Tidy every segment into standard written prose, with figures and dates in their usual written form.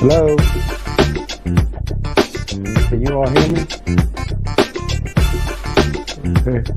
Hello? Can you all hear me? Okay.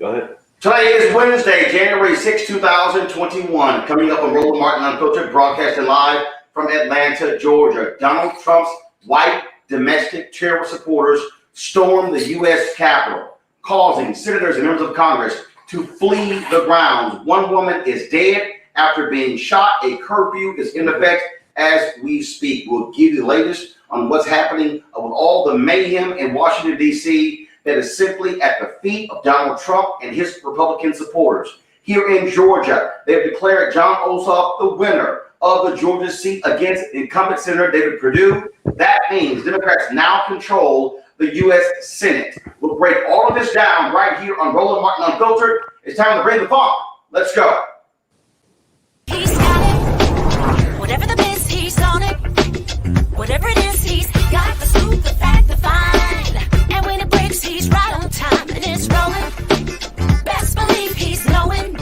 Go ahead. Today is Wednesday, January 6, 2021. Coming up on Roland Martin Unfiltered, broadcasting live from Atlanta, Georgia. Donald Trump's white domestic terror supporters stormed the U.S. Capitol, causing senators and members of Congress to flee the grounds. One woman is dead after being shot. A curfew is in effect as we speak. We'll give you the latest on what's happening with all the mayhem in Washington, D.C. that is simply at the feet of Donald Trump and his Republican supporters. Here in Georgia, they've declared Jon Ossoff the winner of the Georgia seat against incumbent Senator David Perdue. That means Democrats now control the U.S. Senate. We'll break all of this down right here on Roland Martin Unfiltered. It's time to bring the funk. Let's go. He's got it. Whatever the biz, he's on it. Whatever it is, he's got the scoop, the fact, the find. And when it breaks, he's right on time and it's rolling. Best believe he's knowing.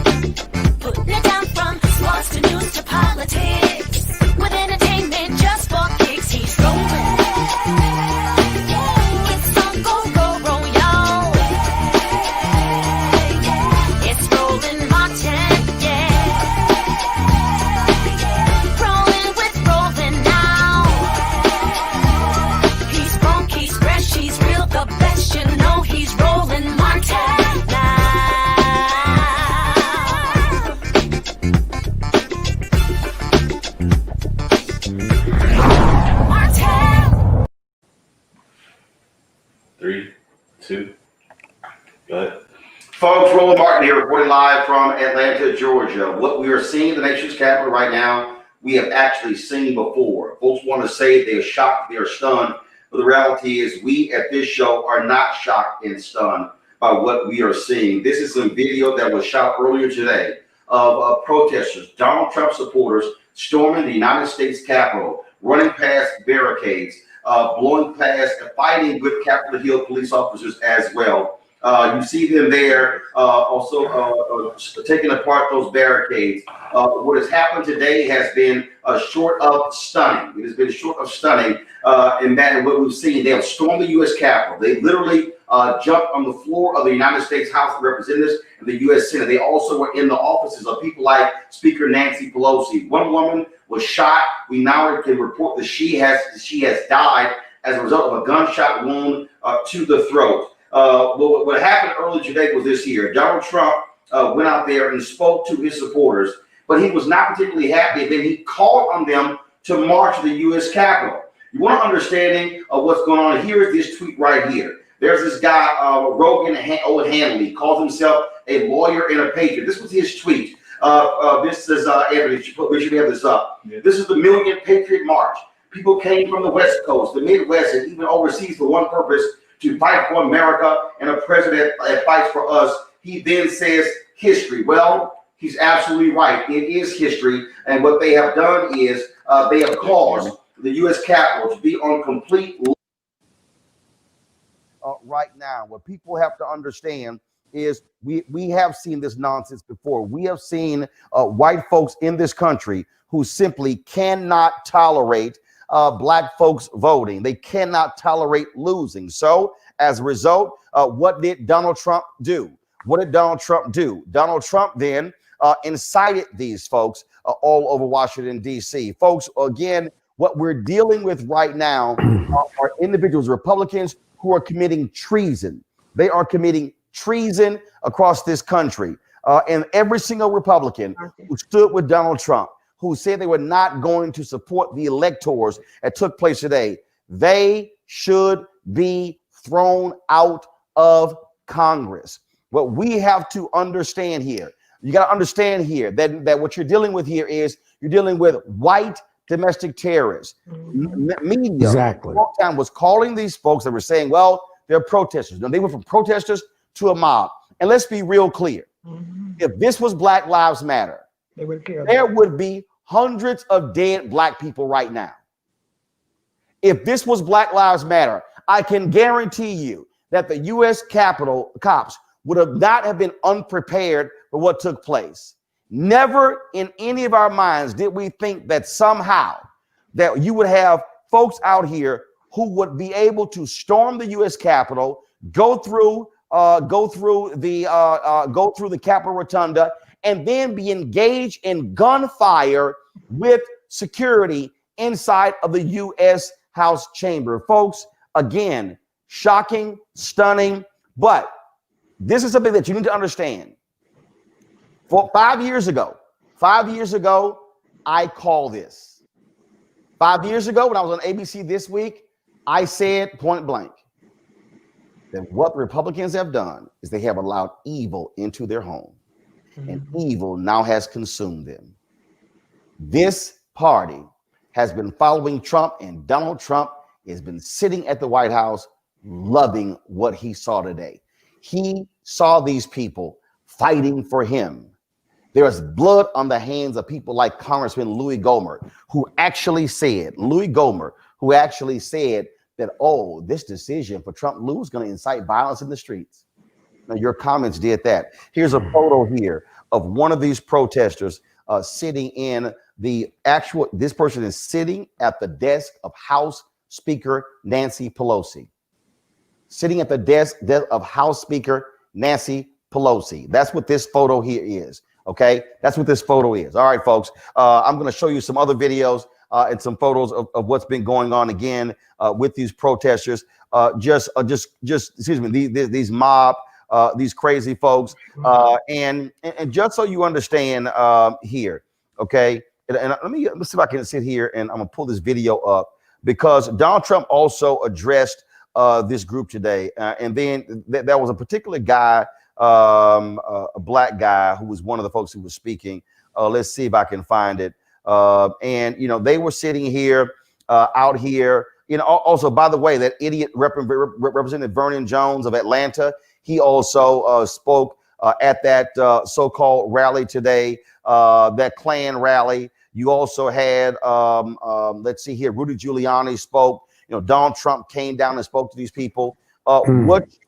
Putting it down from sports to news to politics. With entertainment just for kicks, he's rolling. It's on go, go, roll, y'all. It's Roland Martin, yeah. Rolling with Roland now. He's funk, he's fresh, he's real, the best, you know he's Roland Martin now. Martin! 3, 2, go ahead. Folks, Roland Martin here, reporting live from Atlanta, Georgia. What we are seeing in the nation's capital right now, we have actually seen before. Folks want to say they're shocked, they're stunned, but the reality is we at this show are not shocked and stunned by what we are seeing. This is some video that was shot earlier today of protesters, Donald Trump supporters, storming the United States Capitol, running past barricades, blowing past and fighting with Capitol Hill police officers as well. You see them there also taking apart those barricades. What has happened today has been short of stunning. It has been short of stunning. And that is what we've seen. They have stormed the U.S. Capitol. They literally jumped on the floor of the United States House of Representatives and the U.S. Senate. They also were in the offices of people like Speaker Nancy Pelosi. One woman was shot. We now can report that she has died as a result of a gunshot wound to the throat. What happened earlier today was this here. Donald Trump went out there and spoke to his supporters, but he was not particularly happy. And then he called on them to march to the U.S. Capitol. You want an understanding of what's going on? Here is this tweet right here. There's this guy, Rogan Hanley, calls himself a lawyer and a patriot. This was his tweet. This is Anthony. We should have this up. Yeah. This is the Million Patriot March. People came from the West Coast, the Midwest, and even overseas for one purpose: to fight for America and a president that fights for us. He then says history. Well, he's absolutely right. It is history. And what they have done is they have caused the U.S. Capitol to be on complete right now. What people have to understand is we have seen this nonsense before. We have seen white folks in this country who simply cannot tolerate black folks voting. They cannot tolerate losing. So as a result, what did Donald Trump do? What did Donald Trump do? Donald Trump then incited these folks all over Washington, D.C. Folks, again, what we're dealing with right now are individuals, Republicans, who are committing treason. They are committing treason across this country. And every single Republican who stood with Donald Trump, who said they were not going to support the electors that took place today, they should be thrown out of Congress. What we have to understand here, you got to understand here that what you're dealing with here is you're dealing with white domestic terrorists. Media Exactly. long time was calling these folks that were saying, well, they're protesters. No, they went from protesters to a mob. And let's be real clear. If this was Black Lives Matter, there would be hundreds of dead black people right now. If this was Black Lives Matter, I can guarantee you that the U.S. Capitol cops would have not have been unprepared for what took place. Never in any of our minds did we think that somehow that you would have folks out here who would be able to storm the U.S. Capitol, go through the Capitol Rotunda, and then be engaged in gunfire with security inside of the U.S. House chamber. Folks, again, shocking, stunning, but This is something that you need to understand. For 5 years ago, I called this. 5 years ago, when I was on ABC This Week, I said point blank that what the Republicans have done is they have allowed evil into their home, and evil now has consumed them. This party has been following Trump, and Donald Trump has been sitting at the White House loving what he saw today. He saw these people fighting for him. There is blood on the hands of people like Congressman Louis Gohmert, who actually said that, oh, this decision for Trump lose is going to incite violence in the streets. Now, your comments did that. Here's a photo here of one of these protesters sitting in this person is sitting at the desk of House Speaker Nancy Pelosi. Sitting at the desk of House Speaker Nancy Pelosi. That's what this photo here is. Okay, that's what this photo is. All right, folks. I'm going to show you some other videos and some photos of what's been going on again with these protesters. Just excuse me, these mob, these crazy folks, and just so you understand here, okay. And let's see if I can sit here and I'm gonna pull this video up because Donald Trump also addressed this group today, and then there was a particular guy. A black guy who was one of the folks who was speaking. Let's see if I can find it. And you know, they were sitting here, out here. You know, also, by the way, that idiot Representative Vernon Jones of Atlanta, he also spoke at that so-called rally today, that Klan rally. You also had, let's see here, Rudy Giuliani spoke. You know, Donald Trump came down and spoke to these people.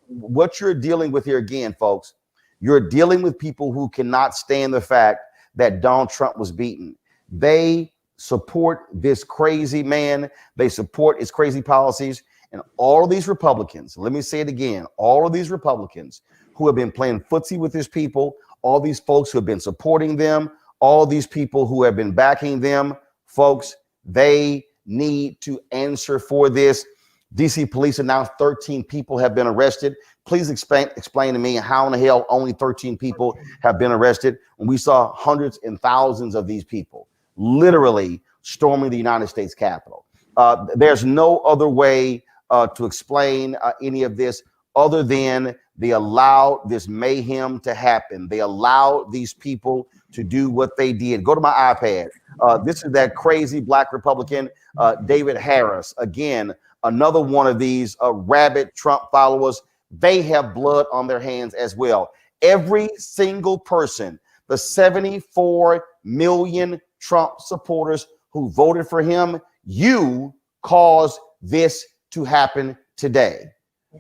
What you're dealing with here again, folks, you're dealing with people who cannot stand the fact that Donald Trump was beaten. They support this crazy man. They support his crazy policies. And all of these Republicans, let me say it again, all of these Republicans who have been playing footsie with these people, all these folks who have been supporting them, all these people who have been backing them, folks, they need to answer for this. DC police announced 13 people have been arrested. Please explain to me how in the hell only 13 people have been arrested when we saw hundreds and thousands of these people literally storming the United States Capitol. There's no other way to explain any of this other than they allowed this mayhem to happen. They allowed these people to do what they did. Go to my iPad. This is that crazy black Republican, David Harris. Again, another one of these rabid Trump followers. They have blood on their hands as well. Every single person, the 74 million Trump supporters who voted for him, you caused this to happen today.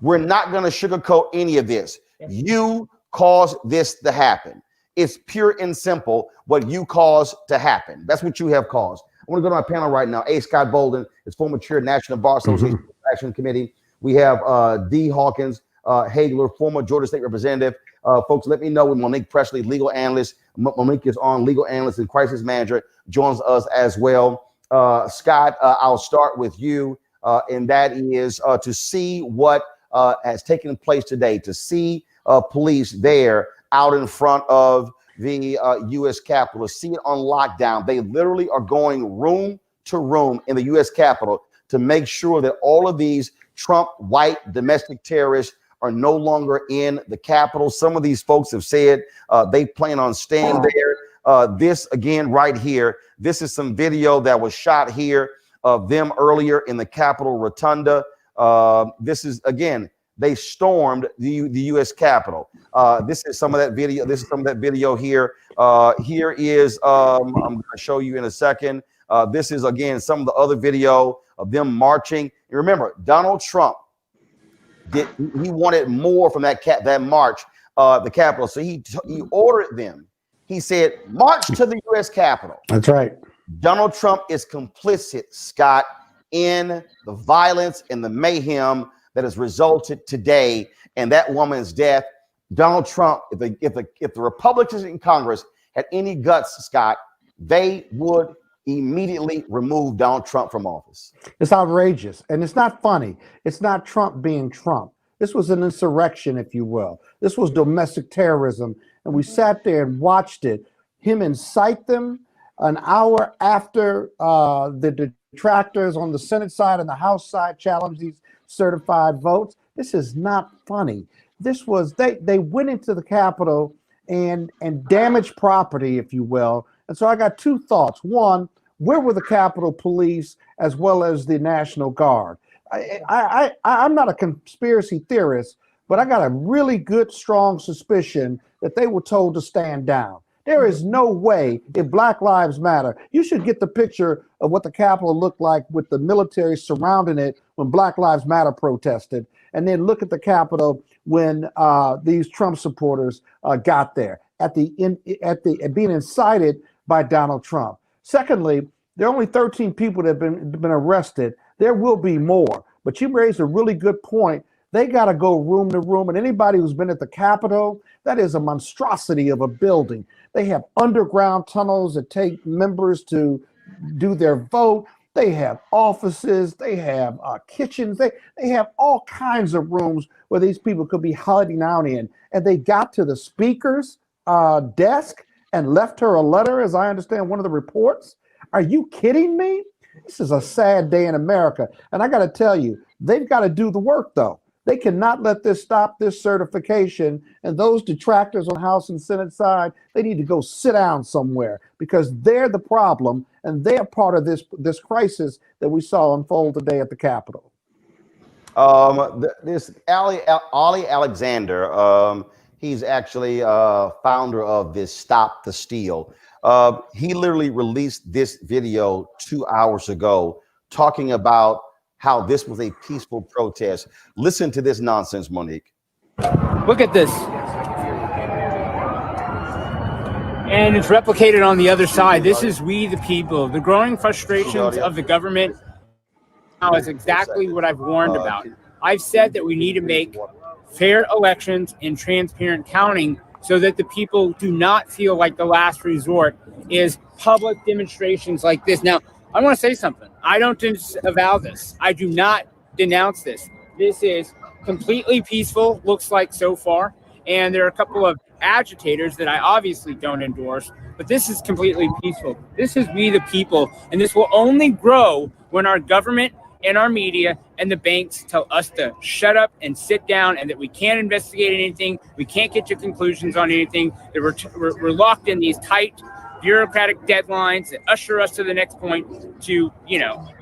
We're not going to sugarcoat any of this. You caused this to happen. It's pure and simple what you caused to happen. That's what you have caused. I want to go to my panel right now. A. Scott Bolden is former chair of National Bar Association Action Committee. We have D. Hawkins Hagler, former Georgia State Representative. Folks, let me know when Monique Presley, legal analyst. Monique is on, legal analyst and crisis manager, joins us as well. Scott, I'll start with you, and that is to see what has taken place today, to see police there out in front of the U.S. Capitol, to see it on lockdown. They literally are going room to room in the U.S. Capitol to make sure that all of these Trump white domestic terrorists are no longer in the Capitol. Some of these folks have said they plan on staying there. This again right here, this is some video that was shot here of them earlier in the Capitol Rotunda. This is, again, they stormed the U.S. Capitol. This is some of that video. This is some of that video here. Here is, I'm going to show you in a second. This is, again, some of the other video of them marching. And remember, Donald Trump, he wanted more from that march, the Capitol. So he ordered them. He said, march to the U.S. Capitol. That's right. Donald Trump is complicit, Scott, in the violence and the mayhem that has resulted today in that woman's death. Donald Trump, if the Republicans in Congress had any guts, Scott, they would immediately remove Donald Trump from office. It's outrageous. And it's not funny. It's not Trump being Trump. This was an insurrection, if you will. This was domestic terrorism. And we sat there and watched it. Him incite them an hour after the detractors on the Senate side and the House side challenged these certified votes. This is not funny. This was, they went into the Capitol and damaged property, if you will. And so I got two thoughts. One, where were the Capitol Police as well as the National Guard? I'm not a conspiracy theorist, but I got a really good, strong suspicion that they were told to stand down. There is no way, if Black Lives Matter, you should get the picture of what the Capitol looked like with the military surrounding it when Black Lives Matter protested, and then look at the Capitol when these Trump supporters got there at being incited by Donald Trump. Secondly, there are only 13 people that have been arrested. There will be more, but you raised a really good point. They got to go room to room, and anybody who's been at the Capitol, that is a monstrosity of a building. They have underground tunnels that take members to do their vote. They have offices. They have kitchens. They have all kinds of rooms where these people could be hiding out in. And they got to the speaker's desk and left her a letter, as I understand one of the reports. Are you kidding me? This is a sad day in America. And I got to tell you, they've got to do the work, though. They cannot let this stop this certification. And those detractors on House and Senate side, they need to go sit down somewhere because they're the problem and they're part of this crisis that we saw unfold today at the Capitol. This Ali Alexander, he's actually founder of this Stop the Steal. He literally released this video 2 hours ago talking about how this was a peaceful protest. Listen to this nonsense, Monique. Look at this. And it's replicated on the other side. This is we the people. The growing frustrations of the government now is exactly what I've warned about. I've said that we need to make fair elections and transparent counting so that the people do not feel like the last resort is public demonstrations like this. Now, I want to say something. I don't disavow this. I do not denounce this. This is completely peaceful, looks like so far. And there are a couple of agitators that I obviously don't endorse, but this is completely peaceful. This is we the people, and this will only grow when our government and our media and the banks tell us to shut up and sit down and that we can't investigate anything, we can't get to conclusions on anything, that we're locked in these tight bureaucratic deadlines that usher us to the next point to,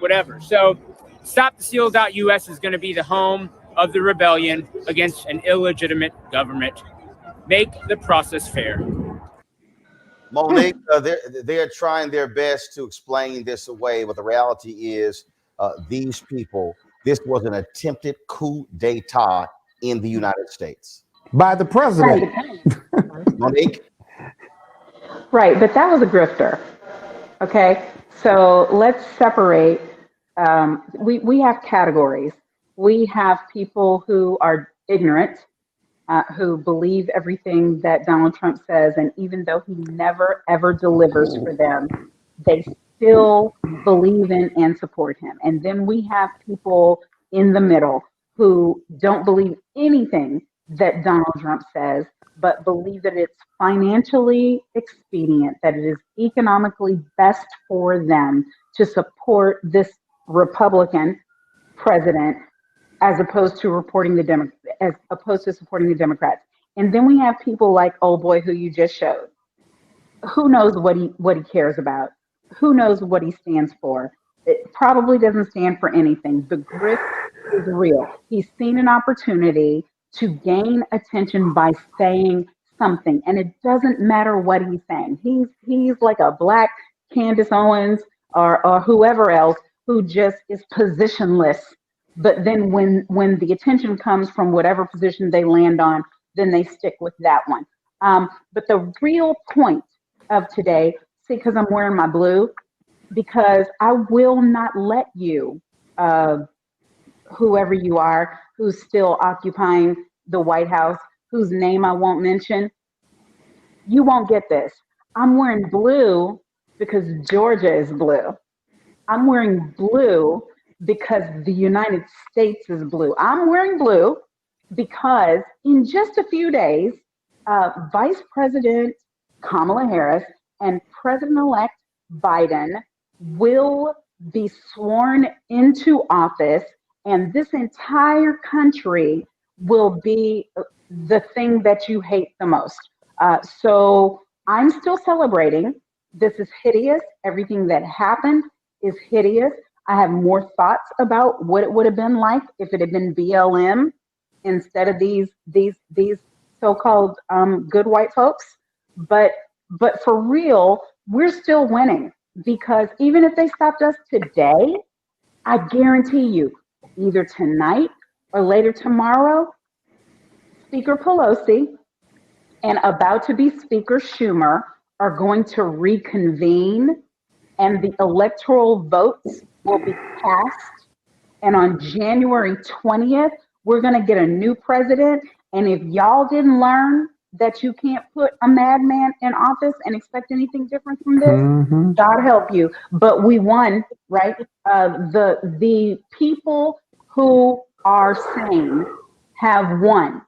whatever. So stopthesteal.us is going to be the home of the rebellion against an illegitimate government. Make the process fair. Monique, they're trying their best to explain this away, but the reality is these people, this was an attempted coup d'etat in the United States. By the president. Monique? Right, but that was a grifter. Okay, so let's separate. We have categories. We have people who are ignorant, who believe everything that Donald Trump says, and even though he never ever delivers for them, they still believe in and support him. And then we have people in the middle who don't believe anything that Donald Trump says, but believe that it's financially expedient, that it is economically best for them to support this Republican president as opposed to supporting the Democrats. And then we have people like old boy who you just showed. Who knows what he cares about? Who knows what he stands for? It probably doesn't stand for anything. The grift is real. He's seen an opportunity to gain attention by saying something, and it doesn't matter what he's saying. He's like a black Candace Owens or whoever else who just is positionless. But then when the attention comes from whatever position they land on, then they stick with that one. But the real point of today, see, because I'm wearing my blue, because I will not let you, whoever you are, who's still occupying the White House, whose name I won't mention, you won't get this. I'm wearing blue because Georgia is blue. I'm wearing blue because the United States is blue. I'm wearing blue because in just a few days, Vice President Kamala Harris and President-elect Biden will be sworn into office, and this entire country will be the thing that you hate the most. So I'm still celebrating. This is hideous. Everything that happened is hideous. I have more thoughts about what it would have been like if it had been BLM instead of these so-called good white folks. But for real, we're still winning, because even if they stopped us today, I guarantee you, either tonight or later tomorrow, Speaker Pelosi and about to be Speaker Schumer are going to reconvene, and the electoral votes will be cast. And on January 20th, we're going to get a new president. And if y'all didn't learn that you can't put a madman in office and expect anything different from this, God help you. But we won, right? The people who are sane have won.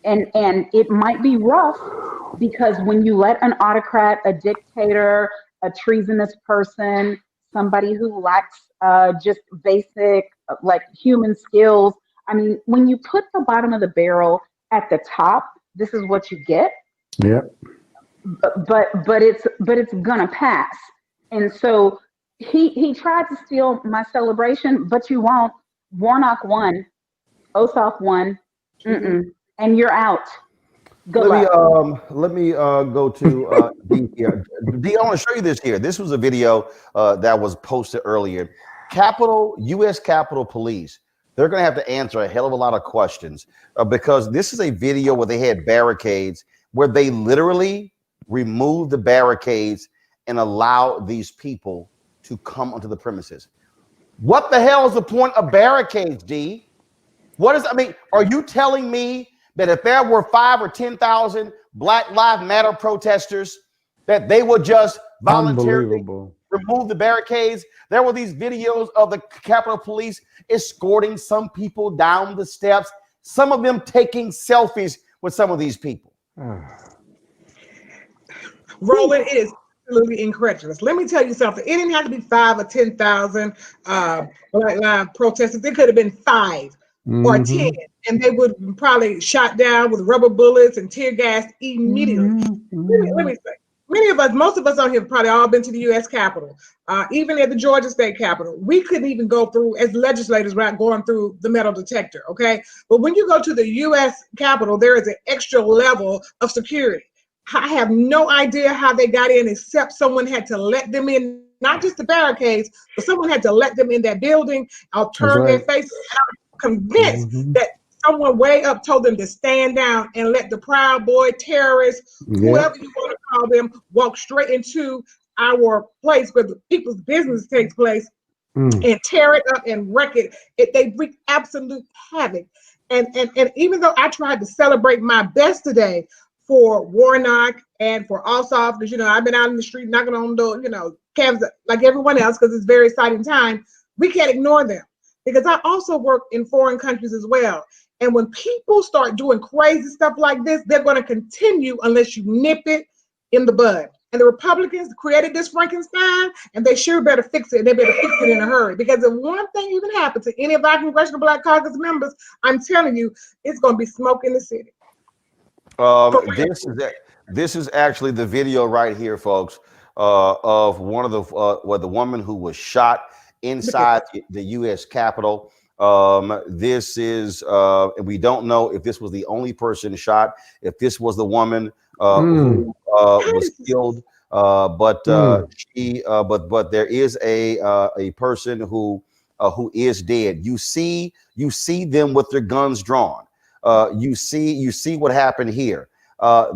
And it might be rough, because when you let an autocrat, a dictator, a treasonous person, somebody who lacks just basic like human skills, I mean, when you put the bottom of the barrel at the top, this is what you get. Yeah. But it's gonna pass. And so he tried to steal my celebration, but you won't. Warnock won. Ossoff won. And you're out. Good luck. Let me go to D here. D, I want to show you this here. This was a video that was posted earlier. U.S. Capitol Police, they're going to have to answer a hell of a lot of questions because this is a video where they had barricades, where they literally removed the barricades and allow these people to come onto the premises. What the hell is the point of barricades, D? Are you telling me that if there were 5,000 or 10,000 Black Lives Matter protesters, that they would just voluntarily remove the barricades? There were these videos of the Capitol Police escorting some people down the steps, some of them taking selfies with some of these people. Roland, it is absolutely incredulous. Let me tell you something. It didn't have to be 5,000 or 10,000 Black Lives protesters. It could have been 5 or 10, and they would probably shot down with rubber bullets and tear gas immediately. Let me say, most of us on here have probably all been to the U.S. Capitol, even at the Georgia State Capitol. We couldn't even go through, as legislators, without going through the metal detector, okay? But when you go to the U.S. Capitol, there is an extra level of security. I have no idea how they got in, except someone had to let them in, not just the barricades, but someone had to let them in that building. I'll turn their faces. I'm convinced that someone way up told them to stand down and let the Proud Boy, terrorists, whoever you want to call them, walk straight into our place where the people's business takes place and tear it up and wreck it. They wreak absolute havoc. And even though I tried to celebrate my best today for Warnock and for Ossoff, because, I've been out in the street knocking on the, cabs like everyone else, because it's a very exciting time, we can't ignore them. Because I also work in foreign countries as well. And when people start doing crazy stuff like this, they're going to continue unless you nip it in the bud. And the Republicans created this Frankenstein, and they sure better fix it. They better fix it in a hurry. Because if one thing even happens to any of our Congressional Black Caucus members, I'm telling you, it's going to be smoke in the city. This is actually the video right here, folks, of one of the woman who was shot inside the U.S. Capitol. This is, we don't know if this was the only person shot, if this was the woman who was killed, but there is a person who is dead. You see them with their guns drawn. You see what happened here.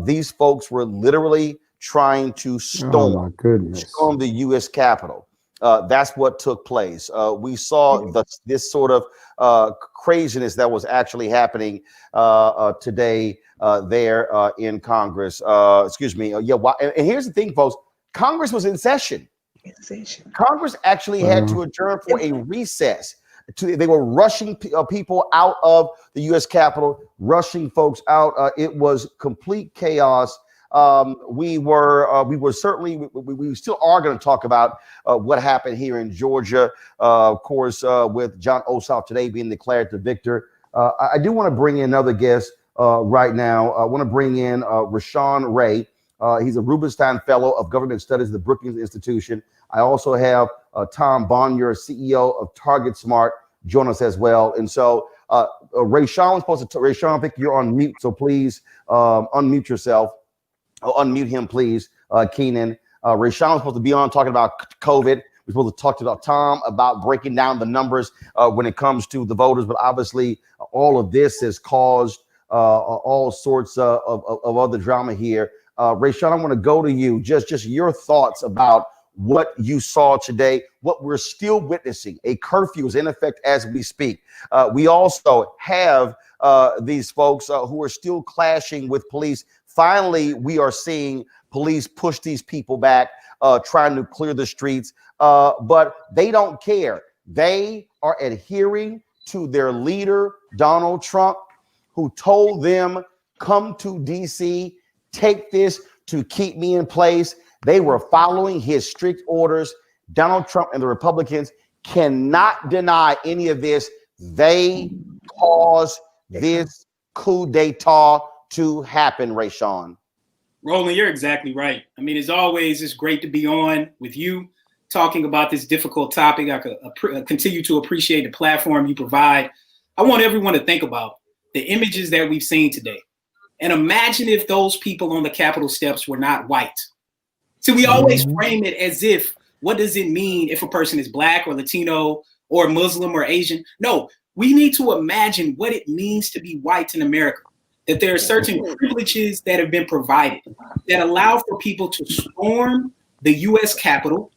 These folks were literally trying to storm the U.S. Capitol. That's what took place. We saw this sort of craziness that was actually happening today there in Congress. Excuse me. And here's the thing, folks. Congress was in session. Congress actually had to adjourn for a recess They were rushing people out of the U.S. Capitol, rushing folks out. It was complete chaos. We still are going to talk about what happened here in Georgia, of course, with John Ossoff today being declared the victor. I do want to bring in another guest right now. I want to bring in Rashawn Ray. He's a Rubenstein Fellow of Government Studies at the Brookings Institution. I also have Tom Bonnier, CEO of Target Smart, join us as well. And so Rashawn was supposed to, Rashawn, I think you're on mute, so please unmute yourself. Unmute him, please, Keenan. Rashawn was supposed to be on talking about COVID. We're supposed to talk to Tom about breaking down the numbers when it comes to the voters, but obviously all of this has caused all sorts of other drama here. Rashawn, I want to go to you. Just your thoughts about what you saw today, what we're still witnessing. A curfew is in effect as we speak. We also have these folks who are still clashing with police. Finally, we are seeing police push these people back, trying to clear the streets, but they don't care. They are adhering to their leader, Donald Trump, who told them, come to DC, take this to keep me in place. They were following his strict orders. Donald Trump and the Republicans cannot deny any of this. They caused this coup d'etat to happen, Rashawn. Roland, you're exactly right. I mean, as always, it's great to be on with you talking about this difficult topic. I could continue to appreciate the platform you provide. I want everyone to think about the images that we've seen today. And imagine if those people on the Capitol steps were not white. So we always frame it as if, what does it mean if a person is Black or Latino or Muslim or Asian? No, we need to imagine what it means to be white in America, that there are certain privileges that have been provided that allow for people to storm the U.S. Capitol,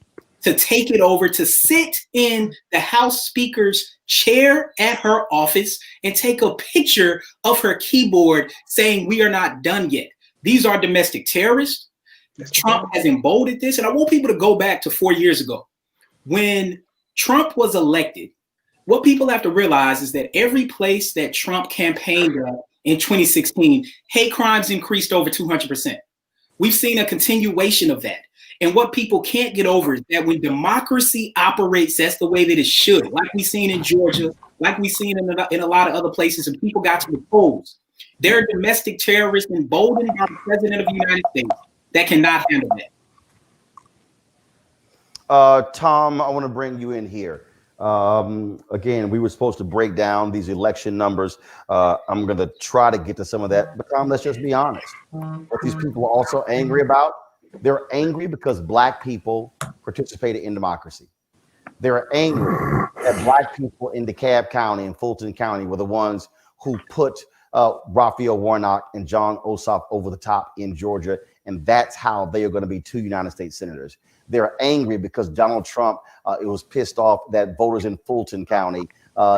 to take it over, to sit in the House Speaker's chair at her office and take a picture of her keyboard saying, we are not done yet. These are domestic terrorists. Trump has emboldened this. And I want people to go back to 4 years ago. When Trump was elected, what people have to realize is that every place that Trump campaigned in 2016, hate crimes increased over 200%. We've seen a continuation of that. And what people can't get over is that when democracy operates, that's the way that it should, like we've seen in Georgia, like we've seen in a lot of other places, and people got to the polls. There are domestic terrorists emboldened by the president of the United States that cannot handle that. Tom, I want to bring you in here. Again, we were supposed to break down these election numbers. I'm going to try to get to some of that. But Tom, let's just be honest. What these people are also angry about, they're angry because Black people participated in democracy. They're angry that Black people in DeKalb County and Fulton County were the ones who put Raphael Warnock and John Ossoff over the top in Georgia. And that's how they are going to be 2 United States senators. They're angry because Donald Trump was pissed off that voters in Fulton County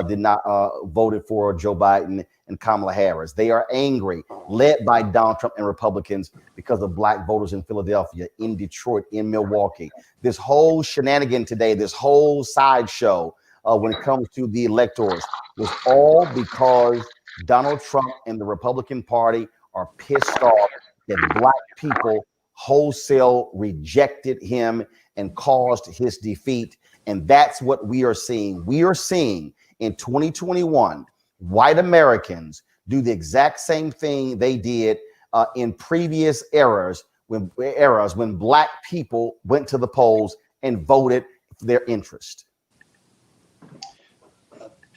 did not voted for Joe Biden and Kamala Harris. They are angry, led by Donald Trump and Republicans, because of Black voters in Philadelphia, in Detroit, in Milwaukee. This whole shenanigan today, this whole sideshow when it comes to the electors was all because Donald Trump and the Republican Party are pissed off that Black people wholesale rejected him and caused his defeat. And that's what we are seeing. We are seeing in 2021, white Americans do the exact same thing they did in previous eras when Black people went to the polls and voted for their interest.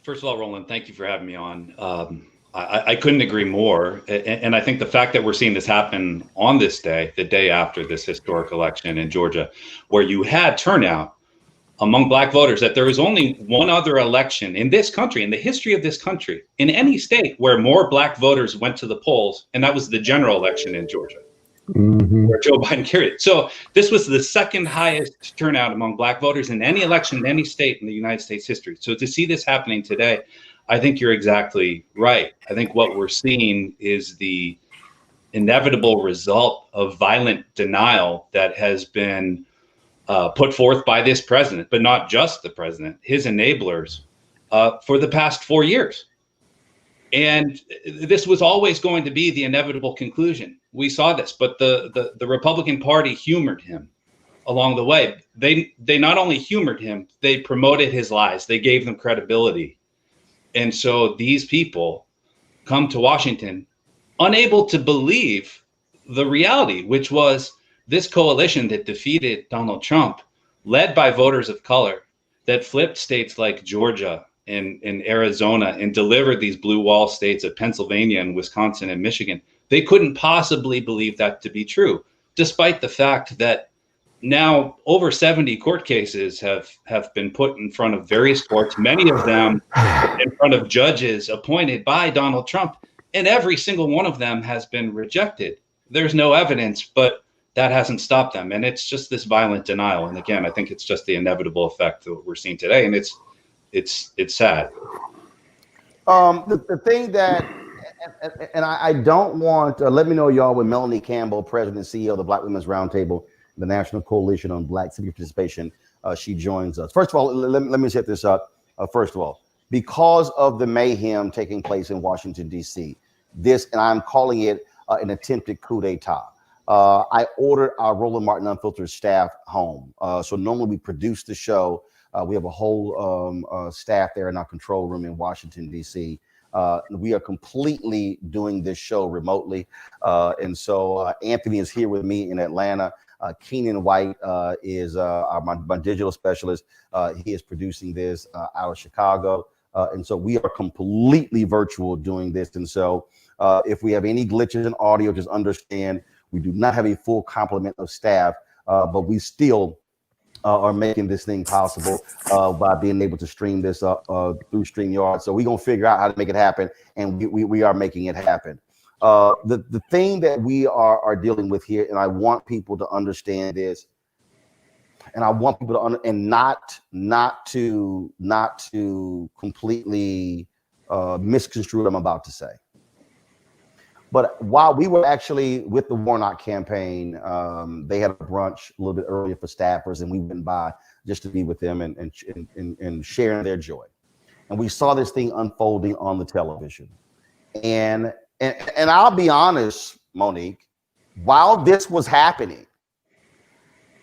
First of all, Roland, thank you for having me on. I couldn't agree more. And I think the fact that we're seeing this happen on this day, the day after this historic election in Georgia, where you had turnout among Black voters, that there is only one other election in this country, in the history of this country, in any state where more Black voters went to the polls, and that was the general election in Georgia, where Joe Biden carried it. So this was the second highest turnout among Black voters in any election in any state in the United States history. So to see this happening today, I think you're exactly right. I think what we're seeing is the inevitable result of violent denial that has been put forth by this president, but not just the president, his enablers, for the past 4 years. And this was always going to be the inevitable conclusion. We saw this, but the Republican Party humored him along the way. They not only humored him, they promoted his lies. They gave them credibility. And so these people come to Washington unable to believe the reality, which was this coalition that defeated Donald Trump, led by voters of color, that flipped states like Georgia and Arizona and delivered these blue wall states of Pennsylvania and Wisconsin and Michigan. They couldn't possibly believe that to be true, despite the fact that now over 70 court cases have been put in front of various courts, many of them in front of judges appointed by Donald Trump, and every single one of them has been rejected. There's no evidence, but that hasn't stopped them. And it's just this violent denial. And again, I think it's just the inevitable effect that we're seeing today. And it's sad. The thing that, and I don't want, let me know y'all with Melanie Campbell, President and CEO of the Black Women's Roundtable, the National Coalition on Black Civic Participation. She joins us. First of all, let me set this up. First of all, because of the mayhem taking place in Washington, D.C., this, and I'm calling it an attempted coup d'etat. I ordered our Roland Martin Unfiltered staff home. So normally we produce the show. We have a whole staff there in our control room in Washington, D.C. We are completely doing this show remotely. And so Anthony is here with me in Atlanta. Keenan White is my digital specialist. He is producing this out of Chicago. And so we are completely virtual doing this. And so if we have any glitches in audio, just understand we do not have a full complement of staff, but we still are making this thing possible by being able to stream this through StreamYard. So we're going to figure out how to make it happen, and we are making it happen. The thing that we are dealing with here, and I want people to understand this, and I want people to not to completely misconstrue what I'm about to say. But while we were actually with the Warnock campaign, they had a brunch a little bit earlier for staffers, and we went by just to be with them and sharing their joy. And we saw this thing unfolding on the television. And I'll be honest, Monique, while this was happening,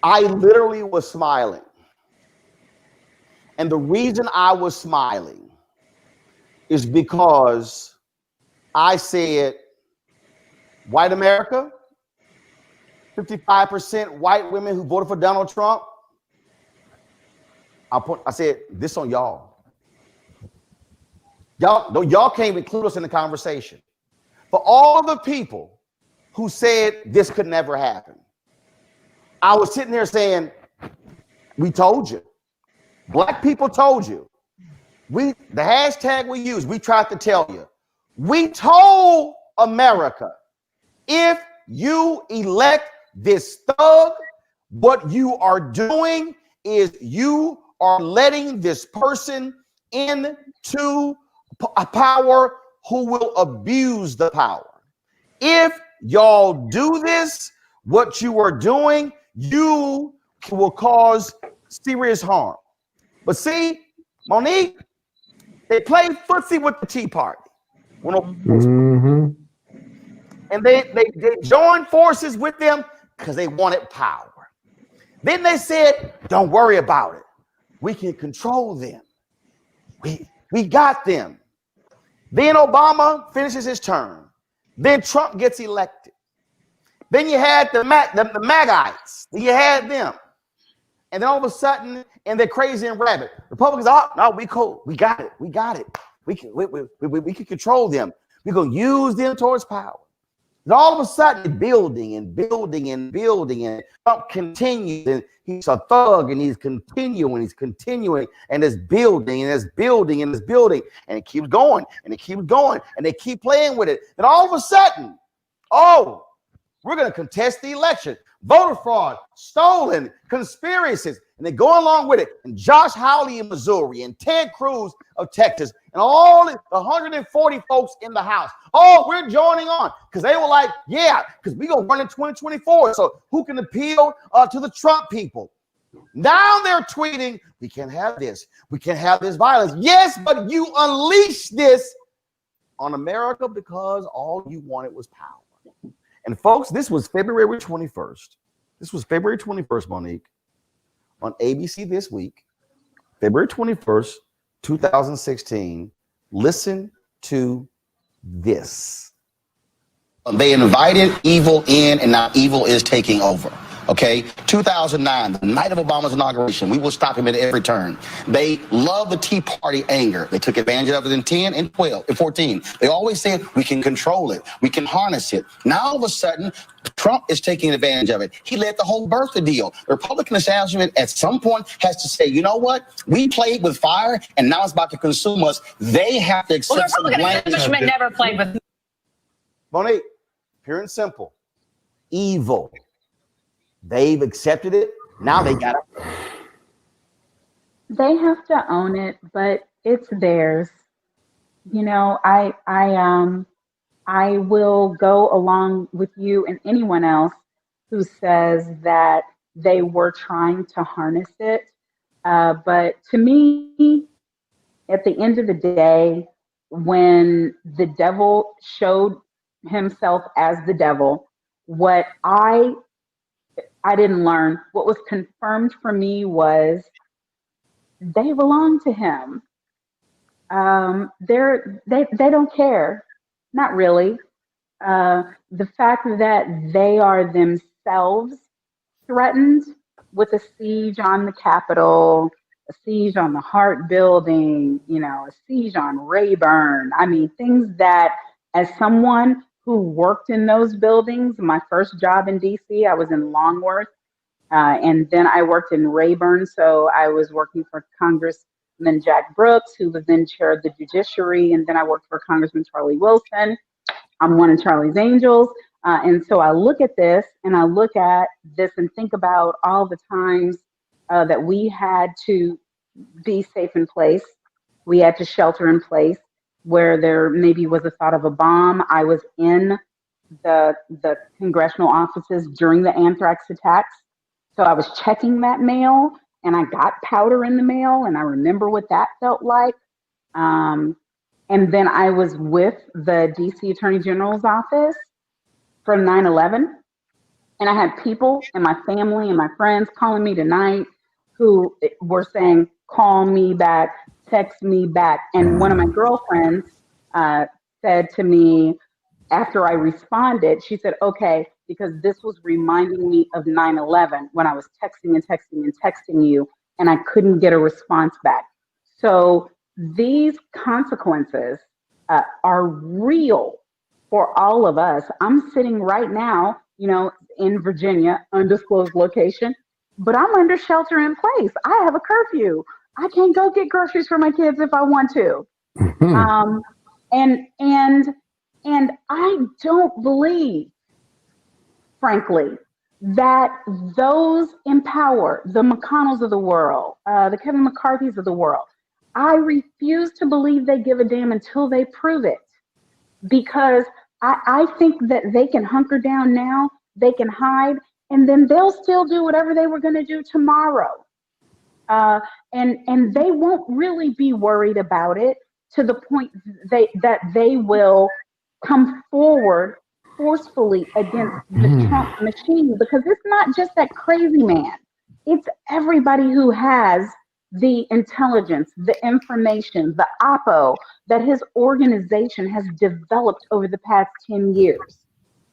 I literally was smiling. And the reason I was smiling is because I said, white America, 55% white women who voted for Donald Trump. I said, this on y'all. Y'all can't include us in the conversation. For all the people who said this could never happen, I was sitting there saying, we told you. Black people told you. The hashtag we used, we tried to tell you. We told America, if you elect this thug, what you are doing is you are letting this person into a power who will abuse the power. If y'all do this, what you are doing, you will cause serious harm. But see, Monique, they played footsie with the Tea Party. And they joined forces with them because they wanted power. Then they said, don't worry about it. We can control them. We got them. Then Obama finishes his term. Then Trump gets elected. Then you had the MAGItes. Then you had them. And then all of a sudden, and they're crazy and rabid. Republicans, oh, no, we cool. We got it. We got it. We can control them. We're going to use them towards power. And all of a sudden, building, and Trump continues, and he's a thug, and he's continuing, and it's building, and it keeps going, and they keep playing with it. And all of a sudden, oh, we're going to contest the election. Voter fraud, stolen, conspiracies, and they go along with it. And Josh Hawley in Missouri, and Ted Cruz of Texas, and all the 140 folks in the House. Oh, we're joining on because they were like, yeah, because we're going to run in 2024. So who can appeal to the Trump people? Now they're tweeting, we can't have this. We can't have this violence. Yes, but you unleashed this on America because all you wanted was power. And folks, this was February 21st. This was February 21st, Monique, on ABC This Week, February 21st, 2016. Listen to this. They invited evil in, and now evil is taking over. Okay, 2009, the night of Obama's inauguration, we will stop him at every turn. They love the Tea Party anger. They took advantage of it in 10 and 12 and 14. They always said we can control it, we can harness it. Now all of a sudden, Trump is taking advantage of it. He led the whole birther deal. The Republican establishment at some point has to say, you know what? We played with fire, and now it's about to consume us. They have to accept some blame. The Republican establishment never played with. Monique, pure and simple, evil. They've accepted it. Now they got it. They have to own it, but it's theirs. You know, I will go along with you and anyone else who says that they were trying to harness it. But to me, at the end of the day, when the devil showed himself as the devil, what I didn't learn, what was confirmed for me was they belong to him. They don't care, not really. The fact that they are themselves threatened with a siege on the Capitol, a siege on the Hart Building, you know, a siege on Rayburn. I mean, things that, as someone who worked in those buildings, my first job in DC, I was in Longworth, and then I worked in Rayburn. So I was working for Congressman Jack Brooks, who was then chair of the Judiciary, and then I worked for Congressman Charlie Wilson. I'm one of Charlie's angels. And so I look at this and I look at this and think about all the times that we had to be safe in place. We had to shelter in place where there maybe was a thought of a bomb. I was in the congressional offices during the anthrax attacks. So I was checking that mail and I got powder in the mail and I remember what that felt like. And then I was with the DC Attorney General's office for 9/11. And I had people in my family and my friends calling me tonight who were saying, call me back, text me back. And one of my girlfriends said to me after I responded, she said, okay, because this was reminding me of 9/11 when I was texting and texting and texting you and I couldn't get a response back. So these consequences are real for all of us. I'm sitting right now, you know, in Virginia, undisclosed location, but I'm under shelter in place. I have a curfew. I can't go get groceries for my kids if I want to. And I don't believe, frankly, that those in power, the McConnells of the world, the Kevin McCarthy's of the world, I refuse to believe they give a damn until they prove it. Because I think that they can hunker down now, they can hide, and then they'll still do whatever they were going to do tomorrow. And they won't really be worried about it to the point that they will come forward forcefully against the Trump machine, because it's not just that crazy man. It's everybody who has the intelligence, the information, the oppo that his organization has developed over the past 10 years.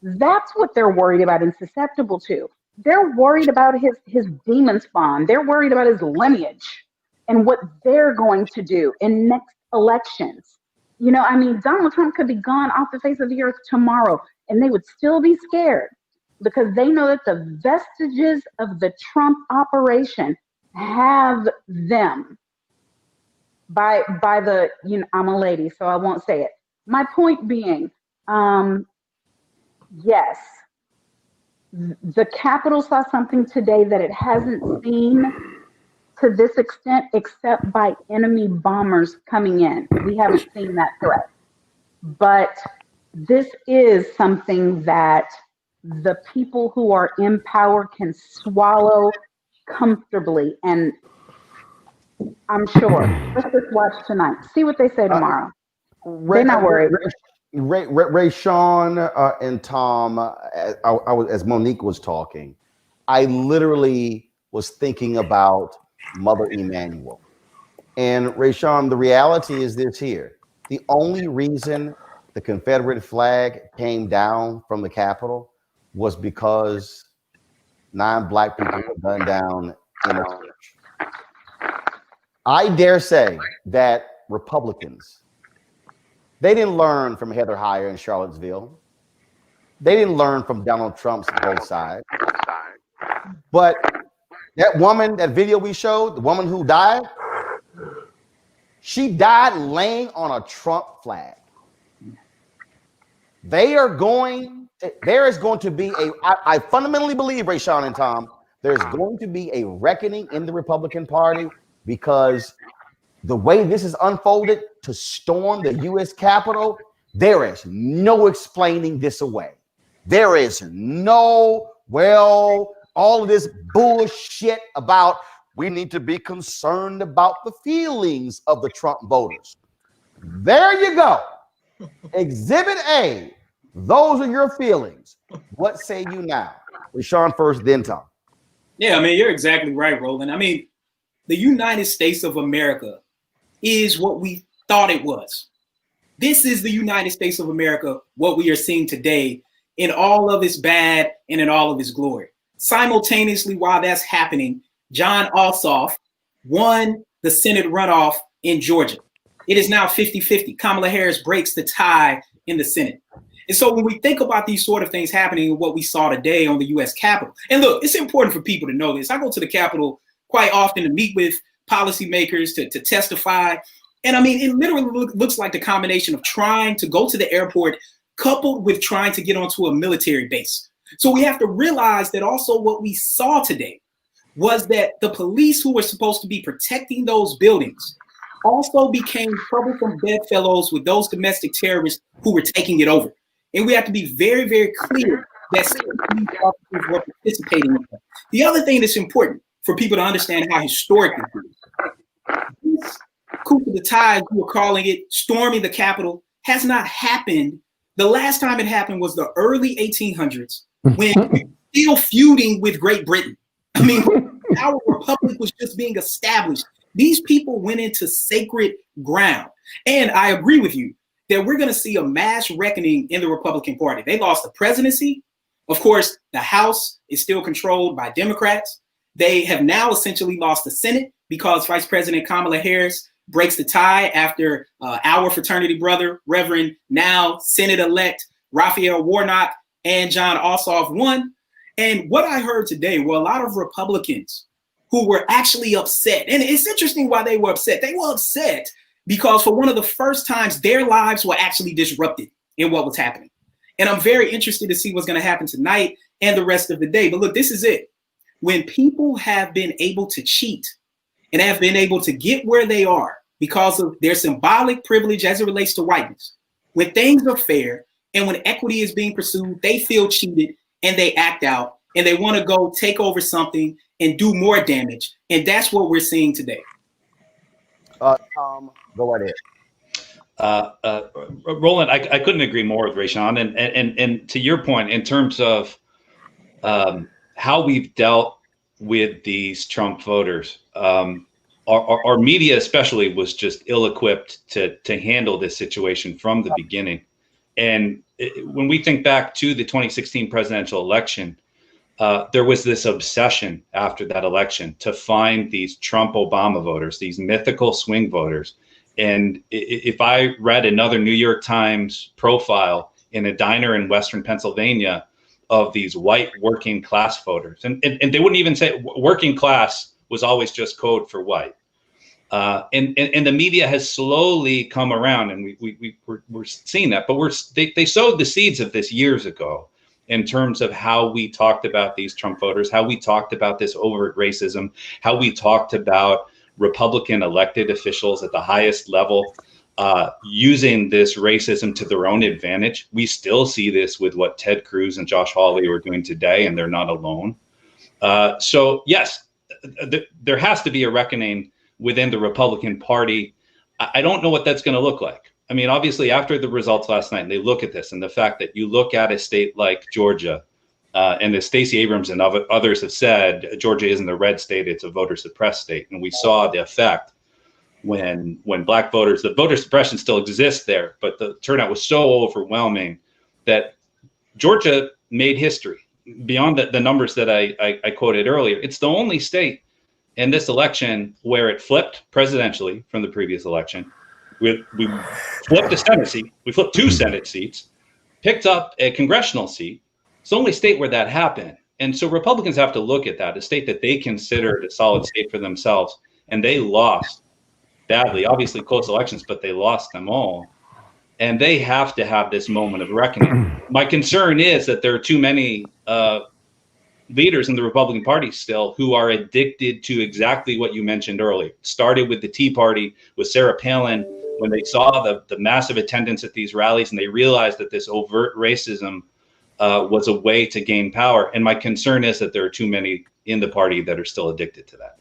That's what they're worried about and susceptible to. They're worried about his demon spawn. They're worried about his lineage and what they're going to do in next elections. You know, I mean, Donald Trump could be gone off the face of the earth tomorrow and they would still be scared because they know that the vestiges of the Trump operation have them by the, you know, I'm a lady, so I won't say it. My point being, yes, the Capitol saw something today that it hasn't seen to this extent except by enemy bombers coming in. We haven't seen that threat. But this is something that the people who are in power can swallow comfortably, and I'm sure. Let's just watch tonight. See what they say tomorrow. They're not worried. Ray Sean and Tom, as Monique was talking, I literally was thinking about Mother Emanuel. And Ray Sean, the reality is this here. The only reason the Confederate flag came down from the Capitol was because 9 black people were gunned down in a church. I dare say that Republicans, they didn't learn from Heather Heyer in Charlottesville. They didn't learn from Donald Trump's both sides. But that woman, that video we showed, the woman who died, she died laying on a Trump flag. There is going to be I fundamentally believe, Ray Sean and Tom, there's going to be a reckoning in the Republican Party, because the way this is unfolded to storm the U.S. Capitol, there is no explaining this away. There is no, well, all of this bullshit about we need to be concerned about the feelings of the Trump voters. There you go. Exhibit A. Those are your feelings. What say you now? Sean first, then Tom. Yeah, I mean, you're exactly right, Roland. I mean, the United States of America is what we thought it was. This is the United States of America, what we are seeing today in all of its bad and in all of its glory. Simultaneously, while that's happening, Jon Ossoff won the Senate runoff in Georgia. It is now 50-50. Kamala Harris breaks the tie in the Senate. And so when we think about these sort of things happening and what we saw today on the U.S. Capitol, and look, it's important for people to know this. I go to the Capitol quite often to meet with policymakers, to testify. And I mean, it literally looks like the combination of trying to go to the airport coupled with trying to get onto a military base. So we have to realize that also what we saw today was that the police who were supposed to be protecting those buildings also became troublesome bedfellows with those domestic terrorists who were taking it over. And we have to be very, very clear that police officers were participating in that. The other thing that's important for people to understand how historic this is, this coup d'etat, as we were calling it, storming the Capitol, has not happened. The last time it happened was the early 1800s, when we were still feuding with Great Britain. I mean, our republic was just being established. These people went into sacred ground. And I agree with you that we're going to see a mass reckoning in the Republican Party. They lost the presidency. Of course, the House is still controlled by Democrats. They have now essentially lost the Senate because Vice President Kamala Harris breaks the tie after our fraternity brother, Reverend, now Senate-elect Raphael Warnock and Jon Ossoff won. And what I heard today were a lot of Republicans who were actually upset. And it's interesting why they were upset. They were upset because for one of the first times, their lives were actually disrupted in what was happening. And I'm very interested to see what's going to happen tonight and the rest of the day. But look, this is it. When people have been able to cheat and have been able to get where they are because of their symbolic privilege as it relates to whiteness, when things are fair and when equity is being pursued, they feel cheated and they act out and they want to go take over something and do more damage. And that's what we're seeing today. Tom, go right ahead. Roland, I couldn't agree more with Rayshawn. And to your point, in terms of how we've dealt with these Trump voters, our media especially was just ill-equipped to handle this situation from the beginning. And when we think back to the 2016 presidential election, there was this obsession after that election to find these Trump-Obama voters, these mythical swing voters. And if I read another New York Times profile in a diner in Western Pennsylvania of these white working class voters, and they wouldn't even say working class was always just code for white. And the media has slowly come around, and we're seeing that. But they sowed the seeds of this years ago in terms of how we talked about these Trump voters, how we talked about this overt racism, how we talked about Republican elected officials at the highest level using this racism to their own advantage. We still see this with what Ted Cruz and Josh Hawley are doing today, and they're not alone. So yes, there has to be a reckoning within the Republican Party. I don't know what that's going to look like. I mean, obviously, after the results last night, and they look at this and the fact that you look at a state like Georgia, and as Stacey Abrams and others have said, Georgia isn't a red state, it's a voter suppressed state. And we saw the effect when black voters, the voter suppression still exists there, but the turnout was so overwhelming that Georgia made history beyond the numbers that I quoted earlier. It's the only state in this election where it flipped presidentially from the previous election. We flipped a Senate seat. We flipped 2 Senate seats, picked up a congressional seat. It's the only state where that happened. And so Republicans have to look at that, a state that they considered a solid state for themselves, and they lost badly. Obviously close elections, but they lost them all. And they have to have this moment of reckoning. My concern is that there are too many leaders in the Republican Party still who are addicted to exactly what you mentioned earlier. It started with the Tea Party, with Sarah Palin, when they saw the massive attendance at these rallies and they realized that this overt racism was a way to gain power. And my concern is that there are too many in the party that are still addicted to that.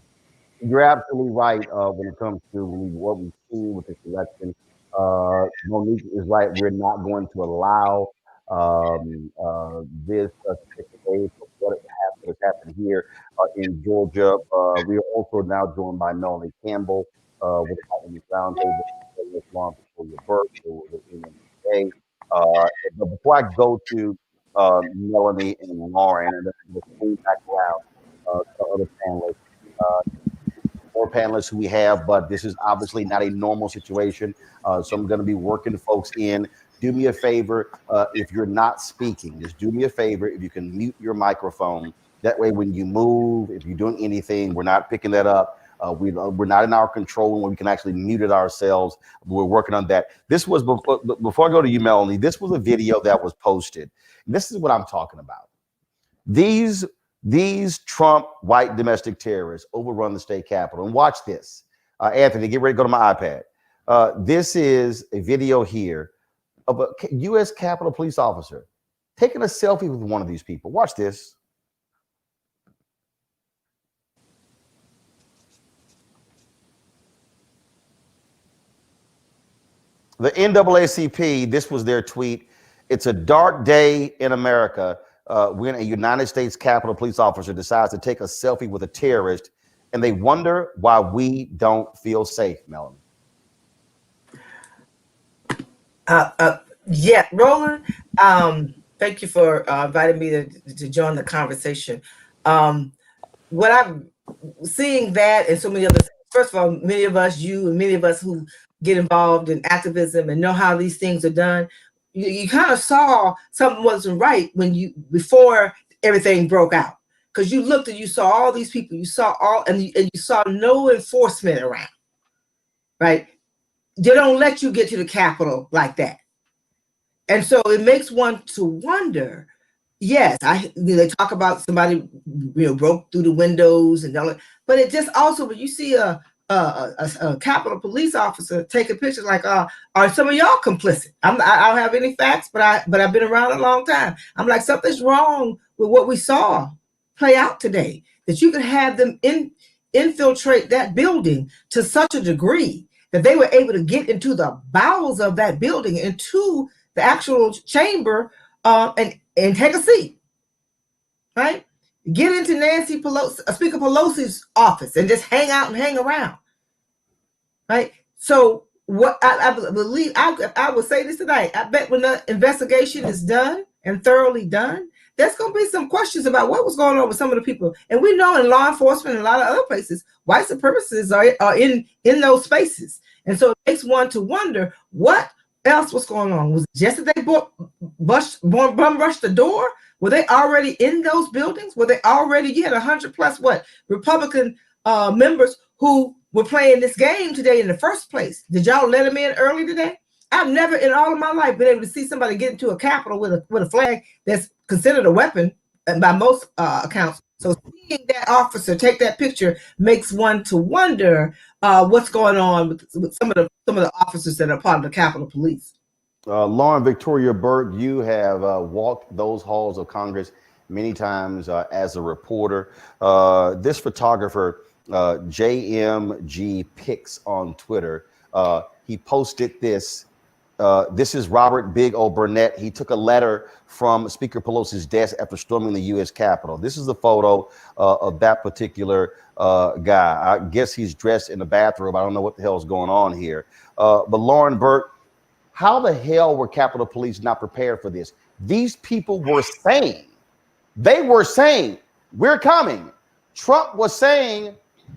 You're absolutely right when it comes to what we see with this election. Monique is right. We're not going to allow this to take away from what has happened here in Georgia. We are also now joined by Melanie Campbell with the Roundtable. For your birth, but before I go to Melanie and Lauren, and the swing back around to other panelists, more panelists who we have, but this is obviously not a normal situation. So I'm going to be working folks in. Do me a favor, if you're not speaking, just do me a favor, if you can mute your microphone. That way, when you move, if you're doing anything, we're not picking that up. We're not in our control when we can actually mute it ourselves. We're working on that. This was, before I go to you, Melanie, this was a video that was posted. This is what I'm talking about. These Trump white domestic terrorists overrun the state capitol. And watch this. Anthony, get ready to go to my iPad. This is a video here of a U.S. Capitol police officer taking a selfie with one of these people. Watch this. The NAACP, this was their tweet. It's a dark day in America when a United States Capitol police officer decides to take a selfie with a terrorist, and they wonder why we don't feel safe, Melanie. Yeah, Roland, thank you for inviting me to join the conversation. What I'm seeing that and so many other things, first of all, many of us, you and many of us who get involved in activism and know how these things are done, you kind of saw something wasn't right before everything broke out, because you looked and you saw all these people, you saw and you saw no enforcement around, right? They don't let you get to the Capitol like that. And so it makes one to wonder. Yes, they talk about somebody broke through the windows and all that, but it just also, when you see a Capitol police officer taking pictures, like, are some of y'all complicit? I don't have any facts, but I've been around a long time. I'm like, something's wrong with what we saw play out today, that you could have them infiltrate that building to such a degree that they were able to get into the bowels of that building, into the actual chamber, and take a seat, right? Get into Nancy Pelosi, Speaker Pelosi's office, and just hang out and hang around, right? So what I believe, I will say this tonight, I bet when the investigation is done and thoroughly done, there's going to be some questions about what was going on with some of the people. And we know in law enforcement and a lot of other places, white supremacists are in those spaces. And so it makes one to wonder what else was going on. Was it just that they bum rushed the door? Were they already in those buildings? Were they already, you had 100+ Republican members who were playing this game today in the first place? Did y'all let them in early today? I've never in all of my life been able to see somebody get into a Capitol with a flag that's considered a weapon by most accounts. So seeing that officer take that picture makes one to wonder what's going on with some of the officers that are part of the Capitol Police. Lauren Victoria Burt, you have walked those halls of Congress many times as a reporter. This photographer, JMG Pics on Twitter, he posted this. This is Robert Big O. Burnett. He took a letter from Speaker Pelosi's desk after storming the U.S. Capitol. This is the photo of that particular guy. I guess he's dressed in a bathrobe. I don't know what the hell is going on here. But Lauren Burke, how the hell were Capitol Police not prepared for this? These people were saying, we're coming. Trump was saying,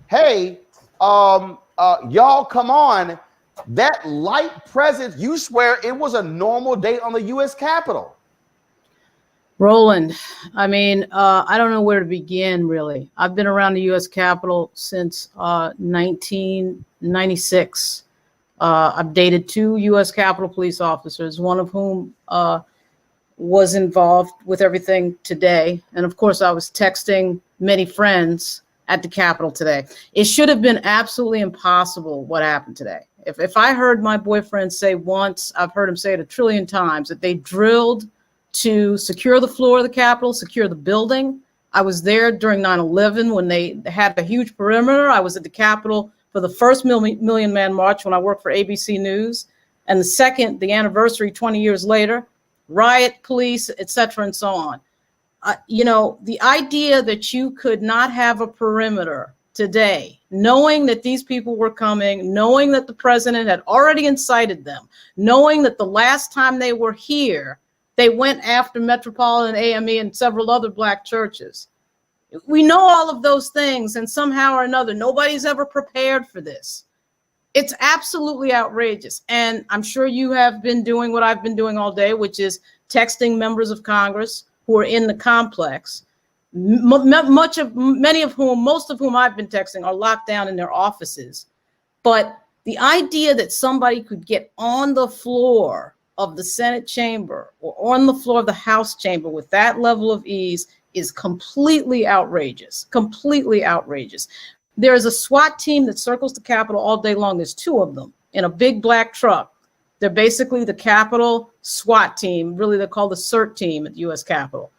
hey, y'all come on. That light presence, you swear it was a normal day on the U.S. Capitol. Roland, I mean, I don't know where to begin, really. I've been around the U.S. Capitol since 1996. I've dated 2 U.S. Capitol police officers, one of whom was involved with everything today. And of course, I was texting many friends at the Capitol today. It should have been absolutely impossible what happened today. If I heard my boyfriend say once, I've heard him say it 1 trillion times, that they drilled to secure the floor of the Capitol, secure the building. I was there during 9/11 when they had a huge perimeter. I was at the Capitol for the first Million Man March when I worked for ABC News. And the second, the anniversary 20 years later, riot police, et cetera, and so on. You know, the idea that you could not have a perimeter today, knowing that these people were coming, knowing that the president had already incited them, knowing that the last time they were here, they went after Metropolitan AME and several other black churches. We know all of those things, and somehow or another, nobody's ever prepared for this. It's absolutely outrageous. And I'm sure you have been doing what I've been doing all day, which is texting members of Congress who are in the complex. Most of whom I've been texting are locked down in their offices. But the idea that somebody could get on the floor of the Senate chamber or on the floor of the House chamber with that level of ease is completely outrageous, completely outrageous. There is a SWAT team that circles the Capitol all day long. There's 2 of them in a big black truck. They're basically the Capitol SWAT team. Really, they're called the CERT team at the U.S. Capitol.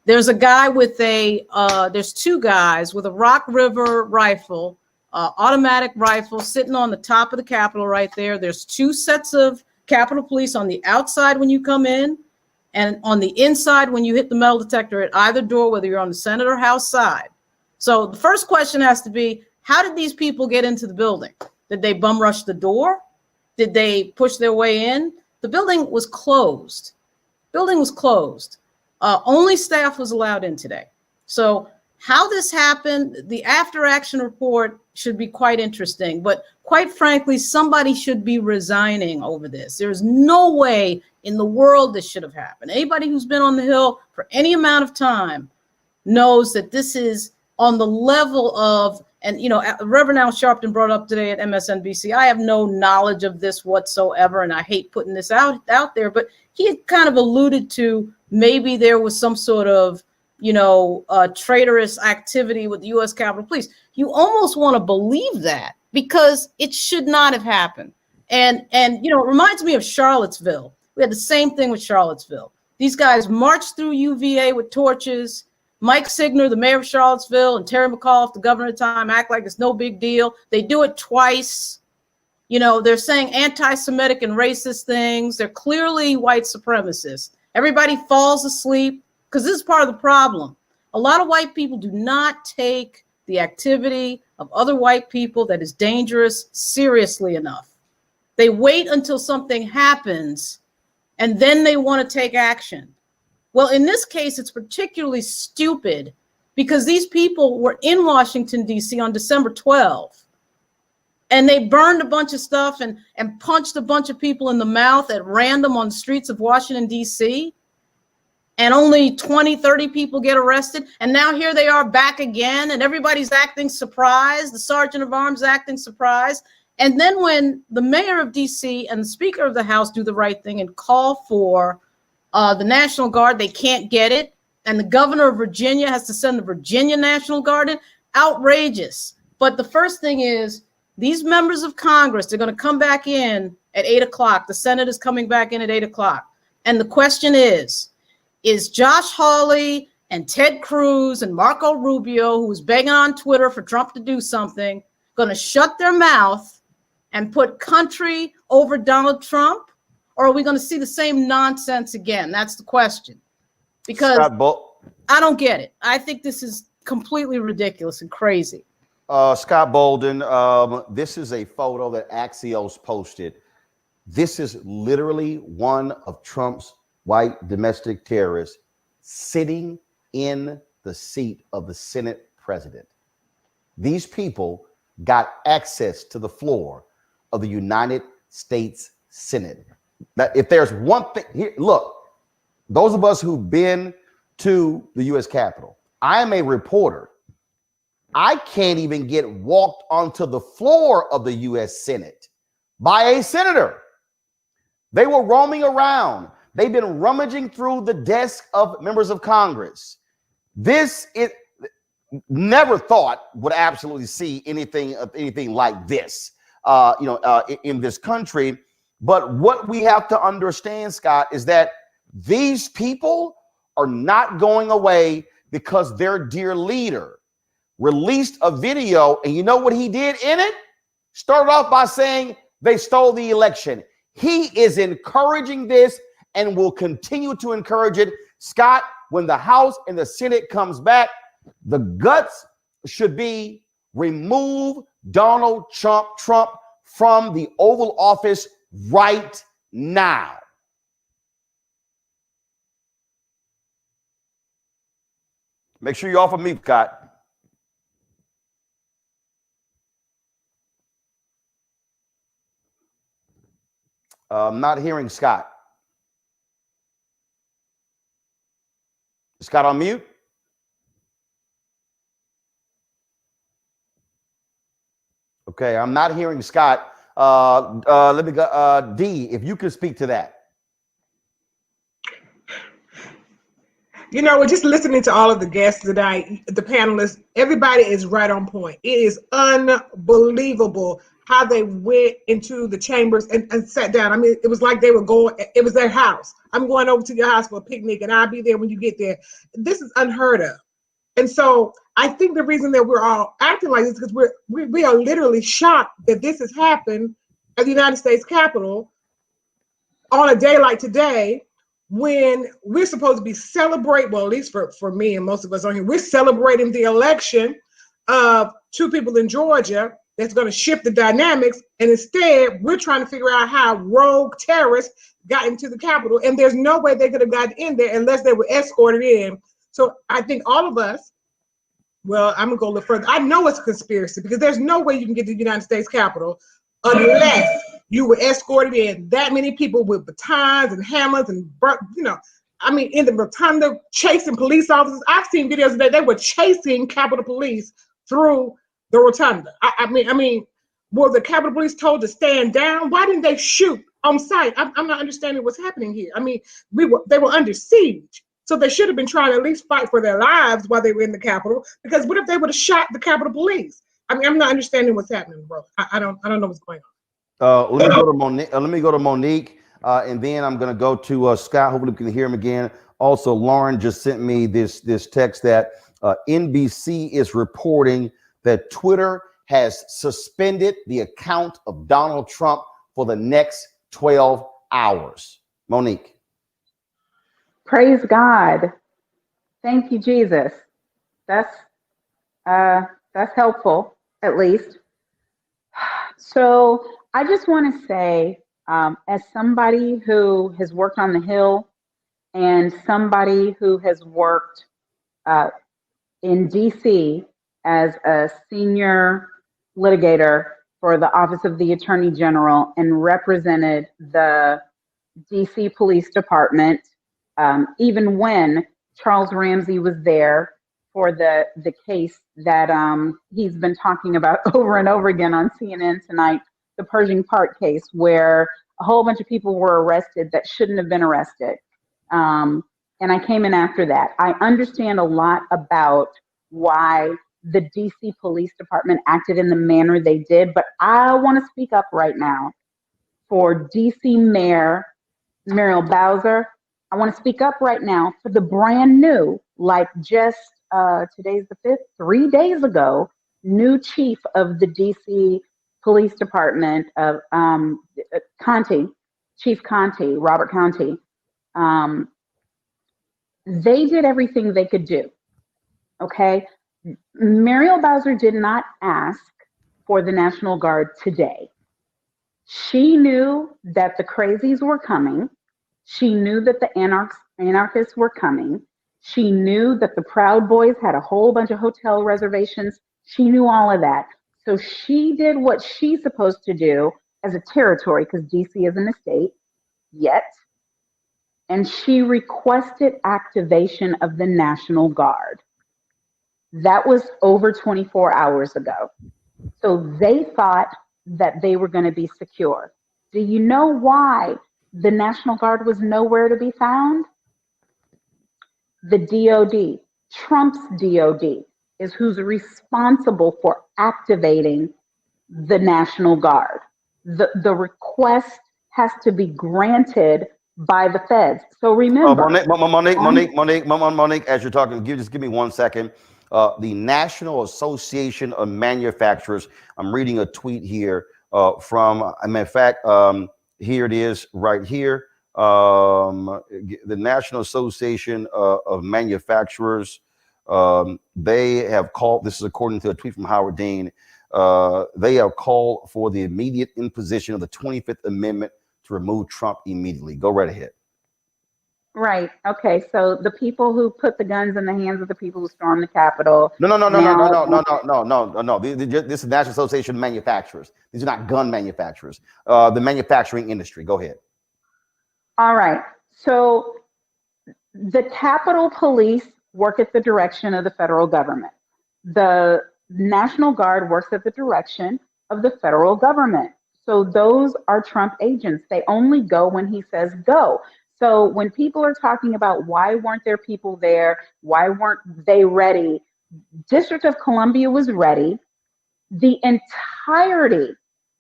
There's a guy with there's 2 guys with a Rock River rifle, automatic rifle, sitting on the top of the Capitol right there. There's 2 sets of Capitol Police on the outside when you come in, and on the inside when you hit the metal detector at either door, whether you're on the Senate or House side. So the first question has to be, how did these people get into the building? Did they bum rush the door? Did they push their way in? The building was closed. Only staff was allowed in today. So how this happened, the after action report should be quite interesting, but quite frankly, somebody should be resigning over this. There's no way in the world this should have happened. Anybody who's been on the Hill for any amount of time knows that this is on the level of, and you know, Reverend Al Sharpton brought up today at MSNBC, I have no knowledge of this whatsoever, and I hate putting this out there, but he had kind of alluded to maybe there was some sort of, you know, traitorous activity with the U.S. Capitol Police. You almost want to believe that because it should not have happened. And you know, it reminds me of Charlottesville. We had the same thing with Charlottesville. These guys marched through UVA with torches. Mike Signer, the mayor of Charlottesville, and Terry McAuliffe, the governor at the time, act like it's no big deal. They do it twice. You know, they're saying anti-Semitic and racist things. They're clearly white supremacists. Everybody falls asleep because this is part of the problem. A lot of white people do not take the activity of other white people that is dangerous seriously enough. They wait until something happens and then they want to take action. Well, in this case, it's particularly stupid because these people were in Washington, D.C. on December 12th. And they burned a bunch of stuff and punched a bunch of people in the mouth at random on the streets of Washington, D.C. And only 20, 30 people get arrested. And now here they are back again, and everybody's acting surprised. The sergeant of arms acting surprised. And then when the mayor of D.C. and the Speaker of the House do the right thing and call for the National Guard, they can't get it. And the governor of Virginia has to send the Virginia National Guard in. Outrageous. But the first thing is, these members of Congress, they're going to come back in at 8 o'clock. The Senate is coming back in at 8 o'clock. And the question is Josh Hawley and Ted Cruz and Marco Rubio, who was begging on Twitter for Trump to do something, going to shut their mouth and put country over Donald Trump? Or are we going to see the same nonsense again? That's the question. Because I don't get it. I think this is completely ridiculous and crazy. Scott Bolden, this is a photo that Axios posted. This is literally one of Trump's white domestic terrorists sitting in the seat of the Senate president. These people got access to the floor of the United States Senate. Now, if there's one thing here, look, those of us who've been to the U.S. Capitol, I am a reporter. I can't even get walked onto the floor of the U.S. Senate by a senator. They were roaming around. They've been rummaging through the desk of members of Congress. This is never thought would absolutely see anything like this, in this country. But what we have to understand, Scott, is that these people are not going away because their dear leader released a video, and you know what he did in it? Started off by saying they stole the election. He is encouraging this and will continue to encourage it. Scott, when the House and the Senate comes back, the guts should be remove Donald Trump from the Oval Office right now. Make sure you're off of mute, Scott. I'm not hearing Scott. Scott on mute? Okay, I'm not hearing Scott. Let me go. D, if you could speak to that. We're just listening to all of the guests tonight, the panelists. Everybody is right on point. It is unbelievable how they went into the chambers and sat down. I mean, it was like they were going, it was their house. I'm going over to your house for a picnic and I'll be there when you get there. This is unheard of. And so I think the reason that we're all acting like this is because we are literally shocked that this has happened at the United States Capitol on a day like today, when we're supposed to be celebrating, well, at least for me and most of us on here, we're celebrating the election of two people in Georgia that's going to shift the dynamics. And instead, we're trying to figure out how rogue terrorists got into the Capitol. And there's no way they could have gotten in there unless they were escorted in. So I think all of us, well, I'm going to go a little further. I know it's a conspiracy because there's no way you can get to the United States Capitol unless you were escorted in. That many people with batons and hammers and, in the rotunda chasing police officers. I've seen videos that they were chasing Capitol Police through the rotunda. I mean, were the Capitol Police told to stand down? Why didn't they shoot on sight? I'm not understanding what's happening here. I mean, they were under siege. So they should have been trying to at least fight for their lives while they were in the Capitol. Because what if they would have shot the Capitol Police? I mean, I'm not understanding what's happening, bro. I don't know what's going on. Let me go to Monique, and then I'm going to go to Scott. Hopefully we can hear him again. Also, Lauren just sent me this text that NBC is reporting that Twitter has suspended the account of Donald Trump for the next 12 hours. Monique. Praise God. Thank you, Jesus. That's helpful, at least. So I just want to say, as somebody who has worked on the Hill and somebody who has worked in DC as a senior litigator for the Office of the Attorney General and represented the DC Police Department, even when Charles Ramsey was there for the case that he's been talking about over and over again on CNN tonight, the Pershing Park case, where a whole bunch of people were arrested that shouldn't have been arrested. And I came in after that. I understand a lot about why the DC Police Department acted in the manner they did, but I want to speak up right now for DC Mayor Muriel Bowser. I want to speak up right now for the brand new, like just today's the 5th, 3 days ago, new chief of the DC Police Department of Conti, Chief Conti, Robert Conti. They did everything they could do. Okay. Muriel Bowser did not ask for the National Guard today. She knew that the crazies were coming. She knew that the anarchists were coming. She knew that the Proud Boys had a whole bunch of hotel reservations. She knew all of that. So she did what she's supposed to do as a territory, because DC isn't a state yet. And she requested activation of the National Guard. That was over 24 hours ago. So they thought that they were going to be secure. Do you know why the National Guard was nowhere to be found? The DOD, Trump's DOD, is who's responsible for activating the National Guard. The request has to be granted by the feds. So remember, Monique, as you're talking, just give me 1 second. The National Association of Manufacturers. I'm reading a tweet here from, in fact, here it is right here. The National Association of Manufacturers, they have called, this is according to a tweet from Howard Dean, they have called for the immediate imposition of the 25th Amendment to remove Trump immediately. Go right ahead. right. Okay. So the people who put the guns in the hands of the people who stormed the Capitol. No. This is National Association of Manufacturers. These are not gun manufacturers. The manufacturing industry. Go ahead. All right. So the Capitol Police work at the direction of the federal government. The National Guard works at the direction of the federal government. So those are Trump agents. They only go when he says go. So when people are talking about why weren't there people there, why weren't they ready, District of Columbia was ready. The entirety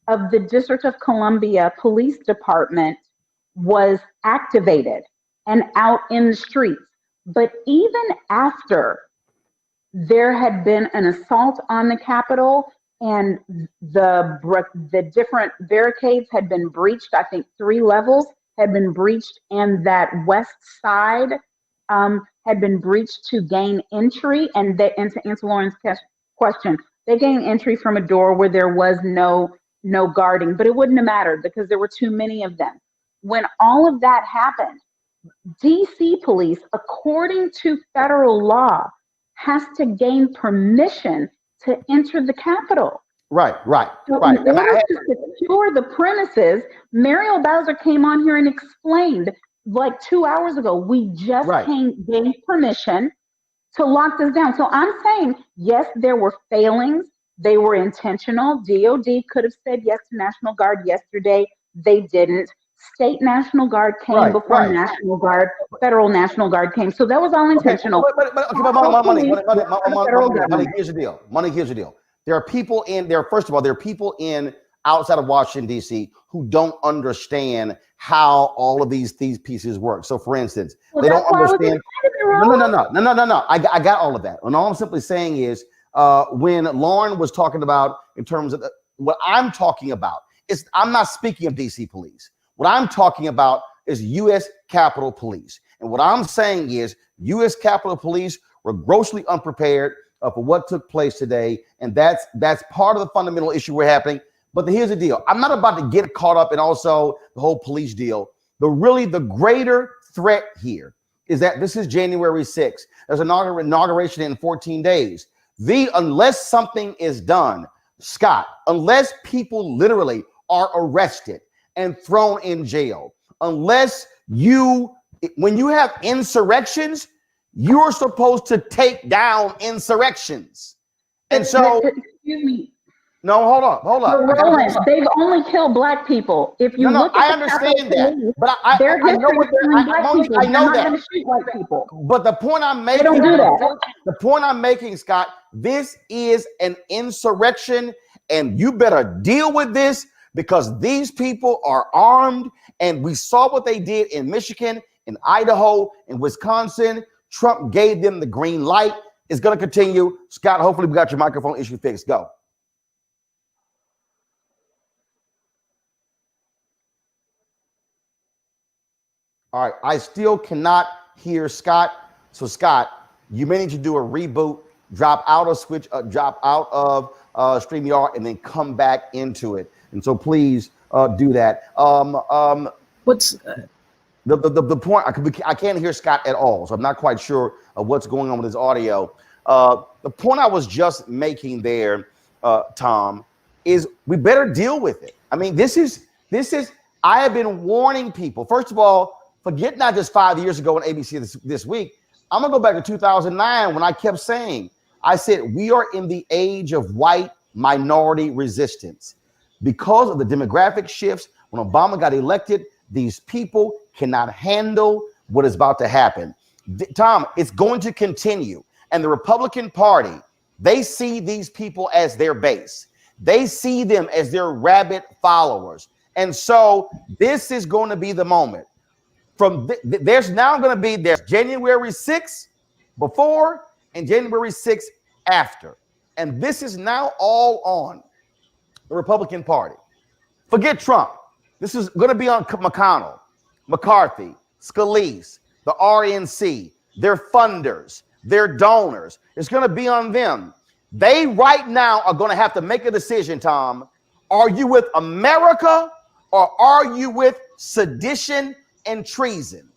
of the District of Columbia Police Department was activated and out in the streets. But even after there had been an assault on the Capitol and the different barricades had been breached, I think 3 levels had been breached, and that west side had been breached to gain entry. And to answer Lauren's question, they gained entry from a door where there was no guarding, but it wouldn't have mattered because there were too many of them. When all of that happened, DC police, according to federal law, has to gain permission to enter the Capitol. Right. So in order to secure the premises, Muriel Bowser came on here and explained like 2 hours ago, we just gained permission to lock this down. So I'm saying, yes, there were failings. They were intentional. DOD could have said yes to National Guard yesterday. They didn't. State National Guard came before National Guard, Federal National Guard came. So that was all intentional. Money, here's the deal. Here's the deal. There are people in there. First of all, there are people in outside of Washington, D.C. who don't understand how all of these pieces work. So for instance, they don't understand. No. I got all of that. And all I'm simply saying is when Lauren was talking about in terms of what I'm talking about is I'm not speaking of DC police. What I'm talking about is U.S. Capitol Police. And what I'm saying is U.S. Capitol Police were grossly unprepared for what took place today. And that's part of the fundamental issue we're having. But here's the deal. I'm not about to get caught up in also the whole police deal. The greater threat here is that this is January 6th. There's an inauguration in 14 days. Unless something is done, Scott, unless people literally are arrested and thrown in jail, unless when you have insurrections, you're supposed to take down insurrections. And so, excuse me. No, hold on. Roland, they've only killed black people. If you look at I understand that, but I know what I know that. Shoot white people. But the point I'm making, they don't do that. The point I'm making, Scott, this is an insurrection, and you better deal with this because these people are armed, and we saw what they did in Michigan. in Idaho, in Wisconsin. Trump gave them the green light. It's going to continue. Scott, hopefully we got your microphone issue fixed. Go. All right, I still cannot hear Scott. So Scott, you may need to do a reboot, drop out of StreamYard, and then come back into it. And so please do that. What's the point? I can't hear Scott at all, so I'm not quite sure of what's going on with his audio. The point I was just making there, Tom, is we better deal with it. I mean, this is. I have been warning people. First of all, forget not just 5 years ago on ABC this week. I'm gonna go back to 2009 when I kept saying, I said, we are in the age of white minority resistance. Because of the demographic shifts, when Obama got elected, these people cannot handle what is about to happen. Tom, it's going to continue. And the Republican Party, they see these people as their base. They see them as their rabid followers. And so this is going to be the moment. There's January 6th before and January 6th after. And this is now all on the Republican Party. Forget Trump. This is going to be on McConnell, McCarthy, Scalise, the RNC, their funders, their donors. It's going to be on them. They right now are going to have to make a decision, Tom. Are you with America or are you with sedition and treason?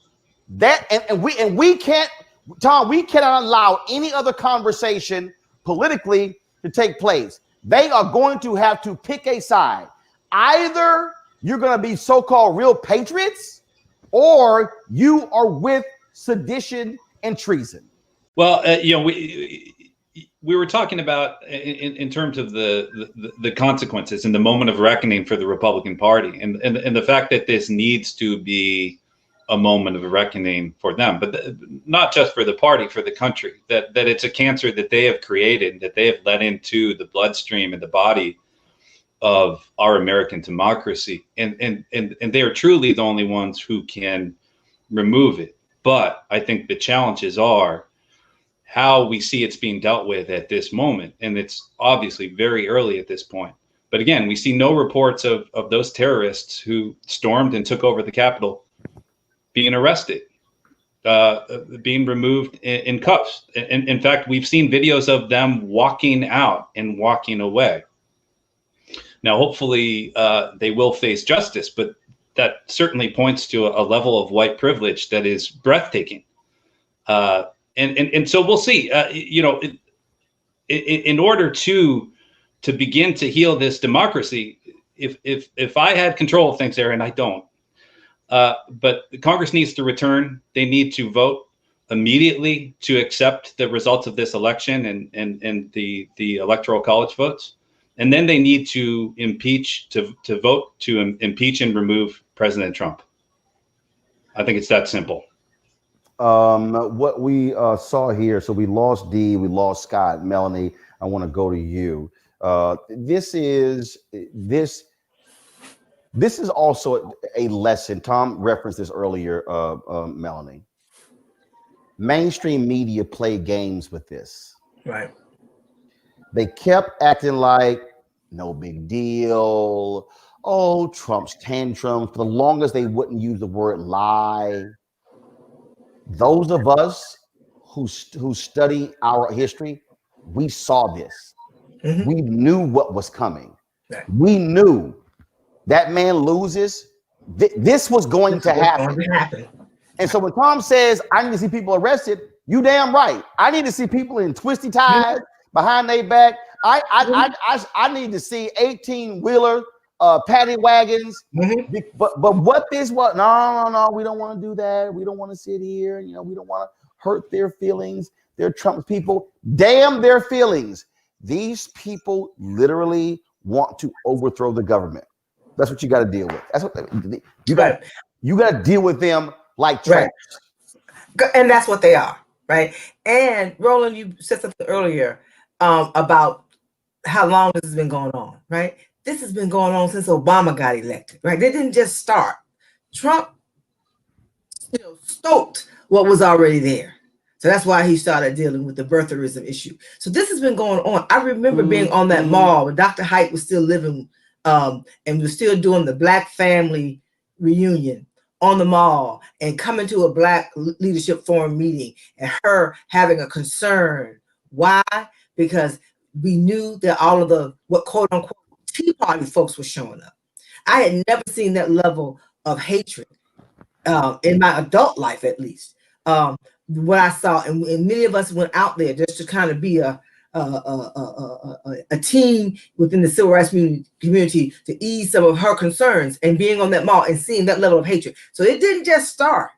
We can't, Tom, we cannot allow any other conversation politically to take place. They are going to have to pick a side. Either you're going to be so-called real patriots or you are with sedition and treason. Well, we were talking about in terms of the consequences and the moment of reckoning for the Republican Party, and the fact that this needs to be a moment of reckoning for them, but not just for the party, for the country. That it's a cancer that they have created, that they have let into the bloodstream and the body of our American democracy, and they are truly the only ones who can remove it. But I think the challenges are how we see it's being dealt with at this moment. And it's obviously very early at this point. But again, we see no reports of those terrorists who stormed and took over the Capitol being arrested, being removed in cuffs. In fact, we've seen videos of them walking out and walking away. Now, hopefully they will face justice, but that certainly points to a level of white privilege that is breathtaking. And so we'll see. In order to begin to heal this democracy, if I had control of things there, and I don't, but Congress needs to return. They need to vote immediately to accept the results of this election and the electoral college votes, and then they need to vote to impeach and remove President Trump. I think it's that simple. What we saw here, so we lost D, we lost Scott. Melanie, I want to go to you. This is also a lesson. Tom referenced this earlier, Melanie. Mainstream media play games with this. Right. They kept acting like no big deal. Oh, Trump's tantrum. For the longest, they wouldn't use the word lie. Those of us who study our history, we saw this. Mm-hmm. We knew what was coming. Right. We knew that man loses. This was going to happen. And so when Tom says, I need to see people arrested, you damn right. I need to see people in twisty ties behind their back. I need to see 18-wheeler paddy wagons. Mm-hmm. But what this was, no, we don't want to do that. We don't want to sit here. We don't want to hurt their feelings. They're Trump people. Damn their feelings. These people literally want to overthrow the government. That's what you got to deal with. That's what you got. You got to deal with them like traitors. Right. And that's what they are, right? And Roland, you said something earlier about how long this has been going on, right? This has been going on since Obama got elected, right? They didn't just start. Trump, stoked what was already there. So that's why he started dealing with the birtherism issue. So this has been going on. I remember being on that mall when Dr. Height was still living, and was still doing the Black family reunion on the mall, and coming to a Black Leadership Forum meeting, and her having a concern. Why? Because we knew that all of the what quote unquote Tea Party folks were showing up. I had never seen that level of hatred in my adult life, at least. What I saw, and many of us went out there just to kind of be a team within the civil rights community to ease some of her concerns, and being on that mall and seeing that level of hatred. So it didn't just start,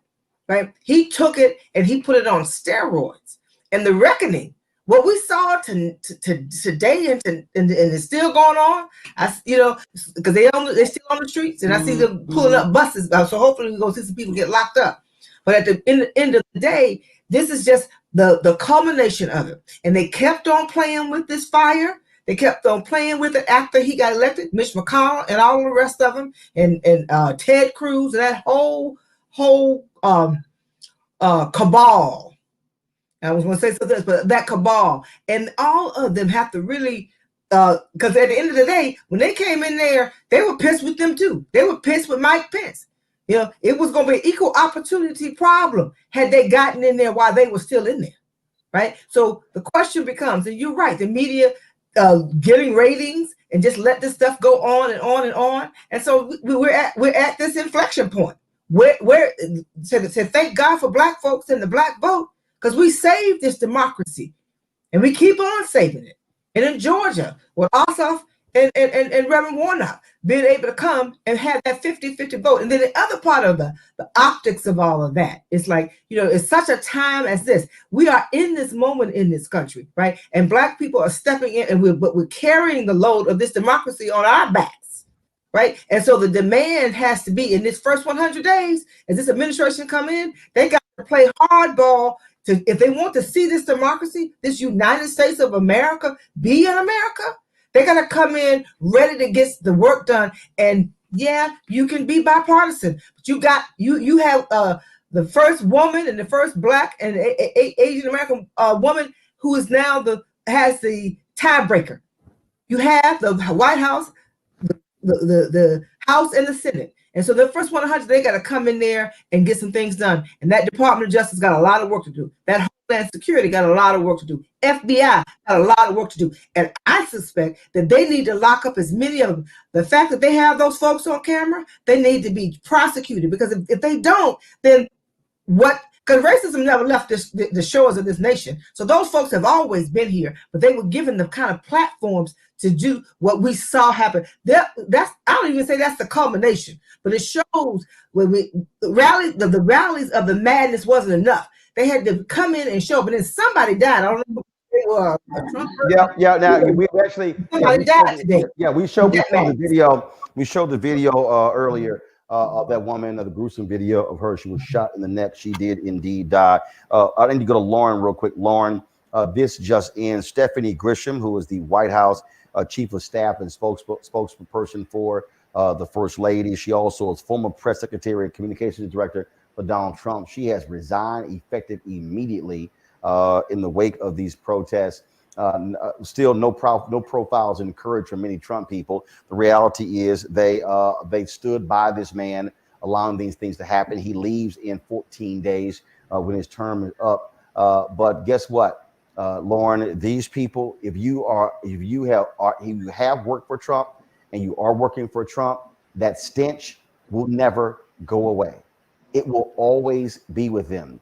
right? He took it and he put it on steroids. And the reckoning, what we saw today and it's still going on, because they're still on the streets, and I see them pulling up buses. So hopefully we go see some people get locked up. But at the end of the day, this is just the culmination of it. And they kept on playing with this fire. They kept on playing with it after he got elected, Mitch McConnell and all the rest of them, and Ted Cruz, and that whole cabal. I was going to say something else, but that cabal. And all of them have to really, because at the end of the day, when they came in there, they were pissed with them too. They were pissed with Mike Pence. It was going to be an equal opportunity problem had they gotten in there while they were still in there, right? So the question becomes, and you're right, the media getting ratings and just let this stuff go on and on and on. And so we're at this inflection point where to thank God for Black folks and the Black vote, because we saved this democracy and we keep on saving it. And in Georgia, with Ossoff and Reverend Warnock being able to come and have that 50-50 vote. And then the other part of the optics of all of that, it's like, it's such a time as this. We are in this moment in this country, right? And Black people are stepping in, and we're carrying the load of this democracy on our backs, right? And so the demand has to be, in this first 100 days, as this administration come in, they got to play hardball if they want to see this democracy, this United States of America, be in America. They're going to come in ready to get the work done. And yeah, you can be bipartisan, but you have the first woman and the first Black and Asian American woman who is now has the tiebreaker. You have the White House, the House, and the Senate. And so the first 100, they got to come in there and get some things done. And that Department of Justice got a lot of work to do. That Homeland Security got a lot of work to do. FBI got a lot of work to do. And I suspect that they need to lock up as many of them. The fact that they have those folks on camera, they need to be prosecuted, because if they don't, then what? Because racism never left the shores of this nation. So those folks have always been here, but they were given the kind of platforms to do what we saw happen. I don't even say that's the culmination, but it shows when the rallies of the madness wasn't enough. They had to come in and show, but then somebody died. I don't know if they were a Trump person. Yeah. Now we actually somebody died today. Yeah, we showed the video. We showed the video earlier of that woman, the gruesome video of her. She was shot in the neck. She did indeed die. I need to go to Lauren real quick. Lauren, this just in: Stephanie Grisham, who is the White House Chief of Staff and spokesperson for the First Lady. She also is former press secretary and communications director for Donald Trump. She has resigned effective immediately in the wake of these protests. Still no profiles encouraged from many Trump people. The reality is they stood by this man, allowing these things to happen. He leaves in 14 days when his term is up. But guess what? Lauren, these people, if you have worked for Trump and you are working for Trump, that stench will never go away. It will always be with them.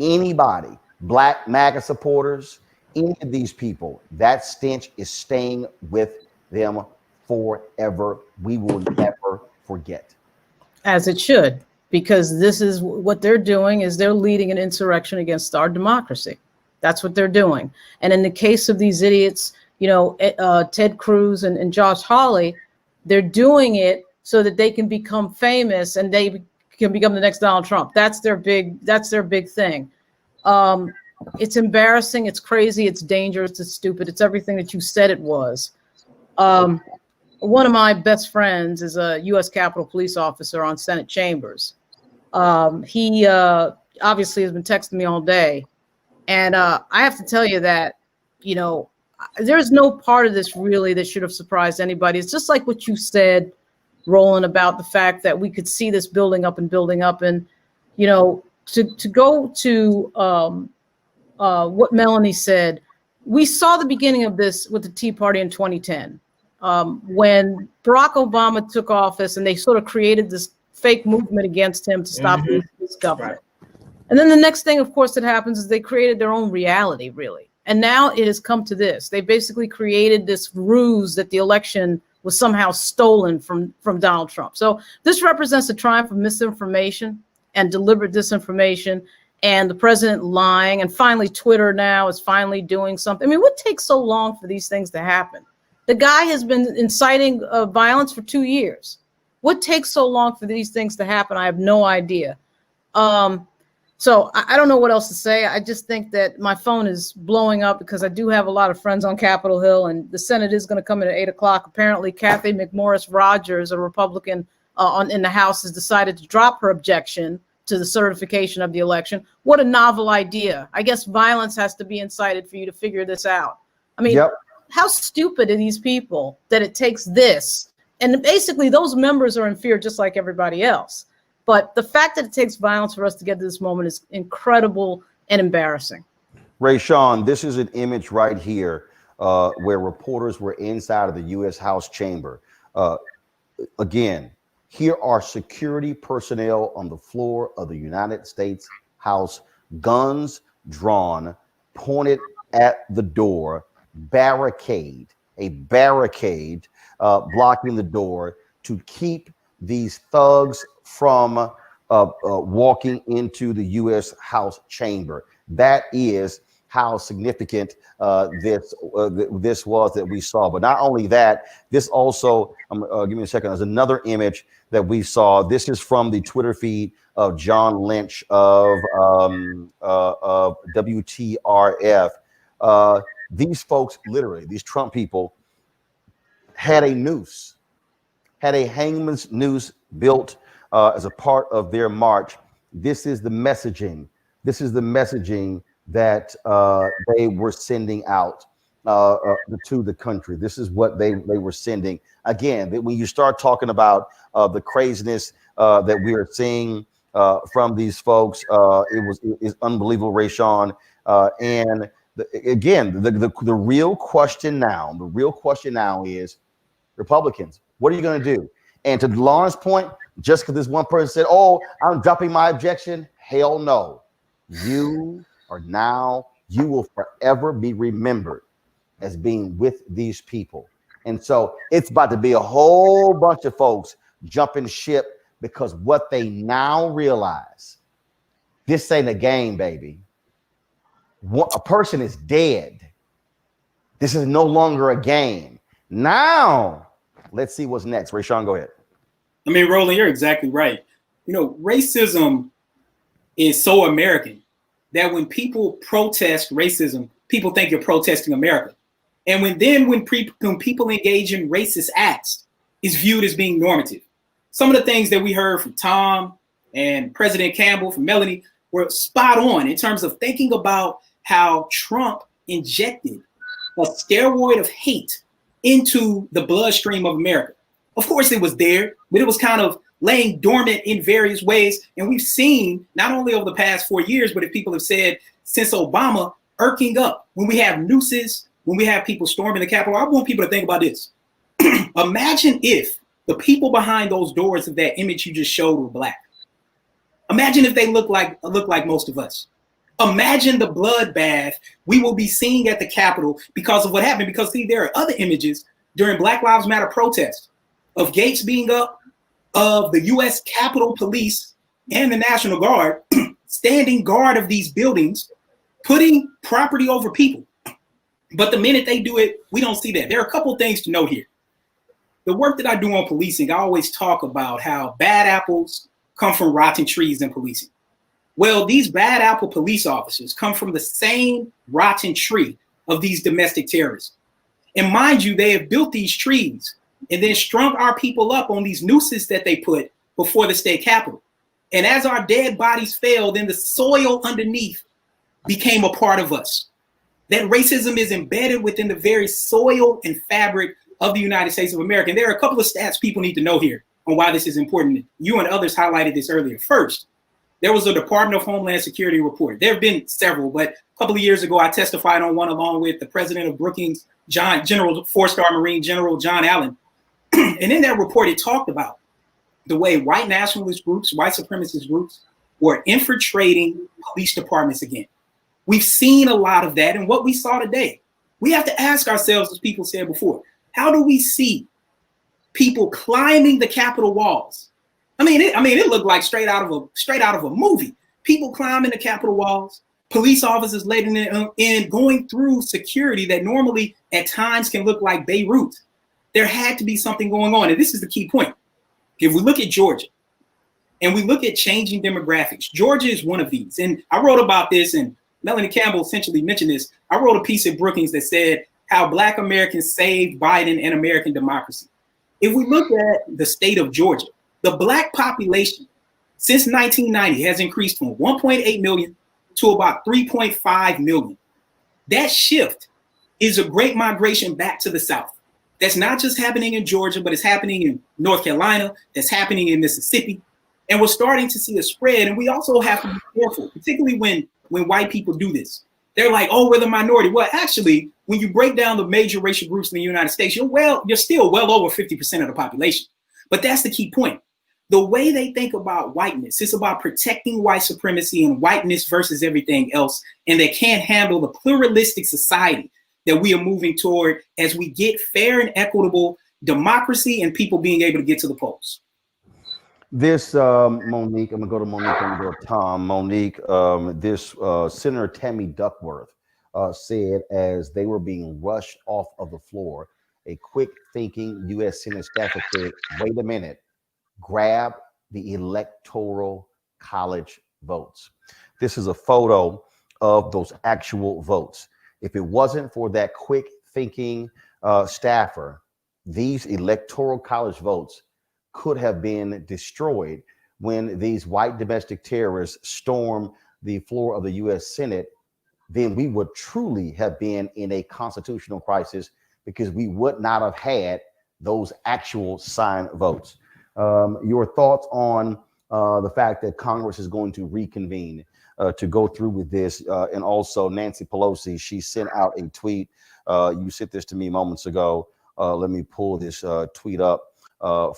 Anybody, Black MAGA supporters, any of these people, that stench is staying with them forever. We will never forget. As it should, because this is what they're doing, is they're leading an insurrection against our democracy. That's what they're doing. And in the case of these idiots, Ted Cruz and Josh Hawley, they're doing it so that they can become famous and they can become the next Donald Trump. That's their big thing. It's embarrassing. It's crazy. It's dangerous. It's stupid. It's everything that you said it was. One of my best friends is a U.S. Capitol police officer on Senate chambers. He obviously has been texting me all day. And I have to tell you that, there's no part of this really that should have surprised anybody. It's just like what you said, Roland, about the fact that we could see this building up. And, to go to what Melanie said, we saw the beginning of this with the Tea Party in 2010. When Barack Obama took office and they sort of created this fake movement against him to stop his government. And then the next thing, of course, that happens is they created their own reality, really. And now it has come to this. They basically created this ruse that the election was somehow stolen from Donald Trump. So this represents a triumph of misinformation and deliberate disinformation, and the president lying. And finally, Twitter now is finally doing something. I mean, what takes so long for these things to happen? The guy has been inciting violence for 2 years. What takes so long for these things to happen? I have no idea. So I don't know what else to say. I just think that my phone is blowing up because I do have a lot of friends on Capitol Hill, and the Senate is going to come in at 8 o'clock. Apparently, Kathy McMorris Rogers, a Republican in the House, has decided to drop her objection to the certification of the election. What a novel idea. I guess violence has to be incited for you to figure this out. I mean, how stupid are these people that it takes this? And basically, those members are in fear just like everybody else. But the fact that it takes violence for us to get to this moment is incredible and embarrassing. Rayshawn, this is an image right here where reporters were inside of the U.S. House chamber. Again, here are security personnel on the floor of the United States House, guns drawn, pointed at the door, barricade blocking the door to keep these thugs from walking into the U.S. House chamber. That is how significant this was that we saw. But not only that, this also, give me a second, there's another image that we saw. This is from the Twitter feed of John Lynch of WTRF. These folks, literally, these Trump people, had a noose, had a hangman's noose built as a part of their march. This is the messaging. This is the messaging that they were sending out to the country. This is what they were sending. Again, when you start talking about the craziness that we are seeing from these folks, it's unbelievable, Rayshawn. And the real question now is, Republicans, what are you going to do? And to Lauren's point, just because this one person said, "Oh, I'm dropping my objection," hell no. You will forever be remembered as being with these people. And so it's about to be a whole bunch of folks jumping ship because what they now realize, this ain't a game, baby. A person is dead. This is no longer a game. Now, let's see what's next. Rayshawn, go ahead. I mean, Roland, you're exactly right. Racism is so American that when people protest racism, people think you're protesting America. And when people engage in racist acts, it's viewed as being normative. Some of the things that we heard from Tom and President Campbell, from Melanie, were spot on in terms of thinking about how Trump injected a steroid of hate into the bloodstream of America. Of course, it was there, but it was kind of laying dormant in various ways. And we've seen, not only over the past 4 years, but if people have said since Obama, irking up when we have nooses, when we have people storming the Capitol. I want people to think about this. Imagine if the people behind those doors of that image you just showed were Black. Imagine if they look like most of us. Imagine the bloodbath we will be seeing at the Capitol because of what happened. Because see, there are other images during Black Lives Matter protests of gates being up, of the U.S. Capitol Police and the National Guard standing guard of these buildings, putting property over people. But the minute they do it, we don't see that. There are a couple of things to note here. The work that I do on policing, I always talk about how bad apples come from rotten trees in policing. Well, these bad apple police officers come from the same rotten tree of these domestic terrorists. And mind you, they have built these trees and then strung our people up on these nooses that they put before the state capitol. And as our dead bodies fell, then the soil underneath became a part of us. That racism is embedded within the very soil and fabric of the United States of America. And there are a couple of stats people need to know here on why this is important. You and others highlighted this earlier. First, there was a Department of Homeland Security report. There have been several, but a couple of years ago, I testified on one along with the president of Brookings, General 4-star Marine General John Allen. And in that report, it talked about the way white nationalist groups, white supremacist groups were infiltrating police departments again. We've seen a lot of that, and what we saw today, we have to ask ourselves, as people said before, how do we see people climbing the Capitol walls? I mean, it looked like straight out of a movie. People climbing the Capitol walls, police officers letting them in, going through security that normally at times can look like Beirut. There had to be something going on, and this is the key point. If we look at Georgia and we look at changing demographics, Georgia is one of these. And I wrote about this, and Melanie Campbell essentially mentioned this. I wrote a piece at Brookings that said how Black Americans saved Biden and American democracy. If we look at the state of Georgia, the Black population since 1990 has increased from 1.8 million to about 3.5 million. That shift is a great migration back to the South. That's not just happening in Georgia, but it's happening in North Carolina, that's happening in Mississippi. And we're starting to see a spread. And we also have to be careful, particularly when white people do this. They're like, oh, we're the minority. Well, actually, when you break down the major racial groups in the United States, you're still well over 50% of the population. But that's the key point. The way they think about whiteness, it's about protecting white supremacy and whiteness versus everything else. And they can't handle the pluralistic society that we are moving toward as we get fair and equitable democracy and people being able to get to the polls. This, Monique, I'm gonna go to Monique, I'm gonna go to Tom. Monique, this Senator Tammy Duckworth said as they were being rushed off of the floor, a quick thinking U.S. Senate staffer said, wait a minute, grab the electoral college votes. This is a photo of those actual votes. If it wasn't for that quick thinking staffer, these electoral college votes could have been destroyed when these white domestic terrorists stormed the floor of the U.S. Senate. Then we would truly have been in a constitutional crisis because we would not have had those actual signed votes. Your thoughts on the fact that Congress is going to reconvene to go through with this, and also Nancy Pelosi, she sent out a tweet. You sent this to me moments ago. Let me pull this tweet up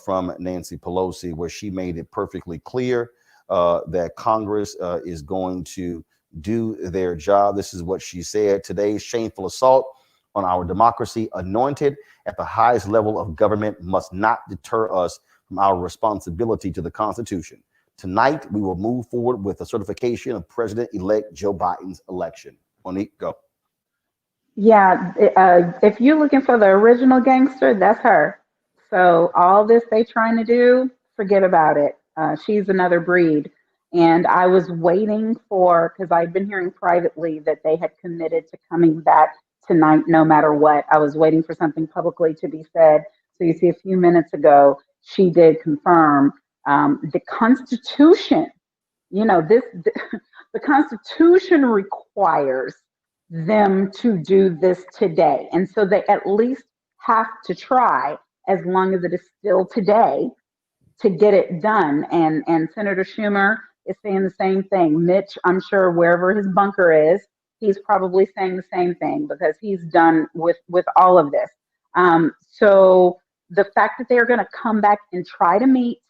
from Nancy Pelosi, where she made it perfectly clear that Congress is going to do their job. This is what she said: today's shameful assault on our democracy, anointed at the highest level of government, must not deter us from our responsibility to the Constitution. Tonight, we will move forward with the certification of President-elect Joe Biden's election. Monique, go. Yeah, if you're looking for the original gangster, that's her. So all this they trying to do, forget about it. She's another breed. And I was waiting for, because I've been hearing privately that they had committed to coming back tonight no matter what. I was waiting for something publicly to be said. So you see a few minutes ago, she did confirm the Constitution. You know, the Constitution requires them to do this today. And so they at least have to try, as long as it is still today, to get it done. And Senator Schumer is saying the same thing. Mitch, I'm sure wherever his bunker is, he's probably saying the same thing because he's done with all of this. So the fact that they're going to come back and try to meet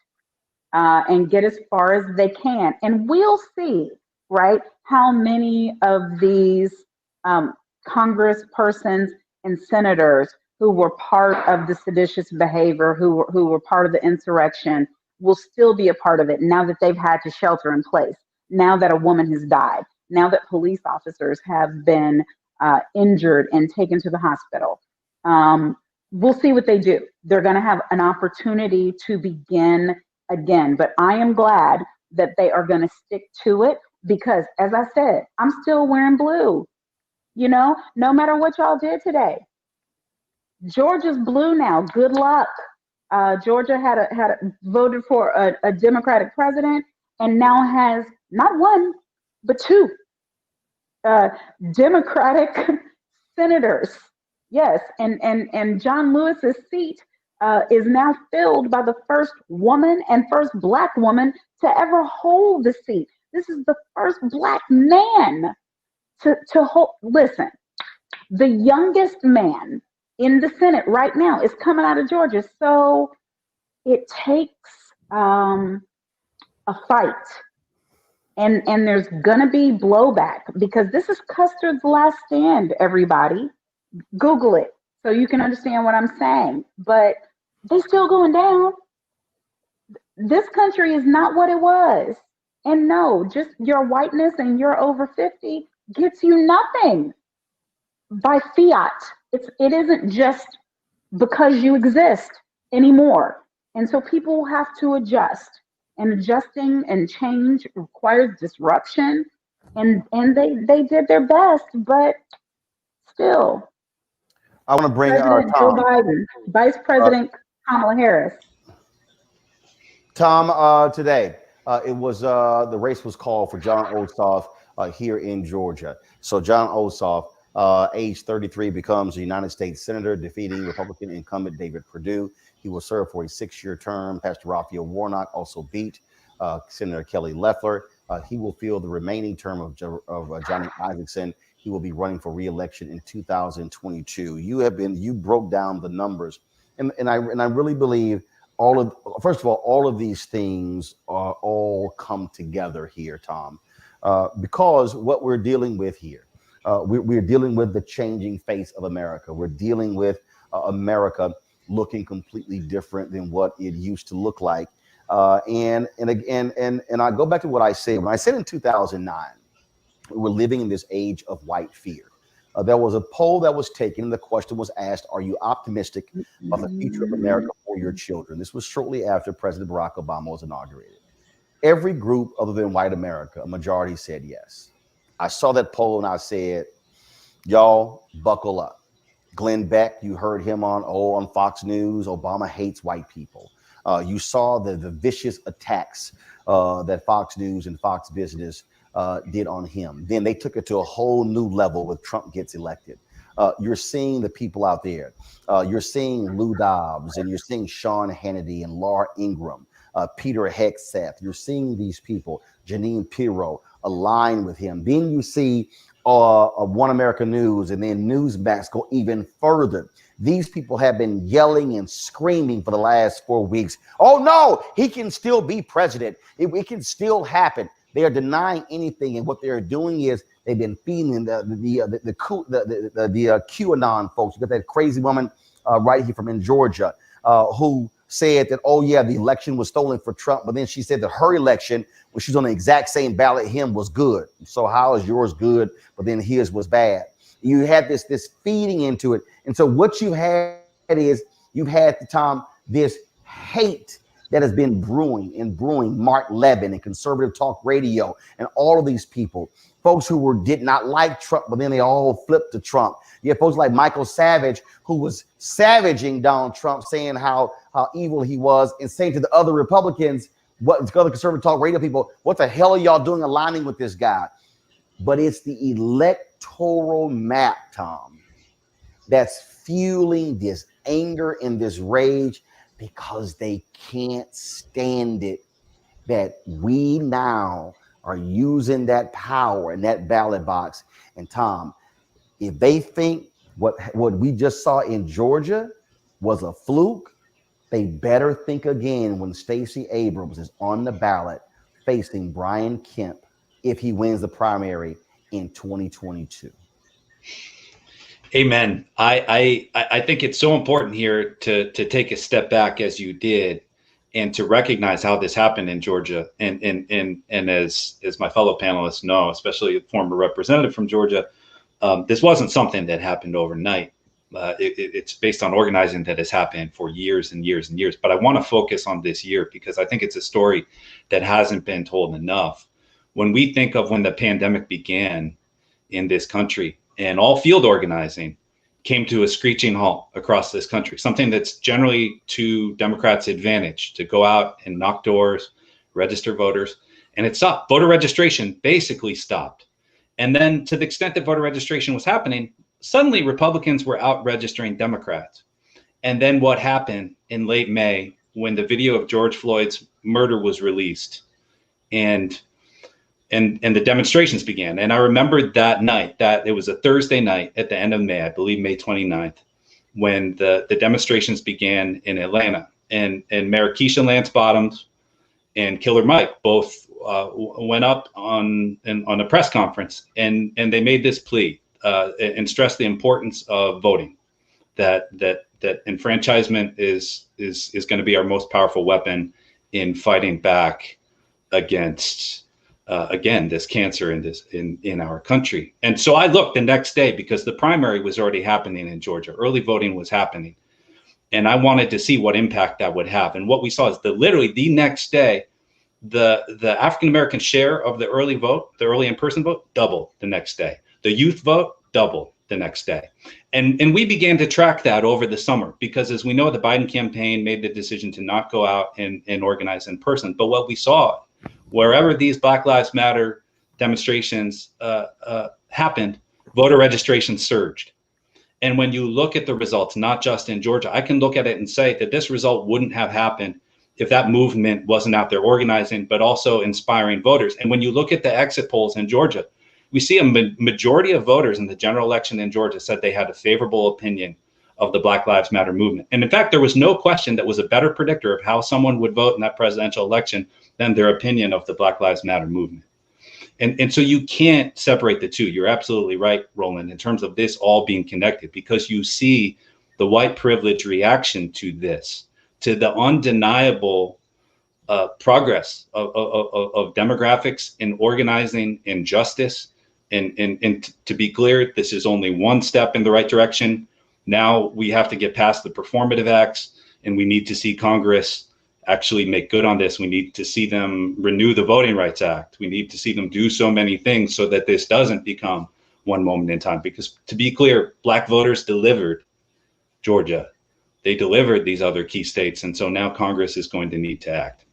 and get as far as they can, and we'll see, right, how many of these congresspersons and senators who were part of the seditious behavior, who were part of the insurrection, will still be a part of it now that they've had to shelter in place, now that a woman has died, now that police officers have been injured and taken to the hospital. We'll see what they do. They're going to have an opportunity to begin again, but I am glad that they are going to stick to it because, as I said, I'm still wearing blue. You know, no matter what y'all did today, Georgia's blue now. Good luck. Georgia had voted for a Democratic president, and now has not one, but two Democratic senators. Yes, and John Lewis's seat is now filled by the first woman and first Black woman to ever hold the seat. This is the first Black man to hold. Listen, the youngest man in the Senate right now is coming out of Georgia. So it takes a fight. And there's going to be blowback because this is Custer's last stand, everybody. Google it so you can understand what I'm saying. But they're still going down. This country is not what it was. And no, just your whiteness and you're over 50 gets you nothing by fiat. It isn't just because you exist anymore. And so people have to adjust. And adjusting and change requires disruption. And they did their best, but still. I want to bring President Joe Biden, Vice President Kamala Harris. Tom, today it was the race was called for John Ossoff here in Georgia. So John Ossoff, age 33, becomes a United States Senator, defeating Republican incumbent David Perdue. He will serve for a 6-year term. Pastor Raphael Warnock also beat Senator Kelly Loeffler. He will fill the remaining term of Johnny Isakson. He will be running for re-election in 2022. You broke down the numbers, and I really believe first of all, all of these things are all come together here, Tom, because what we're dealing with here, we're dealing with the changing face of America. We're dealing with America looking completely different than what it used to look like. And I go back to what I said. When I said in 2009, we're living in this age of white fear. There was a poll that was taken, and the question was asked, are you optimistic about the future of America for your children? This was shortly after President Barack Obama was inaugurated. Every group other than white America, a majority said yes. I saw that poll and I said, y'all buckle up. Glenn Beck, you heard him on Fox News. Obama hates white people. You saw the vicious attacks that Fox News and Fox Business did on him. Then they took it to a whole new level when Trump gets elected. You're seeing the people out there. You're seeing Lou Dobbs, and you're seeing Sean Hannity and Laura Ingraham, Peter Hegseth. You're seeing these people, Jeanine Pirro, align with him. Then you see One America News and then Newsmax go even further. These people have been yelling and screaming for the last 4 weeks. Oh no, he can still be president. It can still happen. They are denying anything, and what they're doing is they've been feeding the QAnon folks. You got that crazy woman right here from Georgia who said that, oh yeah, the election was stolen for Trump, but then she said that her election, when she was on the exact same ballot, him was good. So how is yours good, but then his was bad? You had this feeding into it, and so what you had is you've had, Tom, this hate that has been brewing. Mark Levin and Conservative Talk Radio and all of these people, folks who did not like Trump, but then they all flipped to Trump. You have folks like Michael Savage, who was savaging Donald Trump, saying how evil he was, and saying to the other Republicans, the other Conservative Talk Radio people, what the hell are y'all doing aligning with this guy? But it's the electoral map, Tom, that's fueling this anger and this rage, because they can't stand it that we now are using that power in that ballot box. And Tom, if they think what we just saw in Georgia was a fluke, they better think again when Stacey Abrams is on the ballot facing Brian Kemp if he wins the primary in 2022. Amen. I think it's so important here to take a step back as you did, and to recognize how this happened in Georgia. And as my fellow panelists know, especially a former representative from Georgia, this wasn't something that happened overnight. It's based on organizing that has happened for years and years and years. But I want to focus on this year because I think it's a story that hasn't been told enough. When we think of when the pandemic began in this country, and all field organizing came to a screeching halt across this country, something that's generally to Democrats' advantage, to go out and knock doors, register voters. and it stopped. Voter registration basically stopped. And then to the extent that voter registration was happening, suddenly Republicans were out registering Democrats. And then what happened in late May when the video of George Floyd's murder was released and the demonstrations began. And I remembered that night, that it was a Thursday night at the end of May, I believe May 29th, when the demonstrations began in Atlanta. And Mayor Keisha Lance Bottoms and Killer Mike both went up on a press conference, and they made this plea and stressed the importance of voting, that enfranchisement is going to be our most powerful weapon in fighting back against again this cancer in our country. And so I looked the next day, because the primary was already happening in Georgia, early voting was happening, and I wanted to see what impact that would have. And what we saw is that literally the next day, the African American share of the early vote, the early in-person vote, doubled the next day. The youth vote doubled the next day. And we began to track that over the summer, because as we know, the Biden campaign made the decision to not go out and organize in person. But what we saw, wherever these Black Lives Matter demonstrations happened, voter registration surged. And when you look at the results, not just in Georgia, I can look at it and say that this result wouldn't have happened if that movement wasn't out there organizing, but also inspiring voters. And when you look at the exit polls in Georgia, we see a majority of voters in the general election in Georgia said they had a favorable opinion of the Black Lives Matter movement. And in fact, there was no question that was a better predictor of how someone would vote in that presidential election than their opinion of the Black Lives Matter movement. And so you can't separate the two. You're absolutely right, Roland, in terms of this all being connected, because you see the white privilege reaction to this, to the undeniable progress of demographics in organizing, in justice. And to be clear, this is only one step in the right direction. Now we have to get past the performative acts, and we need to see Congress actually make good on this. We need to see them renew the Voting Rights Act. We need to see them do so many things so that this doesn't become one moment in time. Because to be clear, Black voters delivered Georgia. They delivered these other key states. And so now Congress is going to need to act.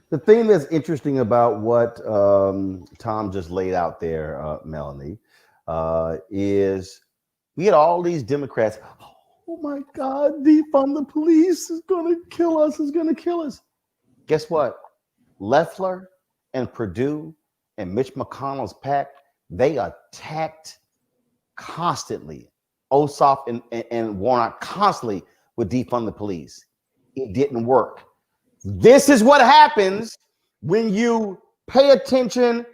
The thing that's interesting about what Tom just laid out there, Melanie, is we had all these Democrats. Oh my God, defund the police is going to kill us, is going to kill us. Guess what? Loeffler and Perdue and Mitch McConnell's pack, they attacked constantly. Ossoff and Warnock constantly would defund the police. It didn't work. This is what happens when you pay attention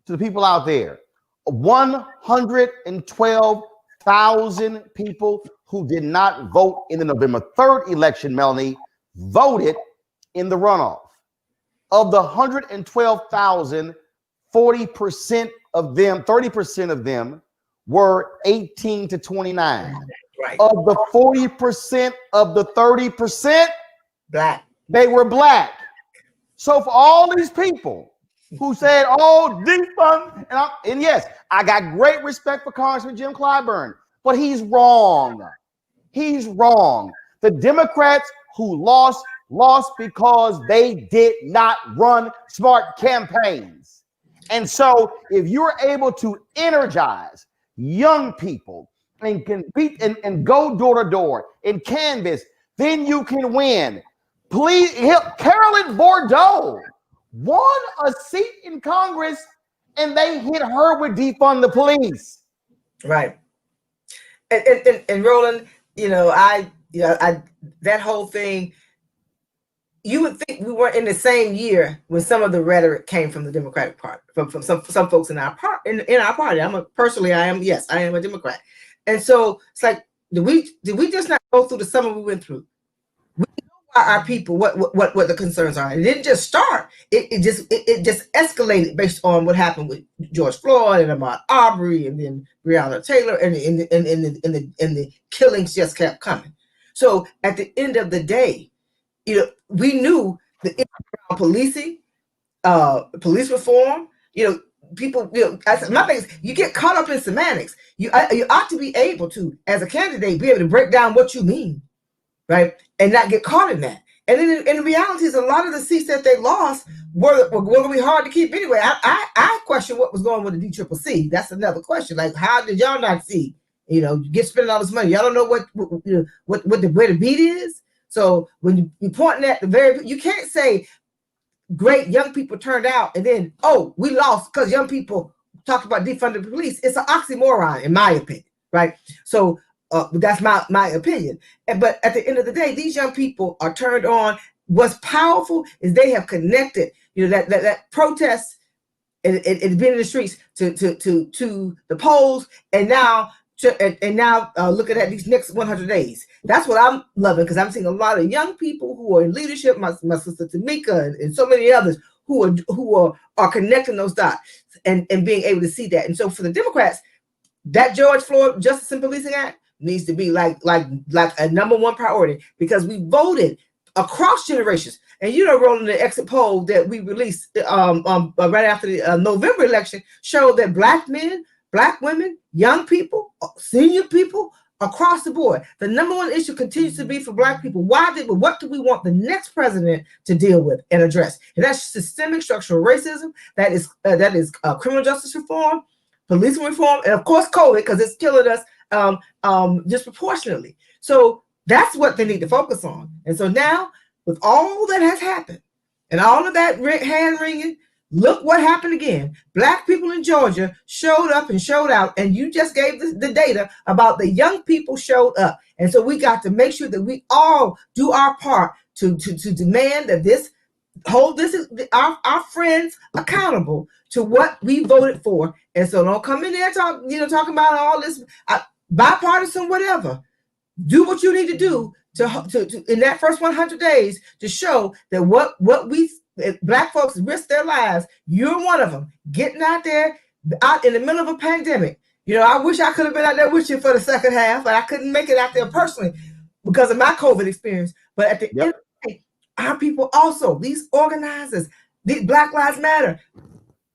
to the people out there. 112,000 people who did not vote in the November 3rd election, Melanie, voted in the runoff. Of the 112,000, 40% of them, 30% of them were 18 to 29. Right. Of the 40% of the 30%, Black. They were Black. So for all these people who said, oh, defund, and yes, I got great respect for Congressman Jim Clyburn, but he's wrong. He's wrong. The Democrats who lost because they did not run smart campaigns. And so if you're able to energize young people and can beat and go door to door and canvass, then you can win. Please, Carolyn Bordeaux won a seat in Congress, and they hit her with defund the police. Right. And Roland, I that whole thing, you would think we weren't in the same year when some of the rhetoric came from the Democratic Party, from some folks in our party. I am a Democrat. And so it's like, did we just not go through the summer we went through? We know our people what the concerns are. It didn't just start. It just escalated based on what happened with George Floyd and Ahmaud Arbery and then Breonna Taylor, and the killings just kept coming. So at the end of the day, we knew the policing, police reform, people, my thing is, you get caught up in semantics. You ought to be able to, as a candidate, be able to break down what you mean, right? And not get caught in that. And in reality, is a lot of the seats that they lost were going to be hard to keep anyway. I question what was going on with the DCCC. That's another question. Like, how did y'all not see? You know, get spending all this money. Y'all don't know where the beat is. So when you're pointing at the very, you can't say great young people turned out and then, oh, we lost because young people talked about defunding the police. It's an oxymoron, in my opinion, right? So that's my opinion. But at the end of the day, these young people are turned on. What's powerful is they have connected, you know, that protest and being in the streets to the polls, and now looking at these next 100 days. That's what I'm loving, because I'm seeing a lot of young people who are in leadership, my sister Tamika and so many others who are connecting those dots and being able to see that. And so for the Democrats, that George Floyd Justice and Policing Act needs to be like a number one priority, because we voted across generations. And you know, Roland, the exit poll that we released right after the November election showed that Black men, Black women, young people, senior people, across the board, the number one issue continues to be for Black people. What do we want the next president to deal with and address? And that's systemic structural racism. That is criminal justice reform, police reform, and of course COVID, because it's killing us disproportionately. So that's what they need to focus on. And so now, with all that has happened and all of that hand wringing, look what happened again. Black people in Georgia showed up and showed out, and you just gave the data about the young people showed up. And so we got to make sure that we all do our part to demand that our friends accountable to what we voted for. And so don't come in there talking about all this bipartisan whatever. Do what you need to do to in that first 100 days to show that what we Black folks risk their lives. You're one of them, getting out there out in the middle of a pandemic. You know, I wish I could have been out there with you for the second half, but I couldn't make it out there personally because of my COVID experience. But at the end of the day, our people also, these organizers, these Black Lives Matter,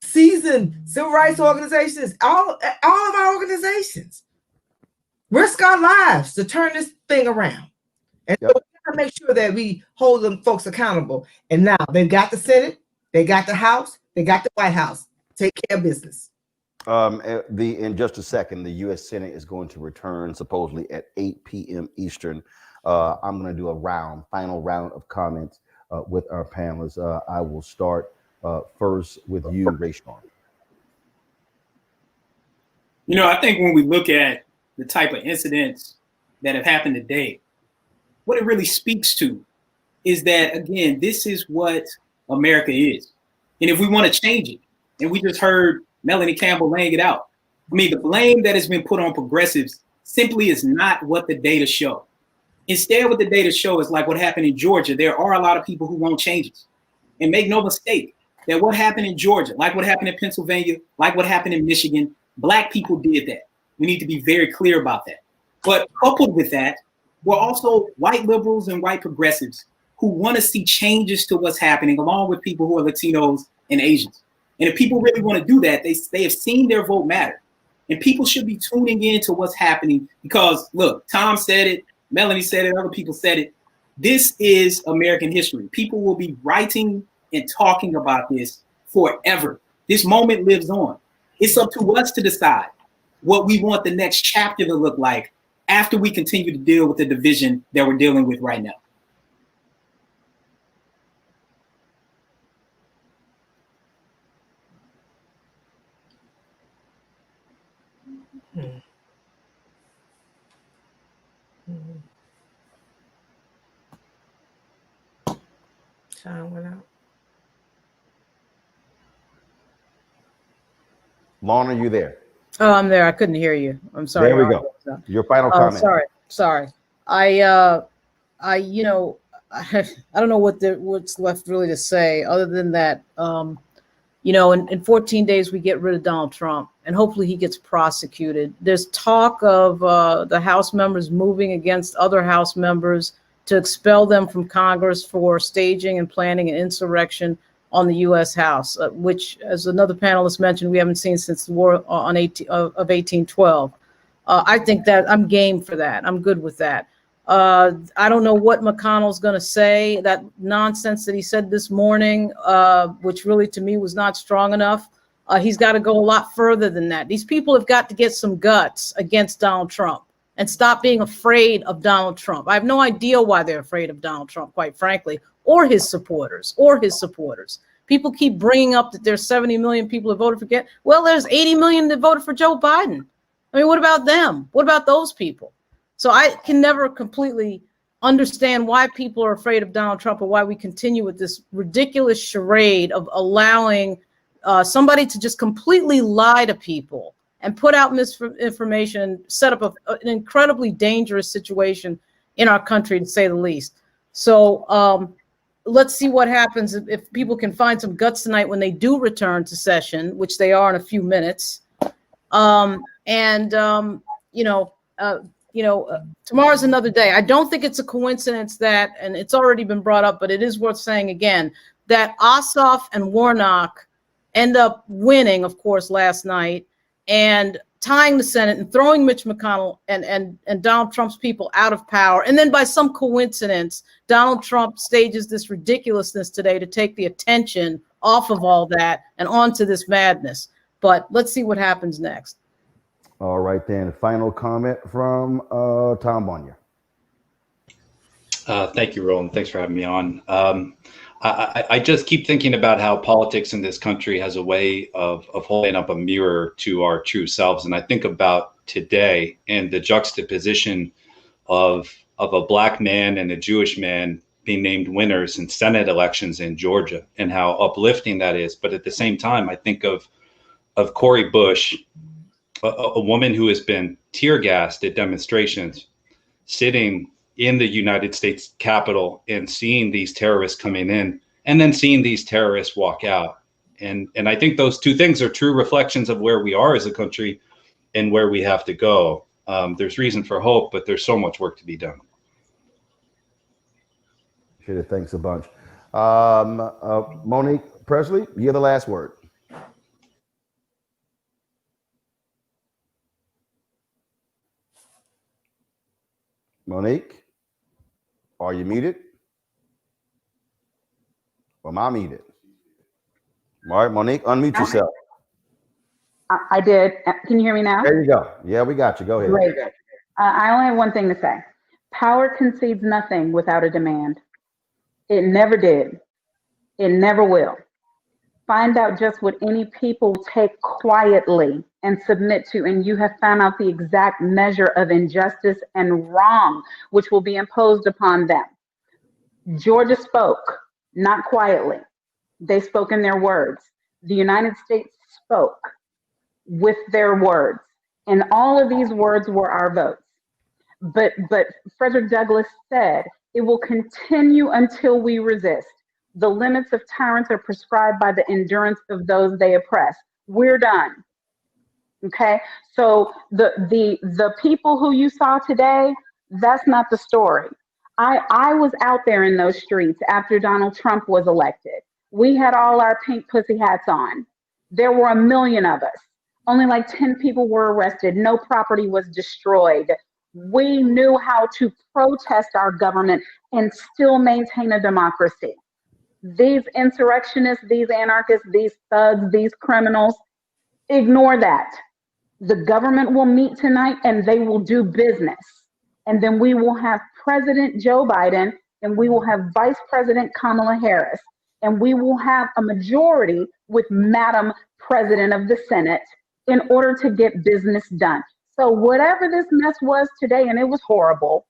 seasoned civil rights organizations, all of our organizations risk our lives to turn this thing around. And so we gotta make sure that we hold them folks accountable. And now they've got the Senate, they got the House, they got the White House. Take care of business. In just a second, the U.S. Senate is going to return supposedly at 8 p.m. Eastern. I'm going to do a final round of comments with our panelists. I will start first with you, Rayshawn. You know, I think when we look at the type of incidents that have happened today, what it really speaks to is that, again, this is what America is. And if we want to change it, and we just heard Melanie Campbell laying it out, I mean, the blame that has been put on progressives simply is not what the data show. Instead, what the data show is like what happened in Georgia. There are a lot of people who want changes. And make no mistake that what happened in Georgia, like what happened in Pennsylvania, like what happened in Michigan, Black people did that. We need to be very clear about that. But coupled with that, we're also white liberals and white progressives who want to see changes to what's happening, along with people who are Latinos and Asians. And if people really want to do that, they have seen their vote matter. And people should be tuning in to what's happening because, look, Tom said it, Melanie said it, other people said it. This is American history. People will be writing and talking about this forever. This moment lives on. It's up to us to decide what we want the next chapter to look like after we continue to deal with the division that we're dealing with right now. Time went out. Lorna, are you there? Oh, I'm there. I couldn't hear you. I'm sorry. There we go. Your final comment. Sorry. I you know, I don't know what's left really to say other than that, you know, in 14 days we get rid of Donald Trump and hopefully he gets prosecuted. There's talk of the House members moving against other House members to expel them from Congress for staging and planning an insurrection on the U.S. House, which, as another panelist mentioned, we haven't seen since the war of 1812. I think that I'm game for that. I'm good with that. I don't know what McConnell's going to say. That nonsense that he said this morning, which really to me was not strong enough. He's got to go a lot further than that. These people have got to get some guts against Donald Trump and stop being afraid of Donald Trump. I have no idea why they're afraid of Donald Trump, quite frankly, or his supporters. People keep bringing up that there's 70 million people that voted for Well, there's 80 million that voted for Joe Biden. I mean, what about them? What about those people? So I can never completely understand why people are afraid of Donald Trump or why we continue with this ridiculous charade of allowing somebody to just completely lie to people and put out misinformation, set up an incredibly dangerous situation in our country, to say the least. So let's see what happens if people can find some guts tonight when they do return to session, which they are in a few minutes. Tomorrow's another day. I don't think it's a coincidence that, and it's already been brought up, but it is worth saying again, that Ossoff and Warnock end up winning, of course, last night and tying the Senate and throwing Mitch McConnell and Donald Trump's people out of power. And then by some coincidence, Donald Trump stages this ridiculousness today to take the attention off of all that and onto this madness. But let's see what happens next. All right, then. Final comment from Tom Bonnier. Thank you, Roland. Thanks for having me on. I just keep thinking about how politics in this country has a way of holding up a mirror to our true selves. And I think about today and the juxtaposition of a black man and a Jewish man being named winners in Senate elections in Georgia and how uplifting that is. But at the same time, I think of Cori Bush, a woman who has been tear gassed at demonstrations, sitting in the United States Capitol and seeing these terrorists coming in and then seeing these terrorists walk out. And I think those two things are true reflections of where we are as a country and where we have to go. There's reason for hope, but there's so much work to be done. Appreciate it. Thanks a bunch. Monique Presley, you have the last word. Monique, are you muted? Or am I muted? All right, Monique, unmute yourself. I did. Can you hear me now? There you go. Yeah, we got you. Go ahead. Great. I only have one thing to say. Power concedes nothing without a demand. It never did. It never will. Find out just what any people take quietly and submit to, and you have found out the exact measure of injustice and wrong which will be imposed upon them. Georgia spoke, not quietly. They spoke in their words. The United States spoke with their words, and all of these words were our votes. But Frederick Douglass said, it will continue until we resist. The limits of tyrants are prescribed by the endurance of those they oppress. We're done. Okay, so the people who you saw today, that's not the story. I was out there in those streets after Donald Trump was elected. We had all our pink pussy hats on. There were 1 million of us. Only like 10 people were arrested. No property was destroyed. We knew how to protest our government and still maintain a democracy. These insurrectionists, these anarchists, these thugs, these criminals, ignore that. The government will meet tonight and they will do business. And then we will have President Joe Biden and we will have Vice President Kamala Harris. And we will have a majority with Madam President of the Senate in order to get business done. So whatever this mess was today, and it was horrible,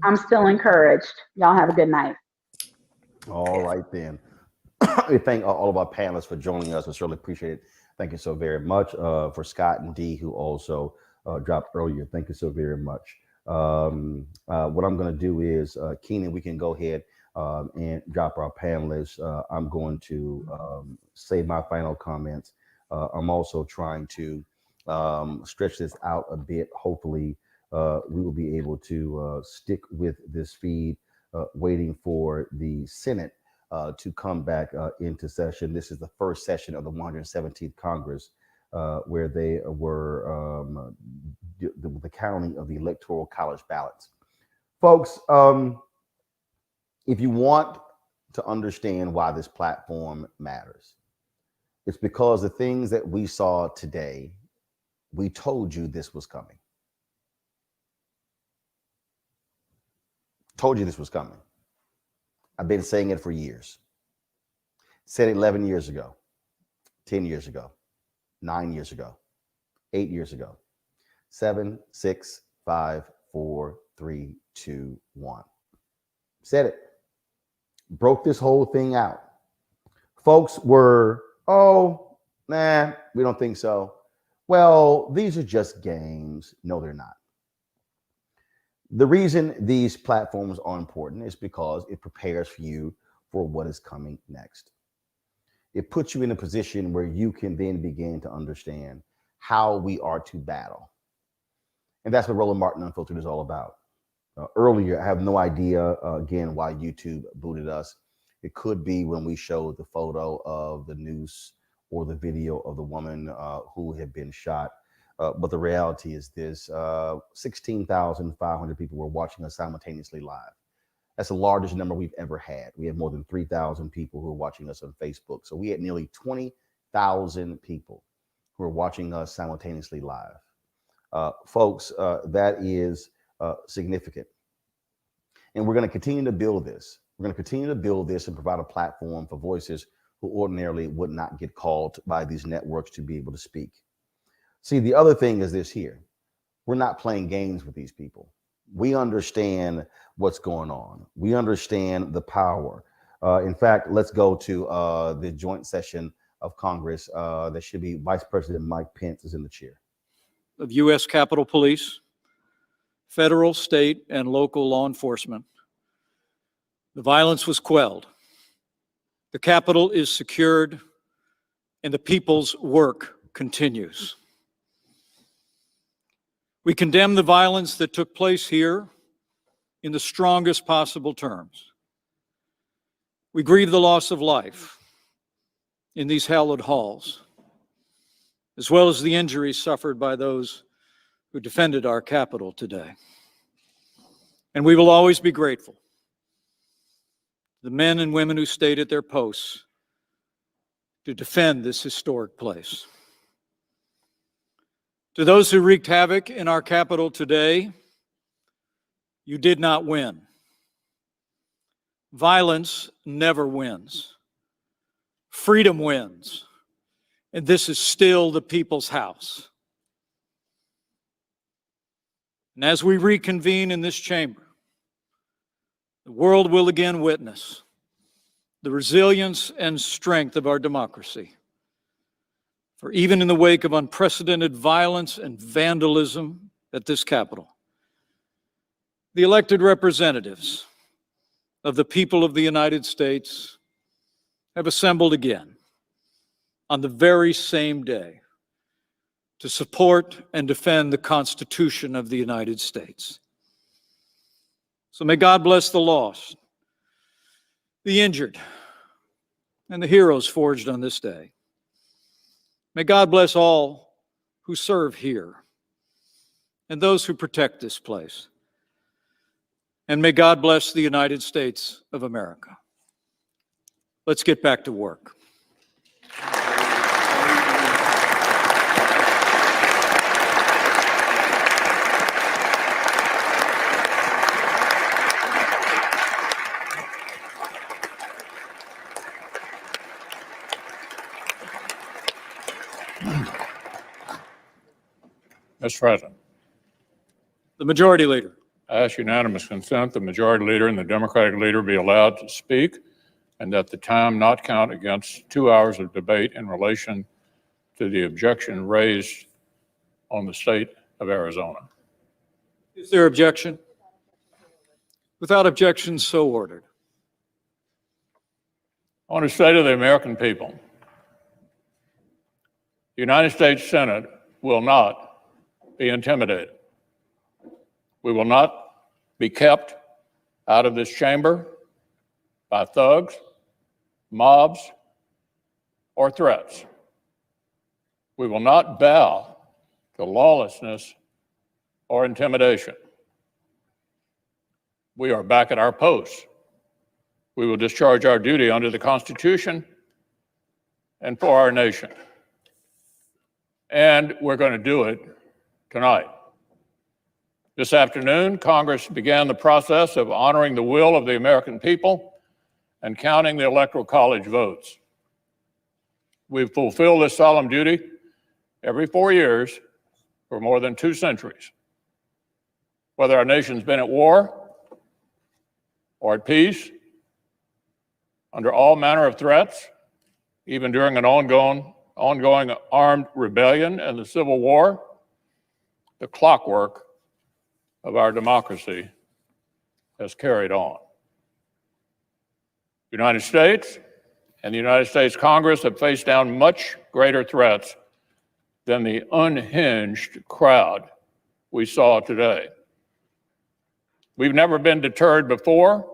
I'm still encouraged. Y'all have a good night. All right, then. We thank all of our panelists for joining us. We certainly appreciate it. Thank you so very much. For Scott and Dee, who also dropped earlier, thank you so very much. What I'm going to do is, Keenan, we can go ahead and drop our panelists. I'm going to say my final comments. I'm also trying to stretch this out a bit. Hopefully, we will be able to stick with this feed, waiting for the Senate to come back into session. This is the first session of the 117th Congress, where they were the counting of the Electoral College ballots. Folks, if you want to understand why this platform matters, it's because the things that we saw today, we told you this was coming. Told you this was coming. I've been saying it for years. Said it 11 years ago, 10 years ago, 9 years ago, 8 years ago. 7, 6, 5, 4, 3, 2, 1. Said it. Broke this whole thing out. Folks were, oh, nah, we don't think so. Well, these are just games. No, they're not. The reason these platforms are important is because it prepares for you for what is coming next. It puts you in a position where you can then begin to understand how we are to battle. And that's what Roland Martin Unfiltered is all about. Earlier, I have no idea, again, why YouTube booted us. It could be when we showed the photo of the noose or the video of the woman who had been shot. But the reality is this, 16,500 people were watching us simultaneously live. That's the largest number we've ever had. We have more than 3,000 people who are watching us on Facebook. So we had nearly 20,000 people who are watching us simultaneously live. Folks, that is significant. And we're going to continue to build this. We're going to continue to build this and provide a platform for voices who ordinarily would not get called by these networks to be able to speak. See, the other thing is this here. We're not playing games with these people. We understand what's going on. We understand the power. In fact, let's go to the joint session of Congress. There should be Vice President Mike Pence is in the chair. Of U.S. Capitol Police, federal, state, and local law enforcement. The violence was quelled. The Capitol is secured, and the people's work continues. We condemn the violence that took place here in the strongest possible terms. We grieve the loss of life in these hallowed halls, as well as the injuries suffered by those who defended our Capitol today. And we will always be grateful to the men and women who stayed at their posts to defend this historic place. To those who wreaked havoc in our Capitol today, you did not win. Violence never wins. Freedom wins. And this is still the people's house. And as we reconvene in this chamber, the world will again witness the resilience and strength of our democracy. For even in the wake of unprecedented violence and vandalism at this Capitol, the elected representatives of the people of the United States have assembled again on the very same day to support and defend the Constitution of the United States. So may God bless the lost, the injured, and the heroes forged on this day. May God bless all who serve here and those who protect this place. And may God bless the United States of America. Let's get back to work. Mr. President. The Majority Leader. I ask unanimous consent the Majority Leader and the Democratic Leader be allowed to speak, and that the time not count against 2 hours of debate in relation to the objection raised on the state of Arizona. Is there objection? Without objection, so ordered. I want to say to the American people, the United States Senate will not be intimidated. We will not be kept out of this chamber by thugs, mobs, or threats. We will not bow to lawlessness or intimidation. we are back at our posts. We will discharge our duty under the Constitution and for our nation. And we're going to do it tonight. This afternoon, Congress began the process of honoring the will of the American people and counting the Electoral College votes. We've fulfilled this solemn duty every 4 years for more than 2 centuries. Whether our nation's been at war or at peace, under all manner of threats, even during an ongoing armed rebellion and the Civil War, the clockwork of our democracy has carried on. The United States and the United States Congress have faced down much greater threats than the unhinged crowd we saw today. We've never been deterred before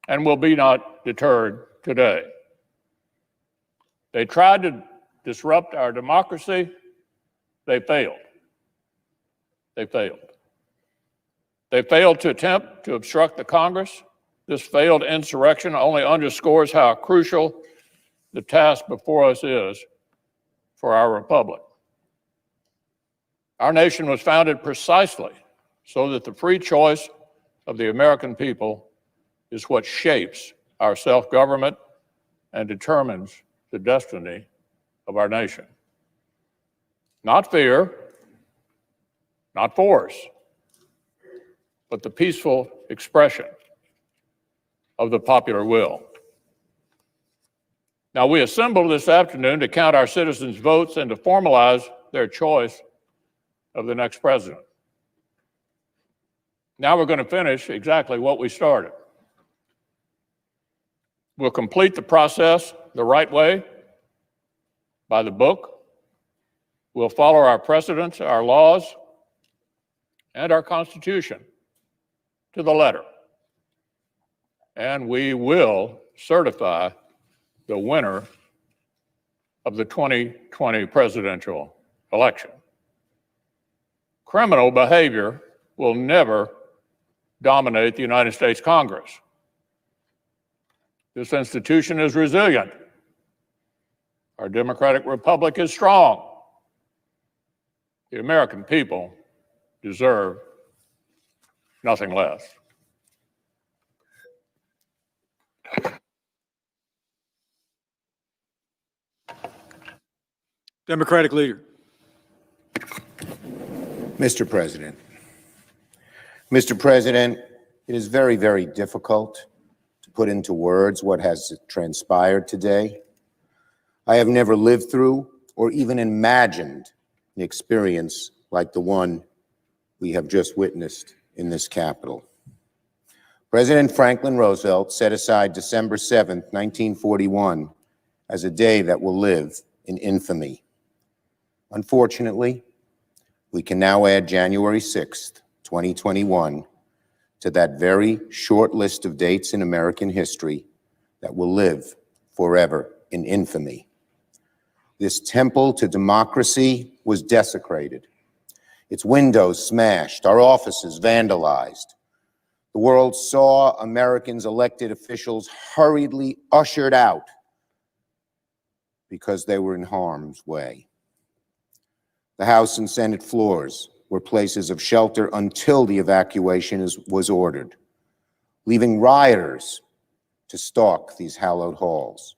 and will be not deterred today. They tried to disrupt our democracy. They failed. They failed. They failed to attempt to obstruct the Congress. This failed insurrection only underscores how crucial the task before us is for our republic. Our nation was founded precisely so that the free choice of the American people is what shapes our self-government and determines the destiny of our nation. Not fear, not force, but the peaceful expression of the popular will. Now, we assembled this afternoon to count our citizens' votes and to formalize their choice of the next president. Now we're going to finish exactly what we started. We'll complete the process the right way, by the book. We'll follow our precedents, our laws, and our Constitution to the letter. And we will certify the winner of the 2020 presidential election. Criminal behavior will never dominate the United States Congress. This institution is resilient. Our democratic republic is strong. The American people deserve nothing less. Democratic leader. Mr. President. Mr. President, it is very, very difficult to put into words what has transpired today. I have never lived through or even imagined an experience like the one we have just witnessed in this Capitol. President Franklin Roosevelt set aside December 7th, 1941 as a day that will live in infamy. Unfortunately, we can now add January 6th, 2021 to that very short list of dates in American history that will live forever in infamy. This temple to democracy was desecrated, its windows smashed, our offices vandalized. The world saw Americans' elected officials hurriedly ushered out because they were in harm's way. The House and Senate floors were places of shelter until the evacuation was ordered, leaving rioters to stalk these hallowed halls.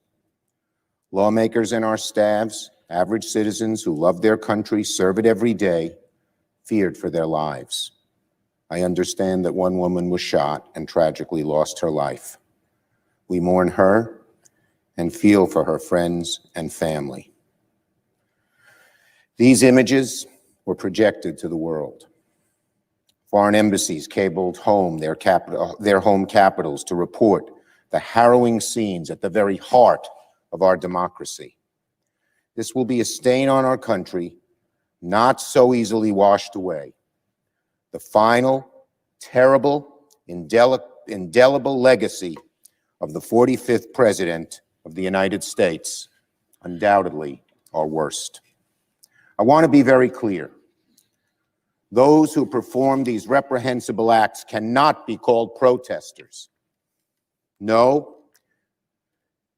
Lawmakers and our staffs, average citizens who love their country, serve it every day, feared for their lives. I understand that one woman was shot and tragically lost her life. We mourn her and feel for her friends and family. These images were projected to the world. Foreign embassies cabled home their home capitals to report the harrowing scenes at the very heart of our democracy. This will be a stain on our country, not so easily washed away. The final, terrible, indelible legacy of the 45th President of the United States, undoubtedly our worst. I want to be very clear. Those who perform these reprehensible acts cannot be called protesters. No,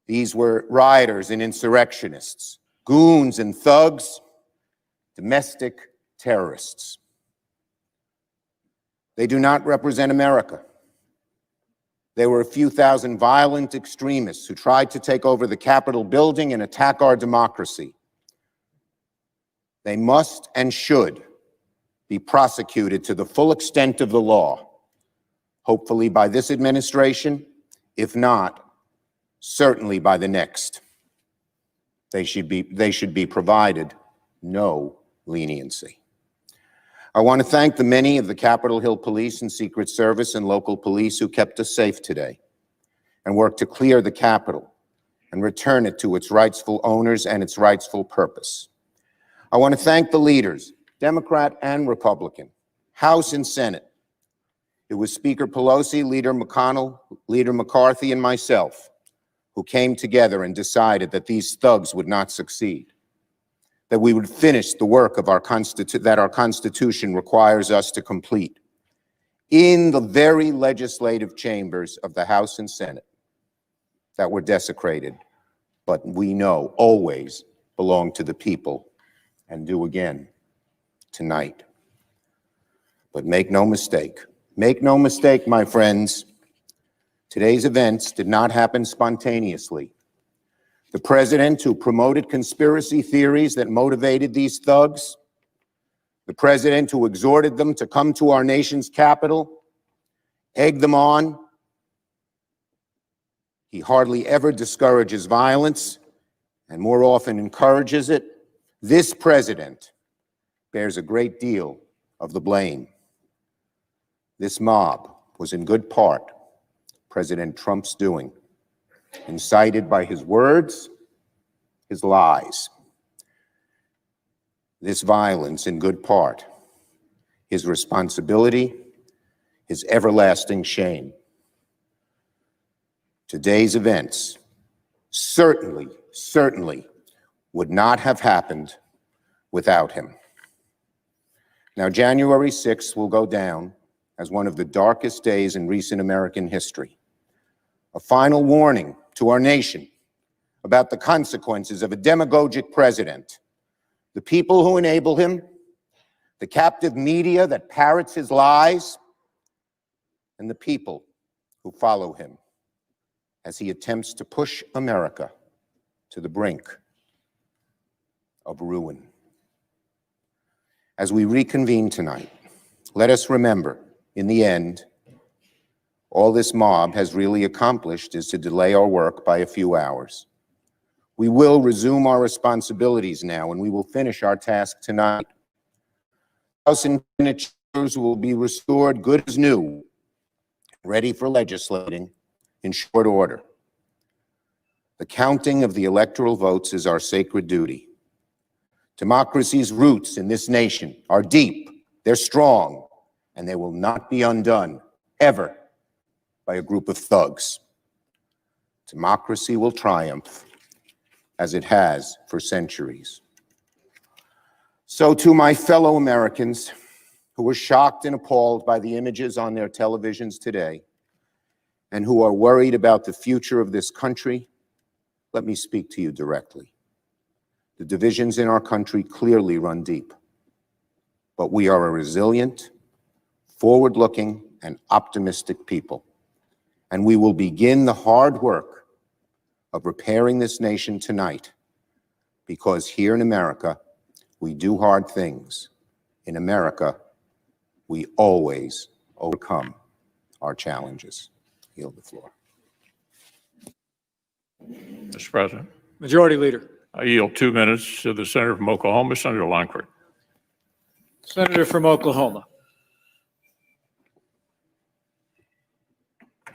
these were rioters and insurrectionists, goons and thugs, domestic terrorists. They do not represent America. They were a few thousand violent extremists who tried to take over the Capitol building and attack our democracy. They must and should be prosecuted to the full extent of the law, hopefully by this administration, if not, certainly by the next. They should be provided no leniency. I want to thank the many of the Capitol Hill Police and Secret Service and local police who kept us safe today and worked to clear the Capitol and return it to its rightful owners and its rightful purpose. I want to thank the leaders, Democrat and Republican, House and Senate. It was Speaker Pelosi, Leader McConnell, Leader McCarthy, and myself who came together and decided that these thugs would not succeed, that we would finish the work of that our Constitution requires us to complete in the very legislative chambers of the House and Senate that were desecrated, but we know always belong to the people and do again tonight. But make no mistake, my friends, today's events did not happen spontaneously. The president who promoted conspiracy theories that motivated these thugs, the president who exhorted them to come to our nation's capital, egged them on. He hardly ever discourages violence and more often encourages it. This president bears a great deal of the blame. This mob was in good part President Trump's doing, incited by his words, his lies. This violence, in good part, his responsibility, his everlasting shame. Today's events certainly would not have happened without him. Now, January 6th will go down as one of the darkest days in recent American history. A final warning to our nation about the consequences of a demagogic president, the people who enable him, the captive media that parrots his lies, and the people who follow him as he attempts to push America to the brink of ruin. As we reconvene tonight, let us remember, in the end, all this mob has really accomplished is to delay our work by a few hours. We will resume our responsibilities now, and we will finish our task tonight. House and Senate chambers will be restored good as new, ready for legislating in short order. The counting of the electoral votes is our sacred duty. Democracy's roots in this nation are deep, they're strong, and they will not be undone, ever, by a group of thugs. Democracy will triumph, as it has for centuries. So to my fellow Americans who were shocked and appalled by the images on their televisions today, and who are worried about the future of this country, let me speak to you directly. The divisions in our country clearly run deep, but we are a resilient, forward-looking, and optimistic people, and we will begin the hard work of repairing this nation tonight, because here in America, we do hard things. In America, we always overcome our challenges. I yield the floor. Mr. President. Majority Leader. I yield 2 minutes to the Senator from Oklahoma, Senator Lankford. Senator from Oklahoma.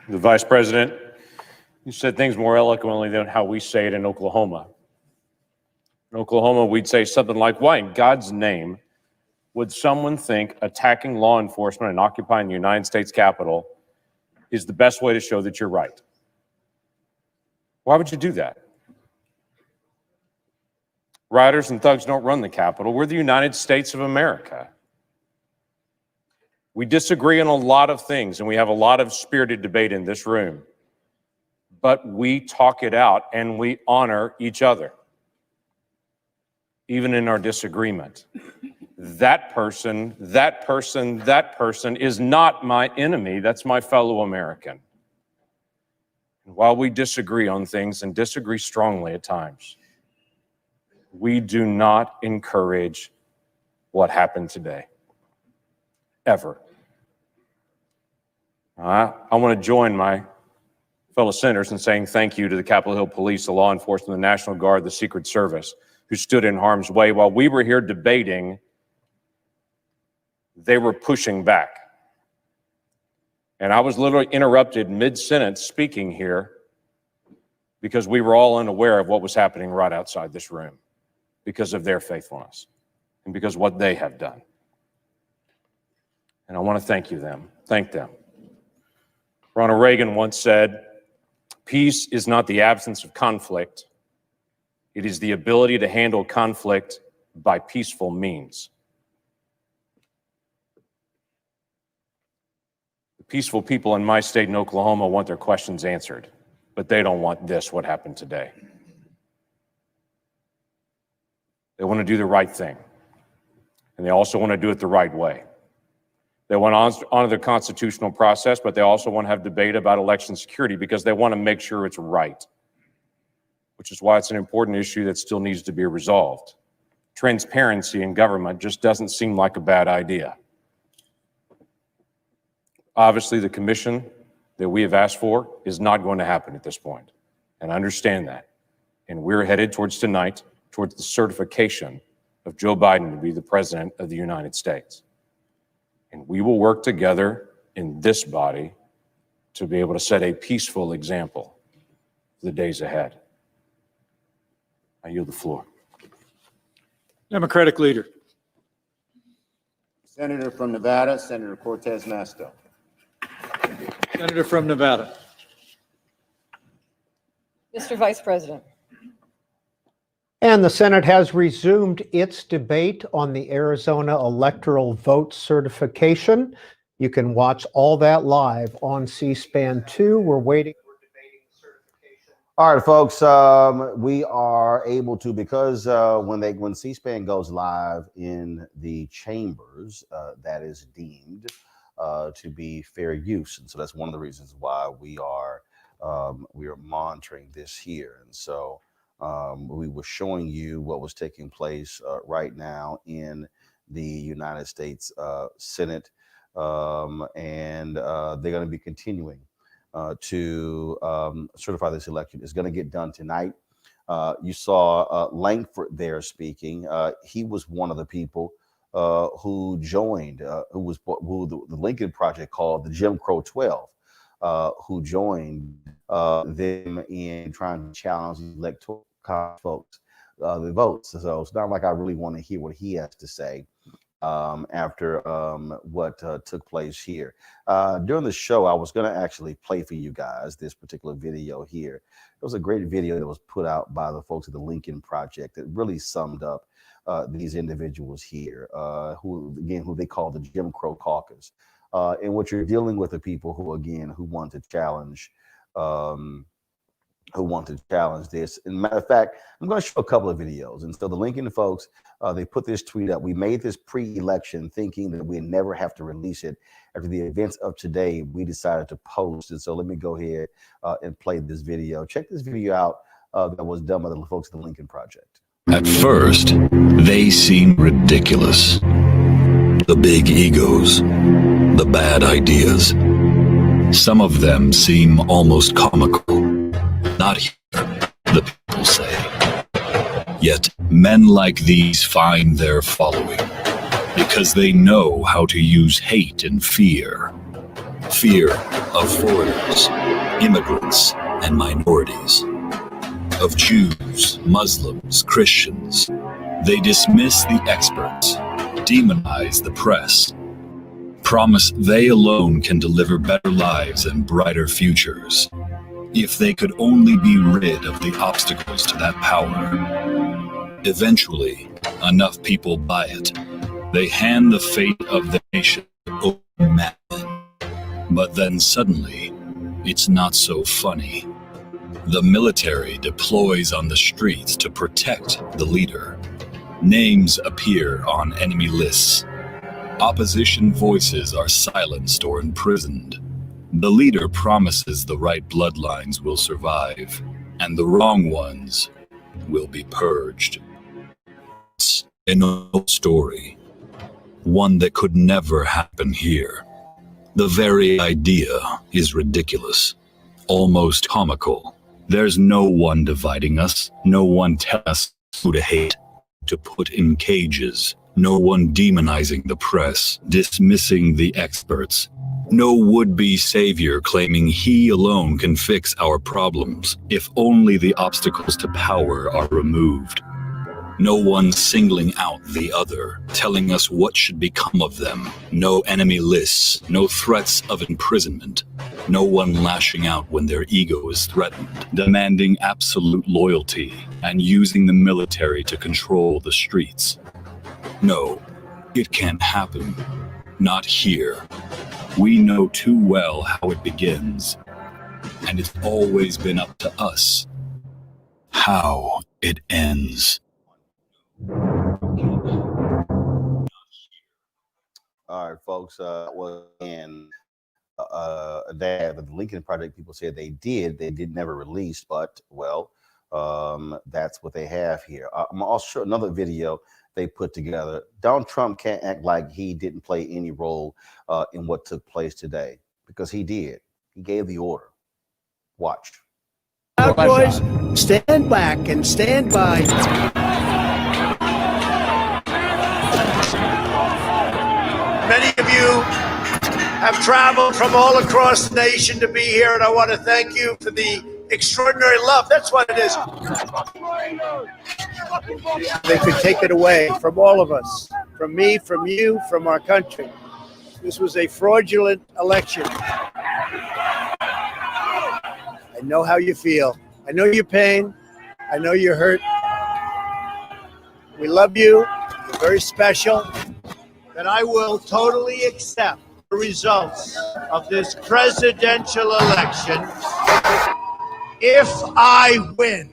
The Vice President, you said things more eloquently than how we say it in Oklahoma. In Oklahoma, we'd say something like, why in God's name would someone think attacking law enforcement and occupying the United States Capitol is the best way to show that you're right? Why would you do that? Rioters and thugs don't run the Capitol. We're the United States of America. We disagree on a lot of things, and we have a lot of spirited debate in this room. But we talk it out, and we honor each other, even in our disagreement. That person is not my enemy. That's my fellow American. And while we disagree on things and disagree strongly at times, we do not encourage what happened today, ever. I want to join my fellow senators in saying thank you to the Capitol Hill Police, the law enforcement, the National Guard, the Secret Service, who stood in harm's way. While we were here debating, they were pushing back. And I was literally interrupted mid-sentence speaking here because we were all unaware of what was happening right outside this room because of their faithfulness and because of what they have done. And I want to thank them. Ronald Reagan once said, "Peace is not the absence of conflict. It is the ability to handle conflict by peaceful means." The peaceful people in my state in Oklahoma want their questions answered, but they don't want this, what happened today. They want to do the right thing, and they also want to do it the right way. They want to honor the constitutional process, but they also want to have debate about election security because they want to make sure it's right, which is why it's an important issue that still needs to be resolved. Transparency in government just doesn't seem like a bad idea. Obviously, the commission that we have asked for is not going to happen at this point, and I understand that. And we're headed towards tonight, towards the certification of Joe Biden to be the president of the United States. And we will work together in this body to be able to set a peaceful example for the days ahead. I yield the floor. Democratic leader. Senator from Nevada, Senator Cortez Masto. Senator from Nevada. Mr. Vice President. And the Senate has resumed its debate on the Arizona electoral vote certification. You can watch all that live on C-SPAN 2. We're waiting for debating certification. All right, folks, we are able to, because when C-SPAN goes live in the chambers, that is deemed to be fair use. And so that's one of the reasons why we are monitoring this here. And so we were showing you what was taking place right now in the United States Senate, and they're going to be continuing to certify this election. It's going to get done tonight. You saw Langford there speaking. He was one of the people who joined, who the Lincoln Project called the Jim Crow 12, who joined them in trying to challenge the electoral folks, the votes. So it's not like I really want to hear what he has to say after what took place here. During the show, I was going to actually play for you guys this particular video here. It was a great video that was put out by the folks at the Lincoln Project that really summed up these individuals here, who they call the Jim Crow Caucus. And what you're dealing with are people who want to challenge this. And matter of fact, I'm going to show a couple of videos. And so the Lincoln folks, they put this tweet up. We made this pre-election thinking that we'd never have to release it. After the events of today, we decided to post. And so let me go ahead and play this video. Check this video out that was done by the folks at the Lincoln Project. At first, they seem ridiculous. The big egos, the bad ideas. Some of them seem almost comical. Not here, the people say. Yet men like these find their following because they know how to use hate and fear. Fear of foreigners, immigrants, and minorities. Of Jews, Muslims, Christians. They dismiss the experts, demonize the press, promise they alone can deliver better lives and brighter futures. If they could only be rid of the obstacles to that power. Eventually, enough people buy it. They hand the fate of the nation over madmen. But then suddenly, it's not so funny. The military deploys on the streets to protect the leader. Names appear on enemy lists. Opposition voices are silenced or imprisoned. The leader promises the right bloodlines will survive, and the wrong ones will be purged. It's an old story, one that could never happen here. The very idea is ridiculous, almost comical. There's no one dividing us, no one telling us who to hate, to put in cages, no one demonizing the press, dismissing the experts, no would-be savior claiming he alone can fix our problems if only the obstacles to power are removed. No one singling out the other, telling us what should become of them. No enemy lists, no threats of imprisonment. No one lashing out when their ego is threatened, demanding absolute loyalty and using the military to control the streets. No, it can't happen. Not here. We know too well how it begins, and it's always been up to us how it ends. All right, folks. Was in that the Lincoln Project people said they did never release, but well, that's what they have here. I'll show another video they put together. Donald Trump can't act like he didn't play any role in what took place today, because he did. He gave the order. Watch. Boys, stand back and stand by. Many of you have traveled from all across the nation to be here, and I want to thank you for the extraordinary love. That's what it is. They could take it away from all of us, from me, from you, from our country. This was a fraudulent election. I know how you feel. I know your pain. I know you're hurt. We love you. You're very special. That I will totally accept the results of this presidential election if I win.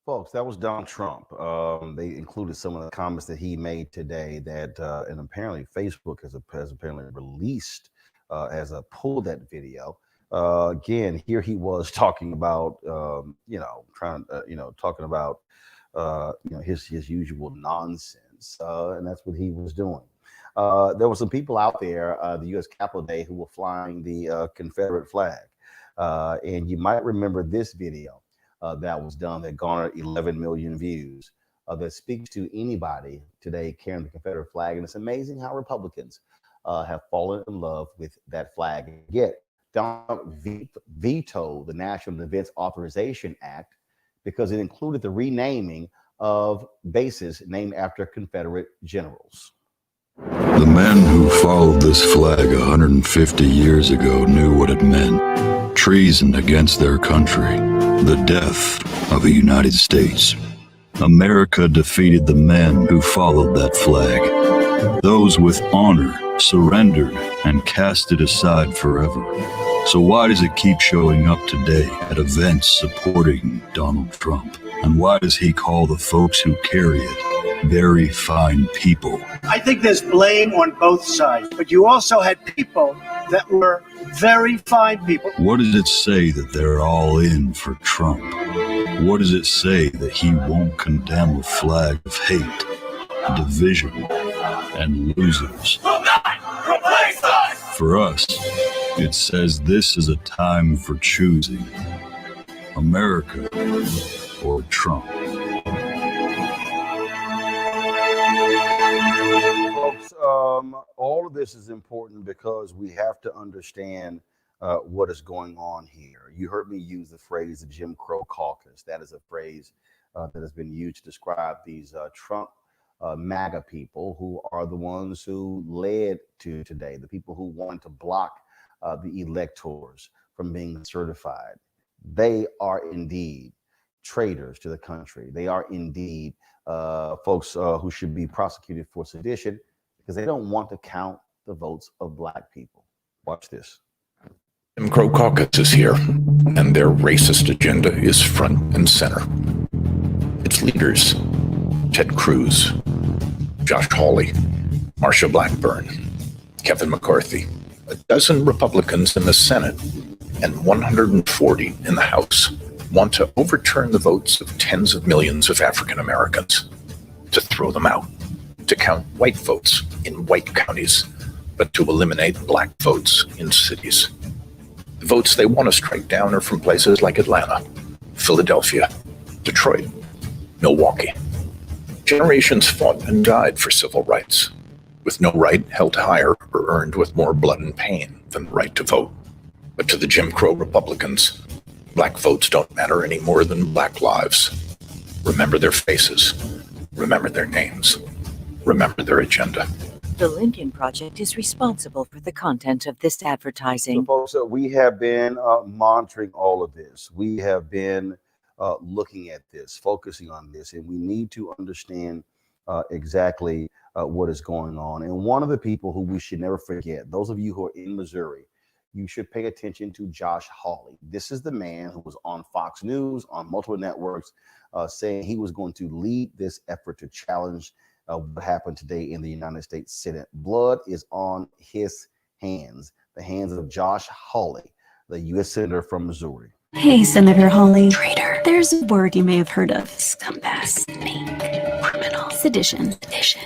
Folks, that was Donald Trump. They included some of the comments that he made today that, and apparently Facebook has apparently released pulled that video. Again, here he was talking about, talking about, his usual nonsense. And that's what he was doing. There were some people out there, the U.S. Capitol Day, who were flying the Confederate flag. And you might remember this video that was done that garnered 11 million views that speaks to anybody today carrying the Confederate flag. And it's amazing how Republicans have fallen in love with that flag. And yet, Donald vetoed the National Defense Authorization Act because it included the renaming of bases named after Confederate generals. The men who followed this flag 150 years ago knew what it meant. Treason against their country. The death of the United States. America defeated the men who followed that flag. Those with honor surrendered and cast it aside forever. So why does it keep showing up today at events supporting Donald Trump? And why does he call the folks who carry it very fine people? I think there's blame on both sides, but you also had people that were very fine people. What does it say that they're all in for Trump? What does it say that he won't condemn a flag of hate, division, and losers? For us, it says this is a time for choosing America or Trump. Folks, all of this is important because we have to understand what is going on here. You heard me use the phrase the Jim Crow caucus. That is a phrase that has been used to describe these Trump MAGA people who are the ones who led to today, the people who wanted to block the electors from being certified. They are indeed traitors to the country. They are indeed folks who should be prosecuted for sedition because they don't want to count the votes of Black people. Watch this. Jim Crow Caucus is here, and their racist agenda is front and center. Its leaders, Ted Cruz, Josh Hawley, Marsha Blackburn, Kevin McCarthy, a dozen Republicans in the Senate, and 140 in the House want to overturn the votes of tens of millions of African Americans, to throw them out, to count white votes in white counties, but to eliminate Black votes in cities. The votes they want to strike down are from places like Atlanta, Philadelphia, Detroit, Milwaukee. Generations fought and died for civil rights, with no right held higher or earned with more blood and pain than the right to vote. But to the Jim Crow Republicans, Black votes don't matter any more than Black lives. Remember their faces. Remember their names. Remember their agenda. The Lincoln Project is responsible for the content of this advertising. So, folks, we have been monitoring all of this. We have been looking at this, focusing on this, and we need to understand exactly what is going on. And one of the people who we should never forget, those of you who are in Missouri, you should pay attention to Josh Hawley. This is the man who was on Fox News, on multiple networks, saying he was going to lead this effort to challenge what happened today in the United States Senate. Blood is on his hands, the hands of Josh Hawley, the U.S. Senator from Missouri. Hey, Senator Hawley. Traitor. There's a word you may have heard of. Scumbag. Snake. Criminal. Sedition.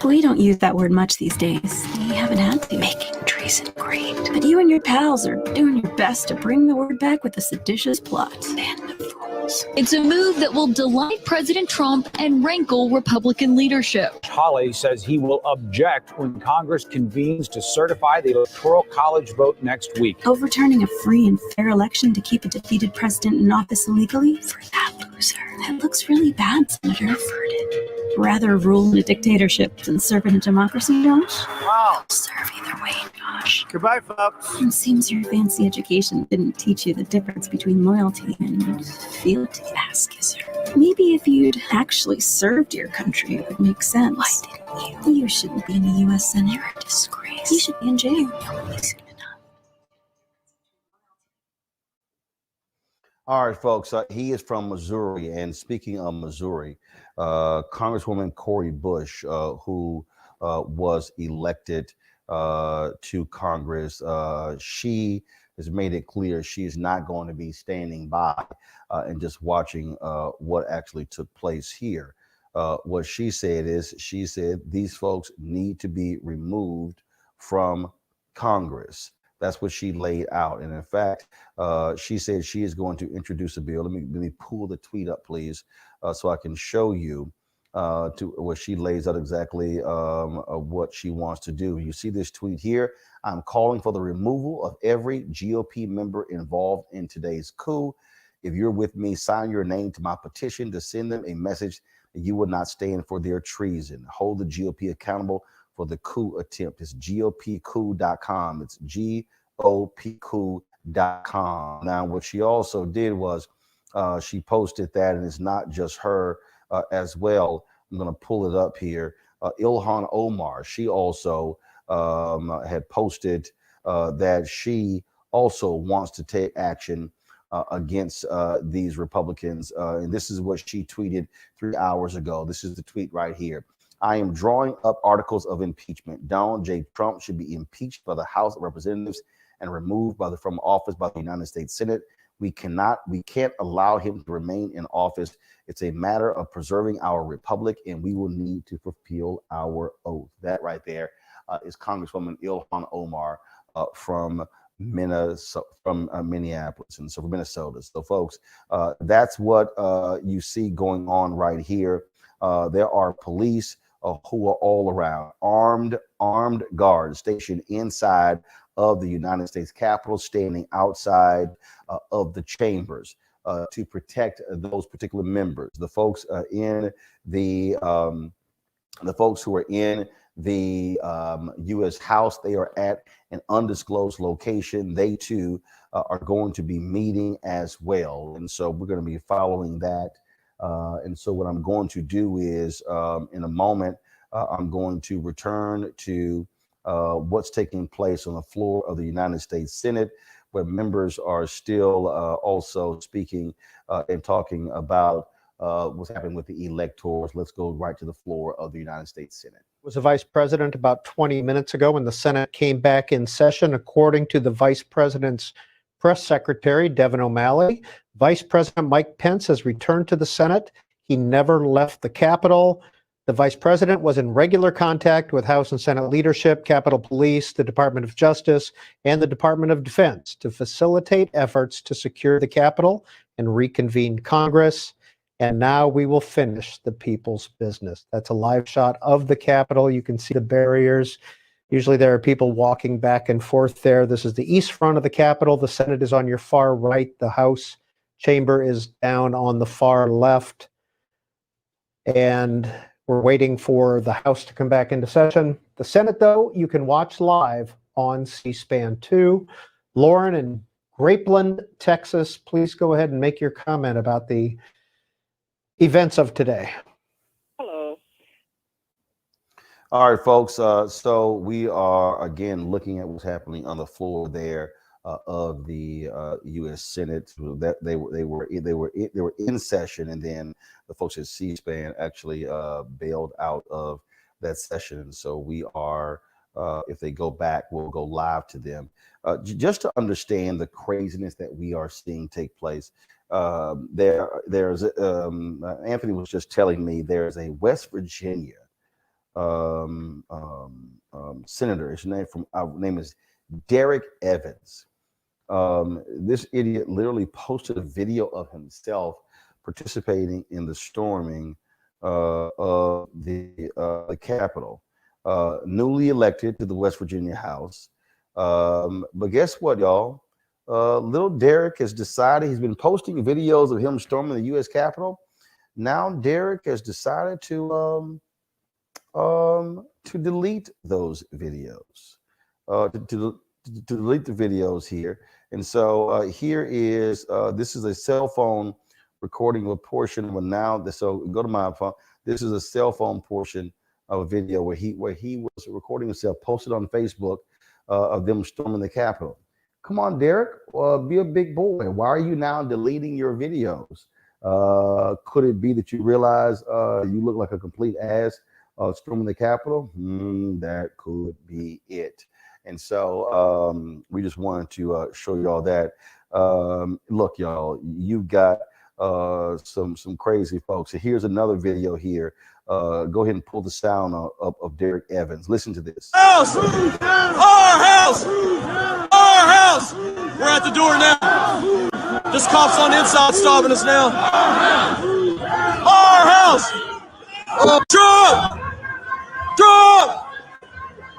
We don't use that word much these days. We haven't had to. Making treason great. But you and your pals are doing your best to bring the word back with a seditious plot. Band of fools. It's a move that will delight President Trump and rankle Republican leadership. Hawley says he will object when Congress convenes to certify the Electoral College vote next week. Overturning a free and fair election to keep a defeated president in office illegally? For that loser. That looks really bad, Senator. Perverted. Rather rule in a dictatorship than serve in a democracy, Josh? Wow. Serve either way, Josh. Goodbye, folks. It seems your fancy education didn't teach you the difference between loyalty and fealty. Ask you, sir. Maybe if you'd actually served your country, it would make sense. Why didn't you? You shouldn't be in the U.S. Senate. You're a disgrace. You should be in jail. All right, folks, he is from Missouri. And speaking of Missouri, Congresswoman Cori Bush, who was elected to Congress, she has made it clear she is not going to be standing by and just watching what actually took place here. What she said is, she said these folks need to be removed from Congress. That's what she laid out. And in fact, she said she is going to introduce a bill. Let me pull the tweet up, please, so I can show you to where she lays out exactly what she wants to do. You see this tweet here. I'm calling for the removal of every GOP member involved in today's coup. If you're with me, sign your name to my petition to send them a message that you will not stand for their treason. Hold the GOP accountable for the coup attempt. It's GOPcoup.com. It's GOPcoup.com. Now, what she also did was she posted that, and it's not just her as well. I'm going to pull it up here. Ilhan Omar, she also had posted that she also wants to take action against these Republicans. And this is what she tweeted 3 hours ago. This is the tweet right here. I am drawing up articles of impeachment. Donald J. Trump should be impeached by the House of Representatives and removed from office by the United States Senate. We can't allow him to remain in office. It's a matter of preserving our republic, and we will need to fulfill our oath. That right there is Congresswoman Ilhan Omar from Minnesota, Minneapolis, and so from Minnesota. So, folks, that's what you see going on right here. There are police who are all around, armed guards stationed inside of the United States Capitol, standing outside of the chambers to protect those particular members. The folks in the folks who are in the U.S. House. They are at an undisclosed location. They too are going to be meeting as well. And so we're going to be following that. And so what I'm going to do is in a moment, I'm going to return to what's taking place on the floor of the United States Senate, where members are still also speaking and talking about what's happening with the electors. Let's go right to the floor of the United States Senate. Was the vice president about 20 minutes ago when the Senate came back in session, according to the vice president's press secretary, Devin O'Malley. Vice President Mike Pence has returned to the Senate. He never left the Capitol. The vice president was in regular contact with House and Senate leadership, Capitol Police, the Department of Justice, and the Department of Defense to facilitate efforts to secure the Capitol and reconvene Congress. And now we will finish the people's business. That's a live shot of the Capitol. You can see the barriers. Usually there are people walking back and forth there. This is the east front of the Capitol. The Senate is on your far right. The House chamber is down on the far left. And we're waiting for the House to come back into session. The Senate, though, you can watch live on C-SPAN 2. Lauren in Grapeland, Texas, please go ahead and make your comment about the events of today. Hello. All right, folks. So we are again looking at what's happening on the floor there of the U.S. Senate. That they were in session, and then the folks at C-SPAN actually bailed out of that session. And so we are, if they go back, we'll go live to them just to understand the craziness that we are seeing take place. There's Anthony was just telling me there's a West Virginia senator. His name is Derek Evans. This idiot literally posted a video of himself participating in the storming of the Capitol. Newly elected to the West Virginia House. But guess what, y'all? Little Derek has decided, he's been posting videos of him storming the U.S. Capitol. Now Derek has decided to delete those videos, to delete the videos here. And so here is, this is a cell phone recording of a portion of a now, so go to my phone. This is a cell phone portion of a video where he was recording himself, posted on Facebook of them storming the Capitol. Come on, Derek, be a big boy. Why are you now deleting your videos? Could it be that you realize you look like a complete ass storming the Capitol? That could be it. And so we just wanted to show y'all that. Look, y'all, you've got some crazy folks. So here's another video here. Go ahead and pull the sound up of Derek Evans. Listen to this. House! Our house! Our house! We're at the door now. This cop's on the inside stopping us now. Our house! Trump! Trump! Trump!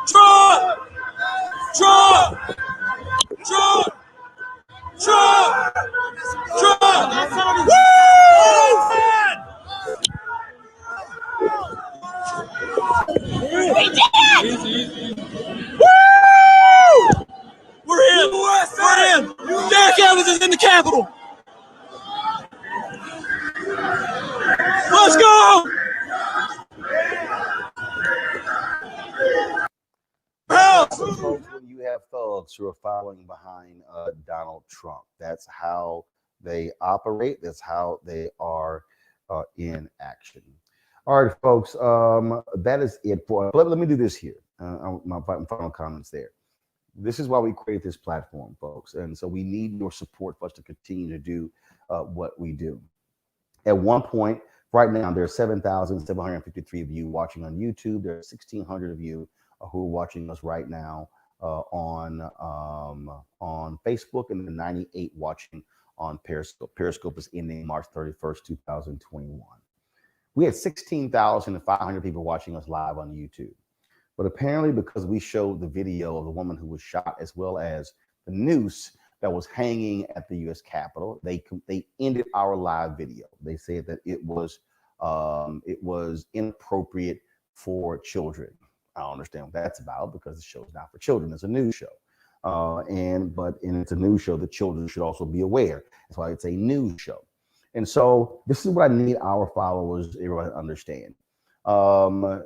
Trump! Trump! Trump! Trump! Woo! We did it! Woo! We're in! We're in! Derek Evans is in the Capitol! Let's go! When you have thugs who are following behind Donald Trump, that's how they operate. That's how they are in action. All right, folks, that is it for. Let me do this here. My final comments there. This is why we create this platform, folks, and so we need your support for us to continue to do what we do. At one point, right now, there are 7,753 of you watching on YouTube. There are 1,600 of you who are watching us right now on Facebook, and the 98 watching on Periscope. Periscope is ending March 31st, 2021. We had 16,500 people watching us live on YouTube. But apparently, because we showed the video of the woman who was shot, as well as the noose that was hanging at the U.S. Capitol, they ended our live video. They said that it was inappropriate for children. I don't understand what that's about because the show's not for children. It's a news show. And it's a news show. The children should also be aware. That's why it's a news show. And so this is what I need our followers, everyone, to understand.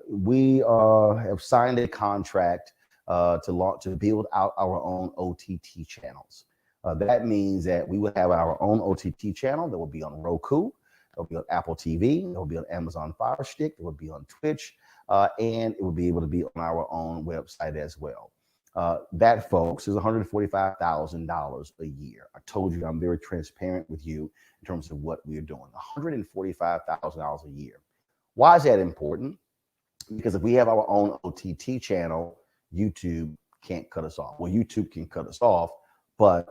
We have signed a contract to build out our own OTT channels. That means that we would have our own OTT channel that will be on Roku, it will be on Apple TV, it will be on Amazon Fire Stick, it will be on Twitch, and it will be able to be on our own website as well. That, folks, is $145,000 a year. I told you I'm very transparent with you in terms of what we are doing. $145,000 a year. Why is that important? Because if we have our own OTT channel, YouTube can't cut us off. Well, YouTube can cut us off, but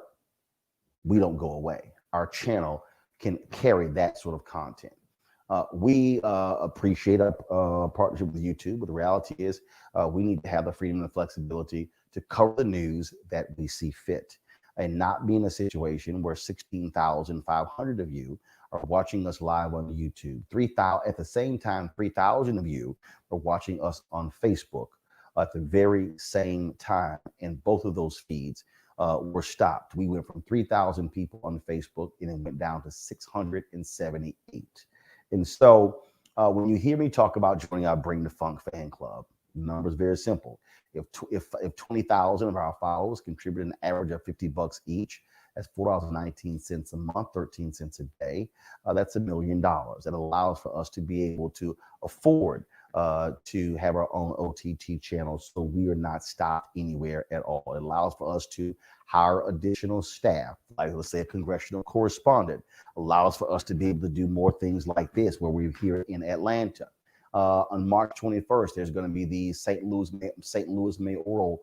we don't go away. Our channel can carry that sort of content. We appreciate a partnership with YouTube, but the reality is we need to have the freedom and the flexibility to cover the news that we see fit and not be in a situation where 16,500 of you are watching us live on YouTube. 3,000 at the same time, 3,000 of you are watching us on Facebook at the very same time, and both of those feeds were stopped. We went from 3,000 people on Facebook and it went down to 678. And so when you hear me talk about joining our Bring the Funk fan club, the number is very simple. If 20,000 of our followers contribute an average of $50 each, that's $4.19 a month, 13 cents a day. That's $1 million. That allows for us to be able to afford to have our own OTT channels, so we are not stopped anywhere at all. It allows for us to hire additional staff, like let's say a congressional correspondent. Allows for us to be able to do more things like this, where we're here in Atlanta. On March 21st, there's going to be the St. Louis mayoral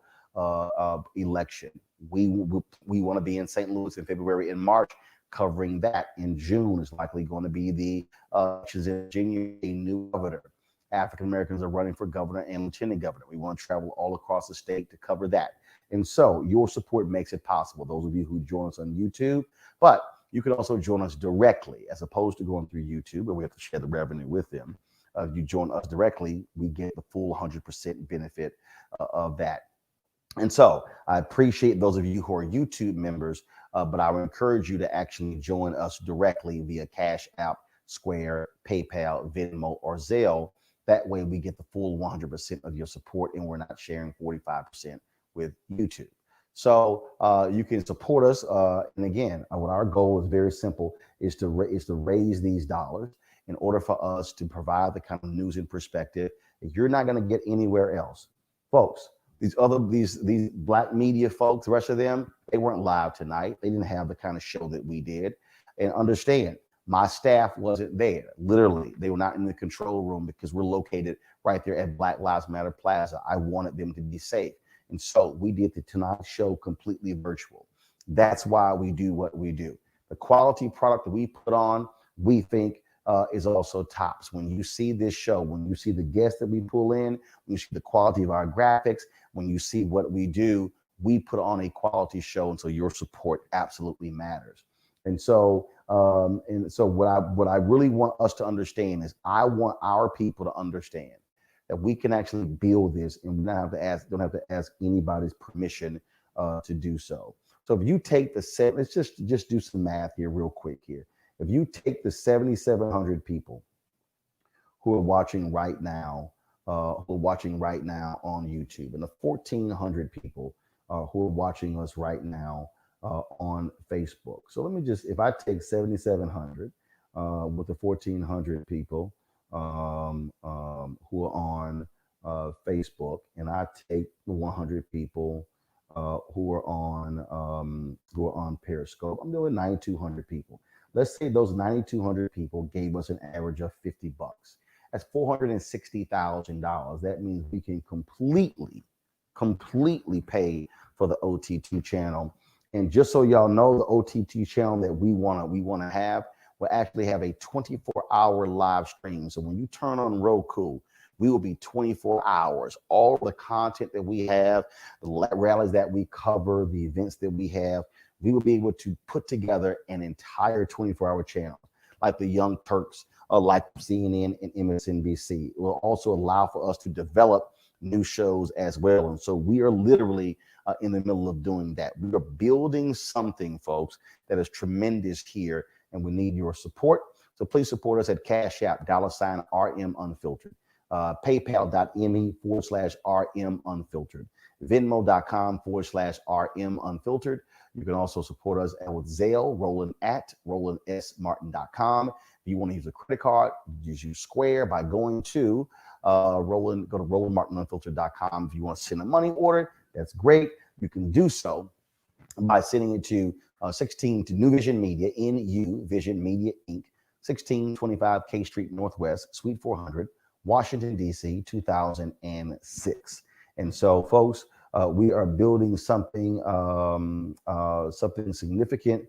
election. We want to be in St. Louis in February and March, covering that. In June is likely going to be the elections in Virginia, a new governor. African Americans are running for governor and lieutenant governor. We want to travel all across the state to cover that. And so your support makes it possible. Those of you who join us on YouTube, but you can also join us directly as opposed to going through YouTube, where we have to share the revenue with them. If you join us directly, we get the full 100% benefit of that. And so I appreciate those of you who are YouTube members, but I would encourage you to actually join us directly via Cash App, Square, PayPal, Venmo, or Zelle. That way we get the full 100% of your support, and we're not sharing 45% with YouTube. So you can support us. And again, what our goal is very simple, is to raise these dollars in order for us to provide the kind of news and perspective that you're not going to get anywhere else. Folks, these black media folks, the rest of them, they weren't live tonight. They didn't have the kind of show that we did. And understand, my staff wasn't there. Literally, they were not in the control room because we're located right there at Black Lives Matter Plaza. I wanted them to be safe. And so we did the Tonight Show completely virtual. That's why we do what we do. The quality product that we put on, we think is also tops. When you see this show, when you see the guests that we pull in, when you see the quality of our graphics, when you see what we do, we put on a quality show. And so your support absolutely matters. And so what I really want us to understand is, I want our people to understand that we can actually build this, and we don't have to ask anybody's permission to do so. So if you take let's just do some math here real quick here. If you take the 7,700 people who are watching right now, on YouTube, and the 1,400 people who are watching us right now on Facebook. So let me just, if I take 7,700 with the 1,400 people who are on Facebook, and I take the 100 people who are on Periscope, I'm doing 9,200 people. Let's say those 9,200 people gave us an average of $50. That's $460,000. That means we can completely pay for the OTT channel. And just so y'all know, the OTT channel that we want to have will actually have a 24-hour live stream. So when you turn on Roku, we will be 24 hours. All the content that we have, the rallies that we cover, the events that we have, we will be able to put together an entire 24-hour channel, like the Young Turks, like CNN and MSNBC. It will also allow for us to develop new shows as well. And so we are literally in the middle of doing that. We are building something, folks, that is tremendous here, and we need your support. So please support us at Cash App, $RM Unfiltered, paypal.me/RM Unfiltered, venmo.com/RM Unfiltered. You can also support us with Zelle, Roland at RolandSMartin.com. If you want to use a credit card, use Square by going to Roland, go to RolandMartinUnfiltered.com. If you want to send a money order, that's great. You can do so by sending it to 16 to New Vision Media, NU Vision Media Inc., 1625 K Street Northwest, Suite 400, Washington, D.C., 2006. And so, folks, we are building something something significant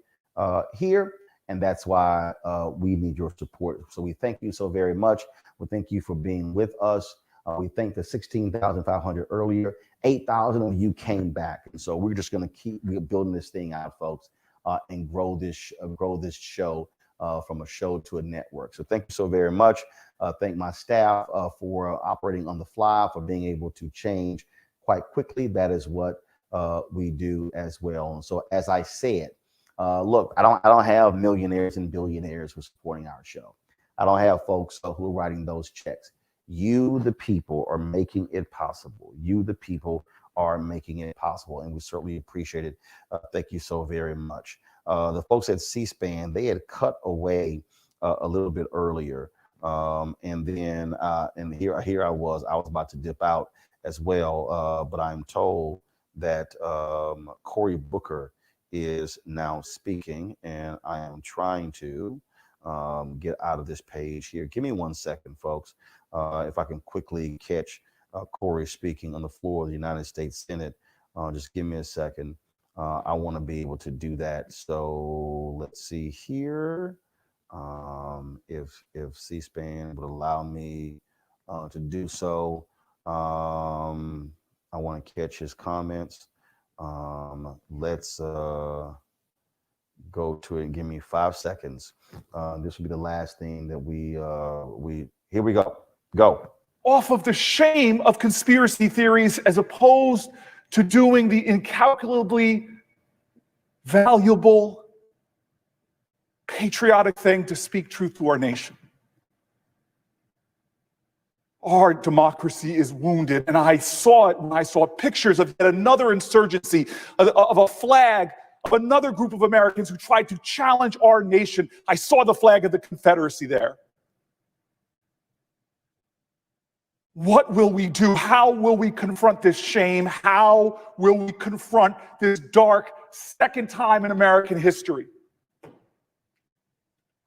here, and that's why we need your support. So we thank you so very much. We thank you for being with us. We thank the 16,500 earlier. 8,000 of you came back, and so we're just going to keep building this thing out, folks, and grow this show from a show to a network. So thank you so very much. Thank my staff for operating on the fly, for being able to change quite quickly. That is what we do as well. And so, as I said, look, I don't have millionaires and billionaires who are supporting our show. I don't have folks who are writing those checks. You, the people, are making it possible. You, the people, are making it possible, and we certainly appreciate it. Thank you so very much. The folks at C-SPAN, they had cut away a little bit earlier, and then and here I was about to dip out as well, but I'm told that Cory Booker is now speaking, and I am trying to get out of this page here. Give me 1 second, folks. If I can quickly catch Cory speaking on the floor of the United States Senate, just give me a second. I want to be able to do that. So let's see here. If C-SPAN would allow me to do so. I want to catch his comments. Let's go to it and give me 5 seconds. This will be the last thing that we here we go. Go. Off of the shame of conspiracy theories as opposed to doing the incalculably valuable, patriotic thing to speak truth to our nation. Our democracy is wounded, and I saw it when I saw pictures of yet another insurgency, of a flag of another group of Americans who tried to challenge our nation. I saw the flag of the Confederacy there. What will we do? How will we confront this shame? How will we confront this dark second time in American history?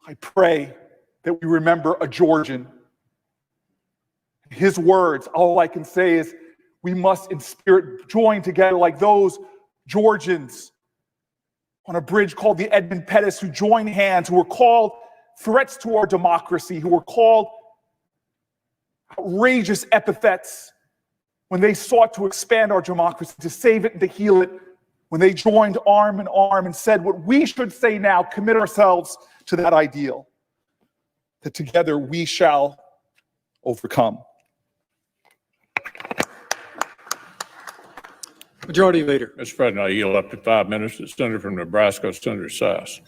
I pray that we remember a Georgian. His words, all I can say is we must in spirit join together like those Georgians on a bridge called the Edmund Pettus, who joined hands, who were called threats to our democracy, who were called outrageous epithets when they sought to expand our democracy, to save it and to heal it, when they joined arm in arm and said what we should say now, commit ourselves to that ideal, that together we shall overcome. Majority Leader. Mr. President, I yield up to 5 minutes to the Senator from Nebraska, Senator Sass.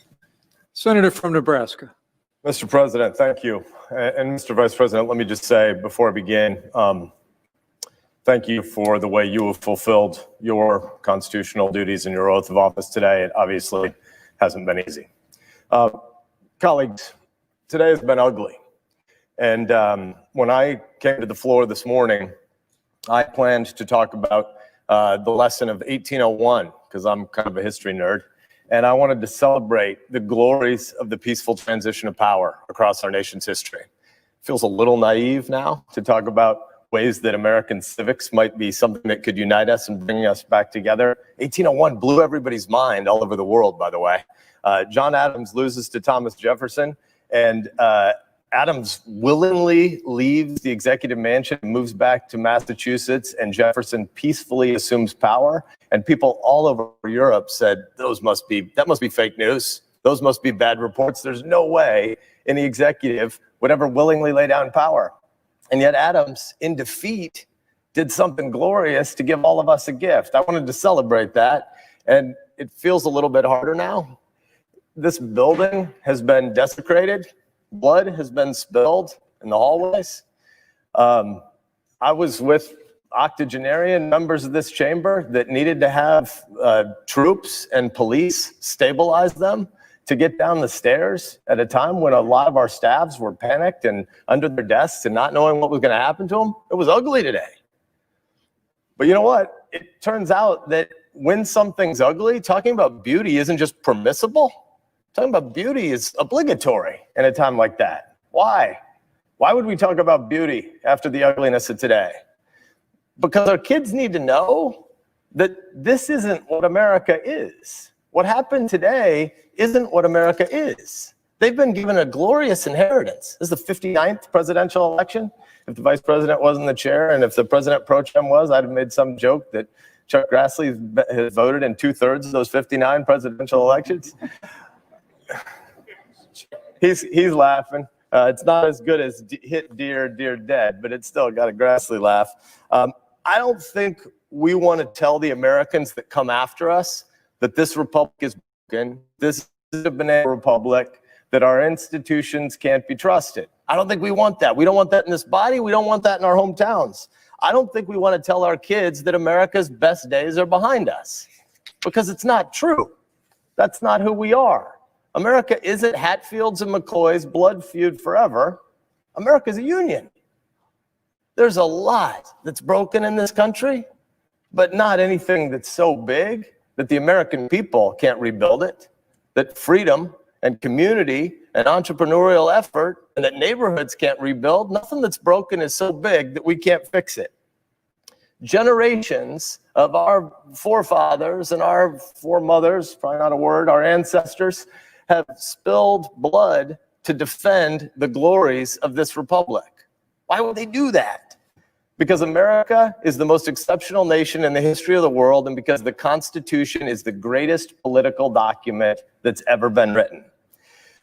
Senator from Nebraska. Mr. President, thank you. And Mr. Vice President, let me just say before I begin, thank you for the way you have fulfilled your constitutional duties and your oath of office today. It obviously hasn't been easy. Colleagues, today has been ugly. And when I came to the floor this morning, I planned to talk about the lesson of 1801, because I'm kind of a history nerd. And I wanted to celebrate the glories of the peaceful transition of power across our nation's history. It feels a little naive now to talk about ways that American civics might be something that could unite us and bring us back together. 1801 blew everybody's mind all over the world, by the way. John Adams loses to Thomas Jefferson, and Adams willingly leaves the executive mansion and moves back to Massachusetts, and Jefferson peacefully assumes power. And people all over Europe said, that must be fake news. Those must be bad reports. There's no way any executive would ever willingly lay down power. And yet Adams, in defeat, did something glorious to give all of us a gift. I wanted to celebrate that, and it feels a little bit harder now. This building has been desecrated. Blood has been spilled in the hallways. I was with octogenarian members of this chamber that needed to have troops and police stabilize them to get down the stairs at a time when a lot of our staffs were panicked and under their desks and not knowing what was going to happen to them. It was ugly today. But you know what? It turns out that when something's ugly, talking about beauty isn't just permissible. Talking about beauty is obligatory in a time like that. Why? Why would we talk about beauty after the ugliness of today? Because our kids need to know that this isn't what America is. What happened today isn't what America is. They've been given a glorious inheritance. This is the 59th presidential election. If the vice president wasn't the chair and if the president pro tem was, I'd have made some joke that Chuck Grassley has voted in 2/3 of those 59 presidential elections. He's laughing. It's not as good as Hit Dear, Dear Dead, but it's still got a Grassley laugh. I don't think we want to tell the Americans that come after us that this republic is broken, this is a banana republic, that our institutions can't be trusted. I don't think we want that. We don't want that in this body. We don't want that in our hometowns. I don't think we want to tell our kids that America's best days are behind us, because it's not true. That's not who we are. America isn't Hatfield's and McCoy's blood feud forever. America's a union. There's a lot that's broken in this country, but not anything that's so big that the American people can't rebuild it, that freedom and community and entrepreneurial effort and that neighborhoods can't rebuild. Nothing that's broken is so big that we can't fix it. Generations of our forefathers and our foremothers, probably not a word, our ancestors, have spilled blood to defend the glories of this republic. Why would they do that? Because America is the most exceptional nation in the history of the world, and because the Constitution is the greatest political document that's ever been written.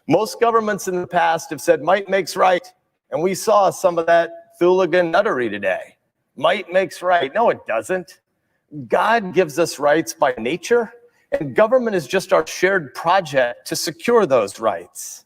Most governments in the past have said might makes right, and we saw some of that hooligan nuttery today. Might makes right. No, it doesn't. God gives us rights by nature, and government is just our shared project to secure those rights.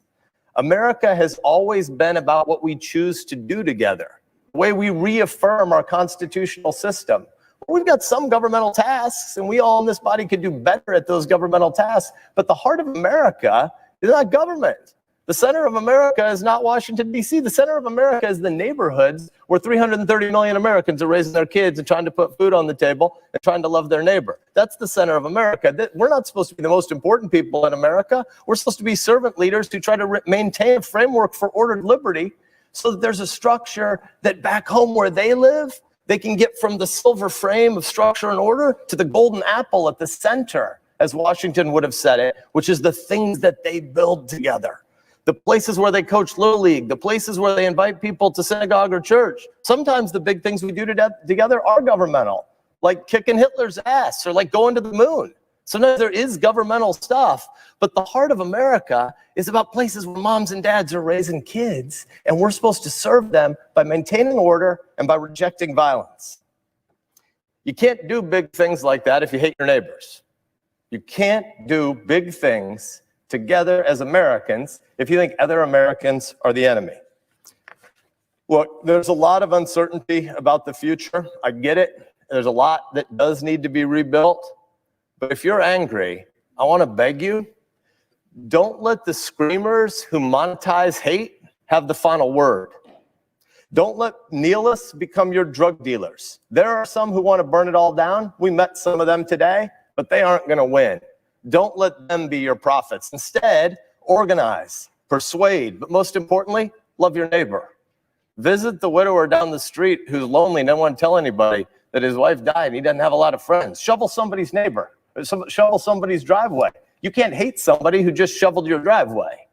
America has always been about what we choose to do together, the way we reaffirm our constitutional system. We've got some governmental tasks, and we all in this body could do better at those governmental tasks, but the heart of America is not government. The center of America is not Washington, D.C. The center of America is the neighborhoods where 330 million Americans are raising their kids and trying to put food on the table and trying to love their neighbor. That's the center of America. We're not supposed to be the most important people in America. We're supposed to be servant leaders who try to maintain a framework for ordered liberty so that there's a structure that back home where they live, they can get from the silver frame of structure and order to the golden apple at the center, as Washington would have said it, which is the things that they build together. The places where they coach Little League, the places where they invite people to synagogue or church. Sometimes the big things we do together are governmental, like kicking Hitler's ass or like going to the moon. Sometimes there is governmental stuff, but the heart of America is about places where moms and dads are raising kids, and we're supposed to serve them by maintaining order and by rejecting violence. You can't do big things like that if you hate your neighbors. You can't do big things together as Americans if you think other Americans are the enemy. Look, there's a lot of uncertainty about the future. I get it. There's a lot that does need to be rebuilt. But if you're angry, I want to beg you, don't let the screamers who monetize hate have the final word. Don't let nihilists become your drug dealers. There are some who want to burn it all down. We met some of them today, but they aren't going to win. Don't let them be your prophets. Instead, organize, persuade, but most importantly, love your neighbor. Visit the widower down the street who's lonely and doesn't want to tell anybody that his wife died and he doesn't have a lot of friends. Shovel somebody's neighbor. Shovel somebody's driveway. You can't hate somebody who just shoveled your driveway.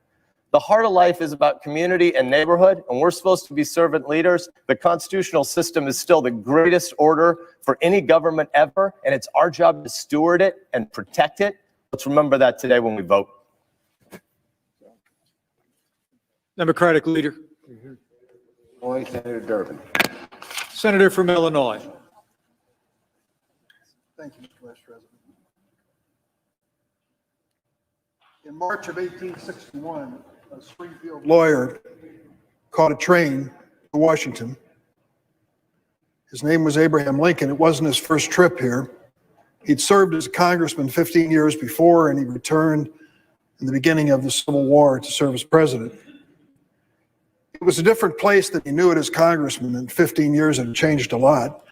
The heart of life is about community and neighborhood, and we're supposed to be servant leaders. The constitutional system is still the greatest order for any government ever, and it's our job to steward it and protect it. Let's remember that today when we vote. Democratic leader. Senator Durbin. Senator from Illinois. Thank you, Mr. Vice President. In March of 1861, a Springfield lawyer caught a train to Washington. His name was Abraham Lincoln. It wasn't his first trip here. He'd served as a congressman 15 years before, and he returned in the beginning of the Civil War to serve as president. It was a different place than he knew it as congressman. In 15 years, it had changed a lot.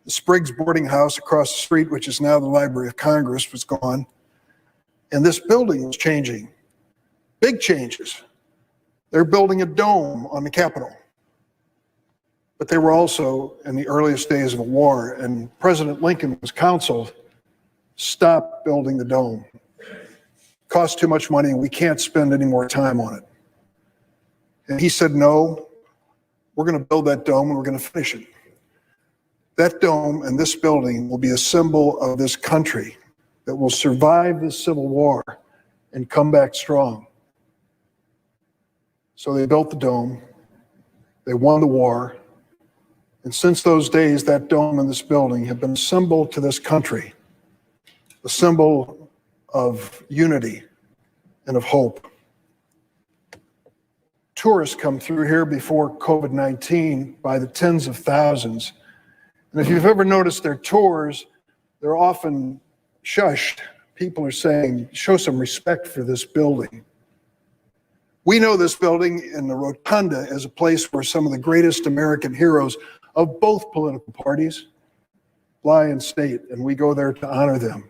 The Spriggs boarding house across the street, which is now the Library of Congress, was gone. And this building was changing. Big changes. They're building a dome on the Capitol. But they were also in the earliest days of a war, and President Lincoln was counseled, stop building the dome. It costs too much money, and we can't spend any more time on it. And he said, no, we're going to build that dome, and we're going to finish it. That dome and this building will be a symbol of this country that will survive this Civil War and come back strong. So they built the dome, they won the war, and since those days, that dome and this building have been a symbol to this country, a symbol of unity and of hope. Tourists come through here before COVID-19 by the tens of thousands. And if you've ever noticed their tours, they're often shushed. People are saying, show some respect for this building. We know this building in the Rotunda as a place where some of the greatest American heroes of both political parties lie in state, and we go there to honor them.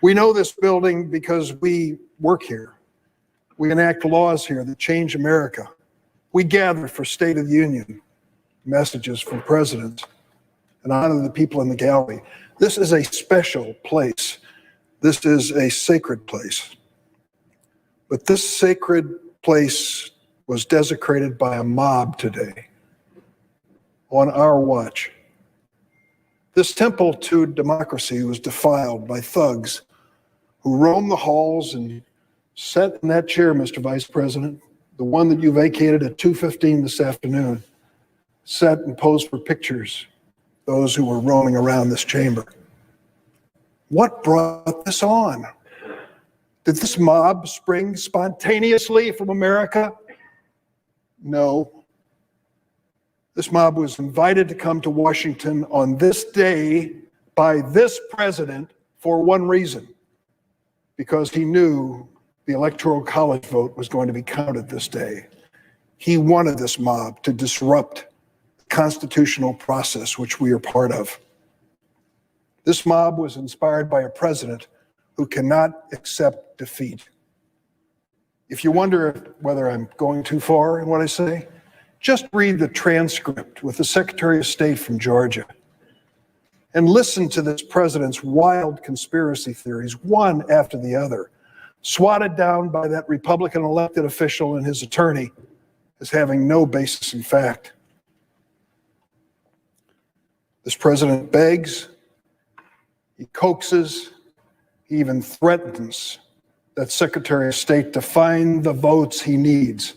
We know this building because we work here. We enact laws here that change America. We gather for State of the Union messages from presidents and honor the people in the gallery. This is a special place. This is a sacred place. But this sacred place was desecrated by a mob today on our watch. This temple to democracy was defiled by thugs who roamed the halls and sat in that chair, Mr. Vice President, the one that you vacated at 2:15 this afternoon, sat and posed for pictures, those who were roaming around this chamber. What brought this on? Did this mob spring spontaneously from America? No. This mob was invited to come to Washington on this day by this president for one reason, because he knew the Electoral College vote was going to be counted this day. He wanted this mob to disrupt the constitutional process which we are part of. This mob was inspired by a president who cannot accept defeat. If you wonder whether I'm going too far in what I say, just read the transcript with the Secretary of State from Georgia and listen to this president's wild conspiracy theories, one after the other, swatted down by that Republican elected official and his attorney as having no basis in fact. This president begs, he coaxes, he even threatens that Secretary of State to find the votes he needs.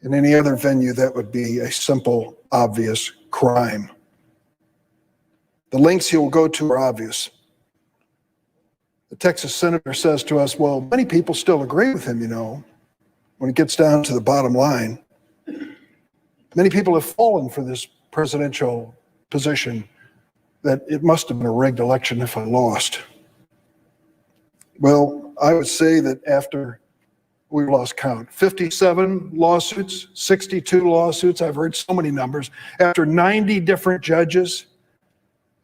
In any other venue, that would be a simple, obvious crime. The lengths he will go to are obvious. The Texas senator says to us, well, many people still agree with him, you know, when it gets down to the bottom line. Many people have fallen for this presidential position that it must have been a rigged election if I lost. Well, I would say that after we've lost count, 57 lawsuits, 62 lawsuits, I've heard so many numbers, after 90 different judges,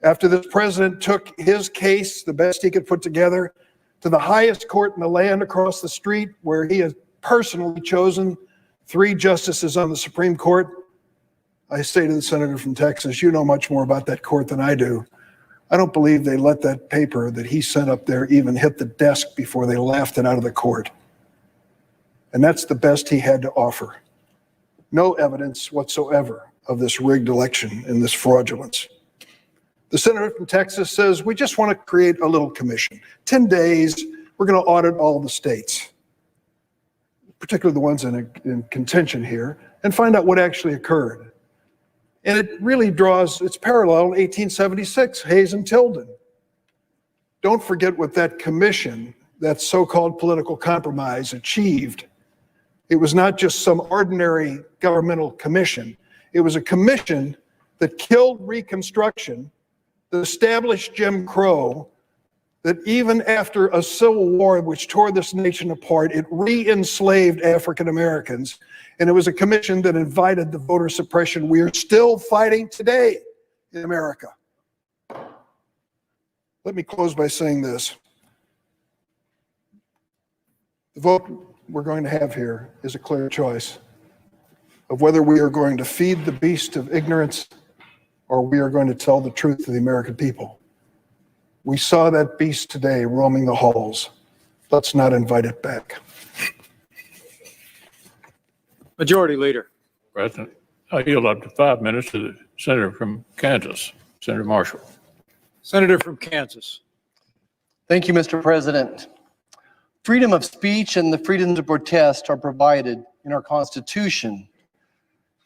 after this president took his case, the best he could put together, to the highest court in the land across the street, where he has personally chosen 3 justices on the Supreme Court, I say to the senator from Texas, you know much more about that court than I do. I don't believe they let that paper that he sent up there even hit the desk before they laughed it out of the court. And that's the best he had to offer. No evidence whatsoever of this rigged election and this fraudulence. The senator from Texas says, we just want to create a little commission. 10 days, we're going to audit all the states, particularly the ones in contention here, and find out what actually occurred. And it really draws its parallel in 1876, Hayes and Tilden. Don't forget what that commission, that so-called political compromise, achieved. It was not just some ordinary governmental commission. It was a commission that killed Reconstruction, that established Jim Crow, that even after a civil war which tore this nation apart, it re-enslaved African Americans. And it was a commission that invited the voter suppression we are still fighting today in America. Let me close by saying this. The vote we're going to have here is a clear choice of whether we are going to feed the beast of ignorance or we are going to tell the truth to the American people. We saw that beast today roaming the halls. Let's not invite it back. Majority Leader. President, I yield up to 5 minutes to the Senator from Kansas, Senator Marshall. Senator from Kansas. Thank you, Mr. President. Freedom of speech and the freedom to protest are provided in our Constitution.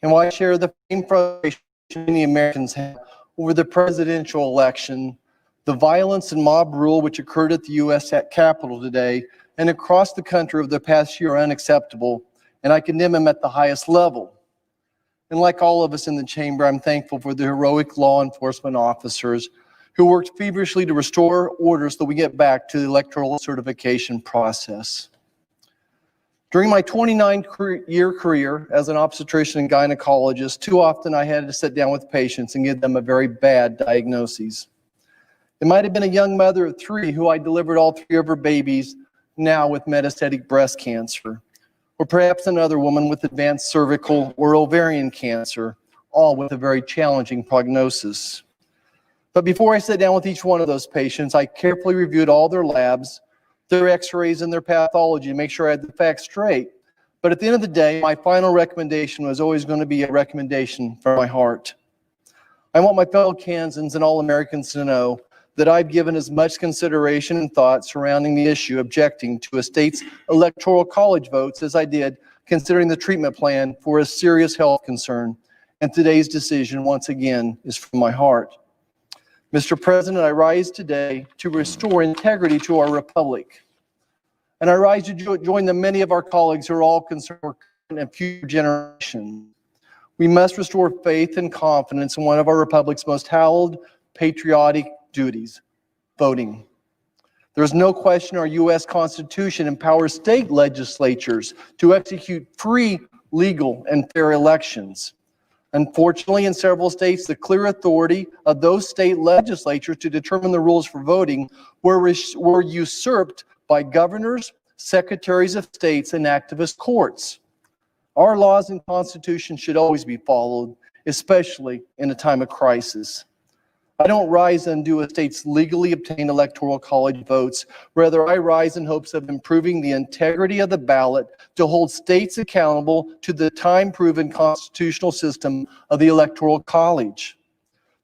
And while I share the same frustration many Americans have over the presidential election, the violence and mob rule which occurred at the U.S. Capitol today and across the country over the past year are unacceptable, and I condemn them at the highest level. And like all of us in the chamber, I'm thankful for the heroic law enforcement officers who worked feverishly to restore order so that we get back to the electoral certification process. During my 29-year career as an obstetrician and gynecologist, too often I had to sit down with patients and give them a very bad diagnosis. It might have been a young mother of 3 who I delivered all 3 of her babies, now with metastatic breast cancer, or perhaps another woman with advanced cervical or ovarian cancer, all with a very challenging prognosis. But before I sat down with each one of those patients, I carefully reviewed all their labs, their x-rays, and their pathology to make sure I had the facts straight. But at the end of the day, my final recommendation was always going to be a recommendation from my heart. I want my fellow Kansans and all Americans to know that I've given as much consideration and thought surrounding the issue objecting to a state's electoral college votes as I did considering the treatment plan for a serious health concern. And today's decision, once again, is from my heart. Mr. President, I rise today to restore integrity to our republic. And I rise to join the many of our colleagues who are all concerned for current and future generations. We must restore faith and confidence in one of our republic's most hallowed patriotic duties, voting. There is no question our U.S. Constitution empowers state legislatures to execute free, legal, and fair elections. Unfortunately, in several states, the clear authority of those state legislatures to determine the rules for voting were usurped by governors, secretaries of states, and activist courts. Our laws and Constitution should always be followed, especially in a time of crisis. I don't rise and undo a state's legally obtained electoral college votes. Rather, I rise in hopes of improving the integrity of the ballot to hold states accountable to the time-proven constitutional system of the electoral college.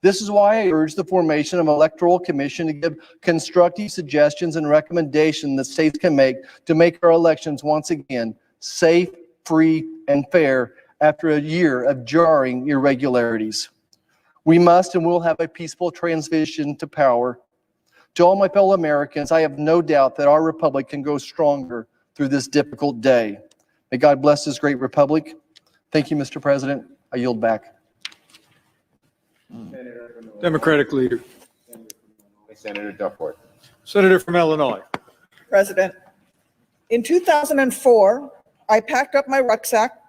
This is why I urge the formation of an electoral commission to give constructive suggestions and recommendations that states can make to make our elections once again safe, free, and fair after a year of jarring irregularities. We must and will have a peaceful transition to power. To all my fellow Americans, I have no doubt that our republic can grow stronger through this difficult day. May God bless this great republic. Thank you, Mr. President. I yield back. Democratic Leader. Senator Duckworth. Senator from Illinois. President, in 2004, I packed up my rucksack,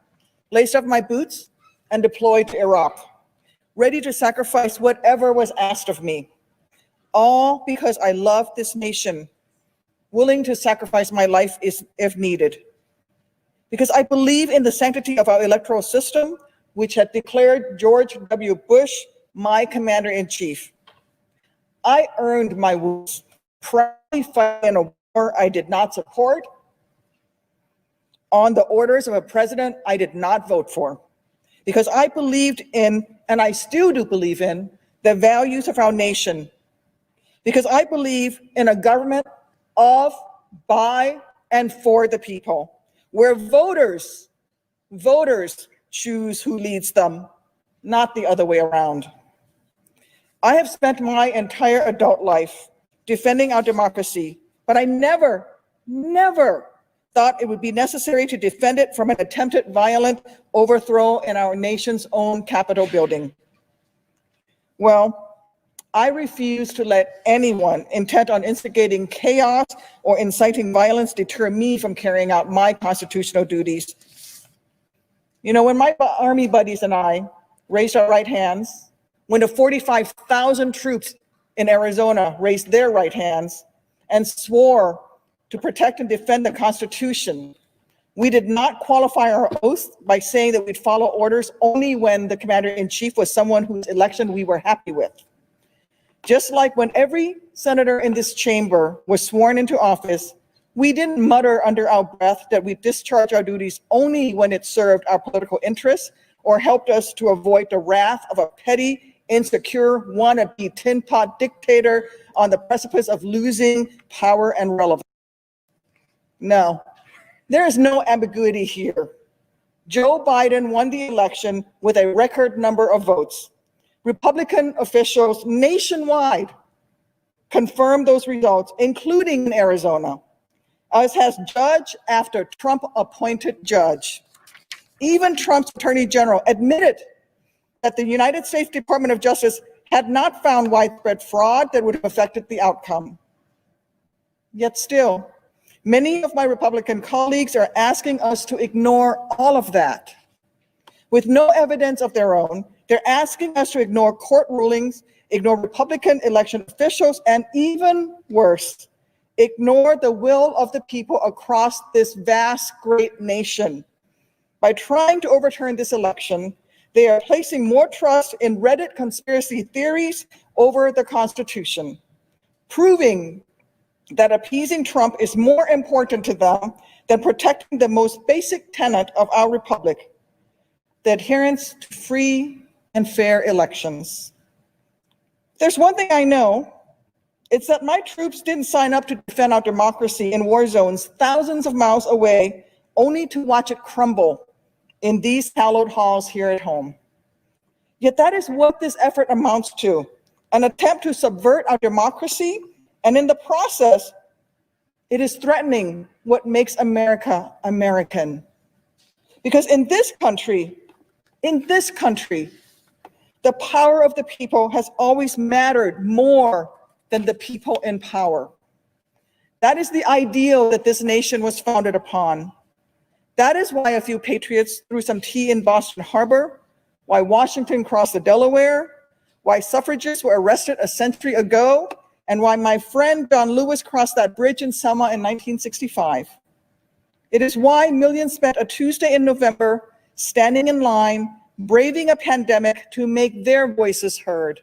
laced up my boots, and deployed to Iraq, ready to sacrifice whatever was asked of me, all because I love this nation, willing to sacrifice my life if needed. Because I believe in the sanctity of our electoral system, which had declared George W. Bush my commander-in-chief. I earned my wounds, proudly fighting in a war I did not support, on the orders of a president I did not vote for. Because I believed in, and I still do believe in, the values of our nation. Because I believe in a government of, by, and for the people, where voters choose who leads them, not the other way around. I have spent my entire adult life defending our democracy, but I never thought it would be necessary to defend it from an attempted violent overthrow in our nation's own Capitol building. Well, I refuse to let anyone intent on instigating chaos or inciting violence deter me from carrying out my constitutional duties. You know, when my Army buddies and I raised our right hands, when the 45,000 troops in Arizona raised their right hands and swore to protect and defend the Constitution, we did not qualify our oath by saying that we'd follow orders only when the commander-in-chief was someone whose election we were happy with. Just like when every senator in this chamber was sworn into office, we didn't mutter under our breath that we discharge our duties only when it served our political interests or helped us to avoid the wrath of a petty, insecure, wannabe tin pot dictator on the precipice of losing power and relevance. No, there is no ambiguity here. Joe Biden won the election with a record number of votes. Republican officials nationwide confirmed those results, including in Arizona, as has judge after Trump-appointed judge. Even Trump's attorney general admitted that the United States Department of Justice had not found widespread fraud that would have affected the outcome. Yet still, many of my Republican colleagues are asking us to ignore all of that. With no evidence of their own, they're asking us to ignore court rulings, ignore Republican election officials, and even worse, ignore the will of the people across this vast, great nation. By trying to overturn this election, they are placing more trust in Reddit conspiracy theories over the Constitution, proving that appeasing Trump is more important to them than protecting the most basic tenet of our republic, the adherence to free and fair elections. There's one thing I know, it's that my troops didn't sign up to defend our democracy in war zones thousands of miles away, only to watch it crumble in these hallowed halls here at home. Yet that is what this effort amounts to, an attempt to subvert our democracy, and in the process, it is threatening what makes America American. Because in this country, the power of the people has always mattered more than the people in power. That is the ideal that this nation was founded upon. That is why a few patriots threw some tea in Boston Harbor, why Washington crossed the Delaware, why suffragists were arrested a century ago, and why my friend John Lewis crossed that bridge in Selma in 1965. It is why millions spent a Tuesday in November standing in line, braving a pandemic to make their voices heard.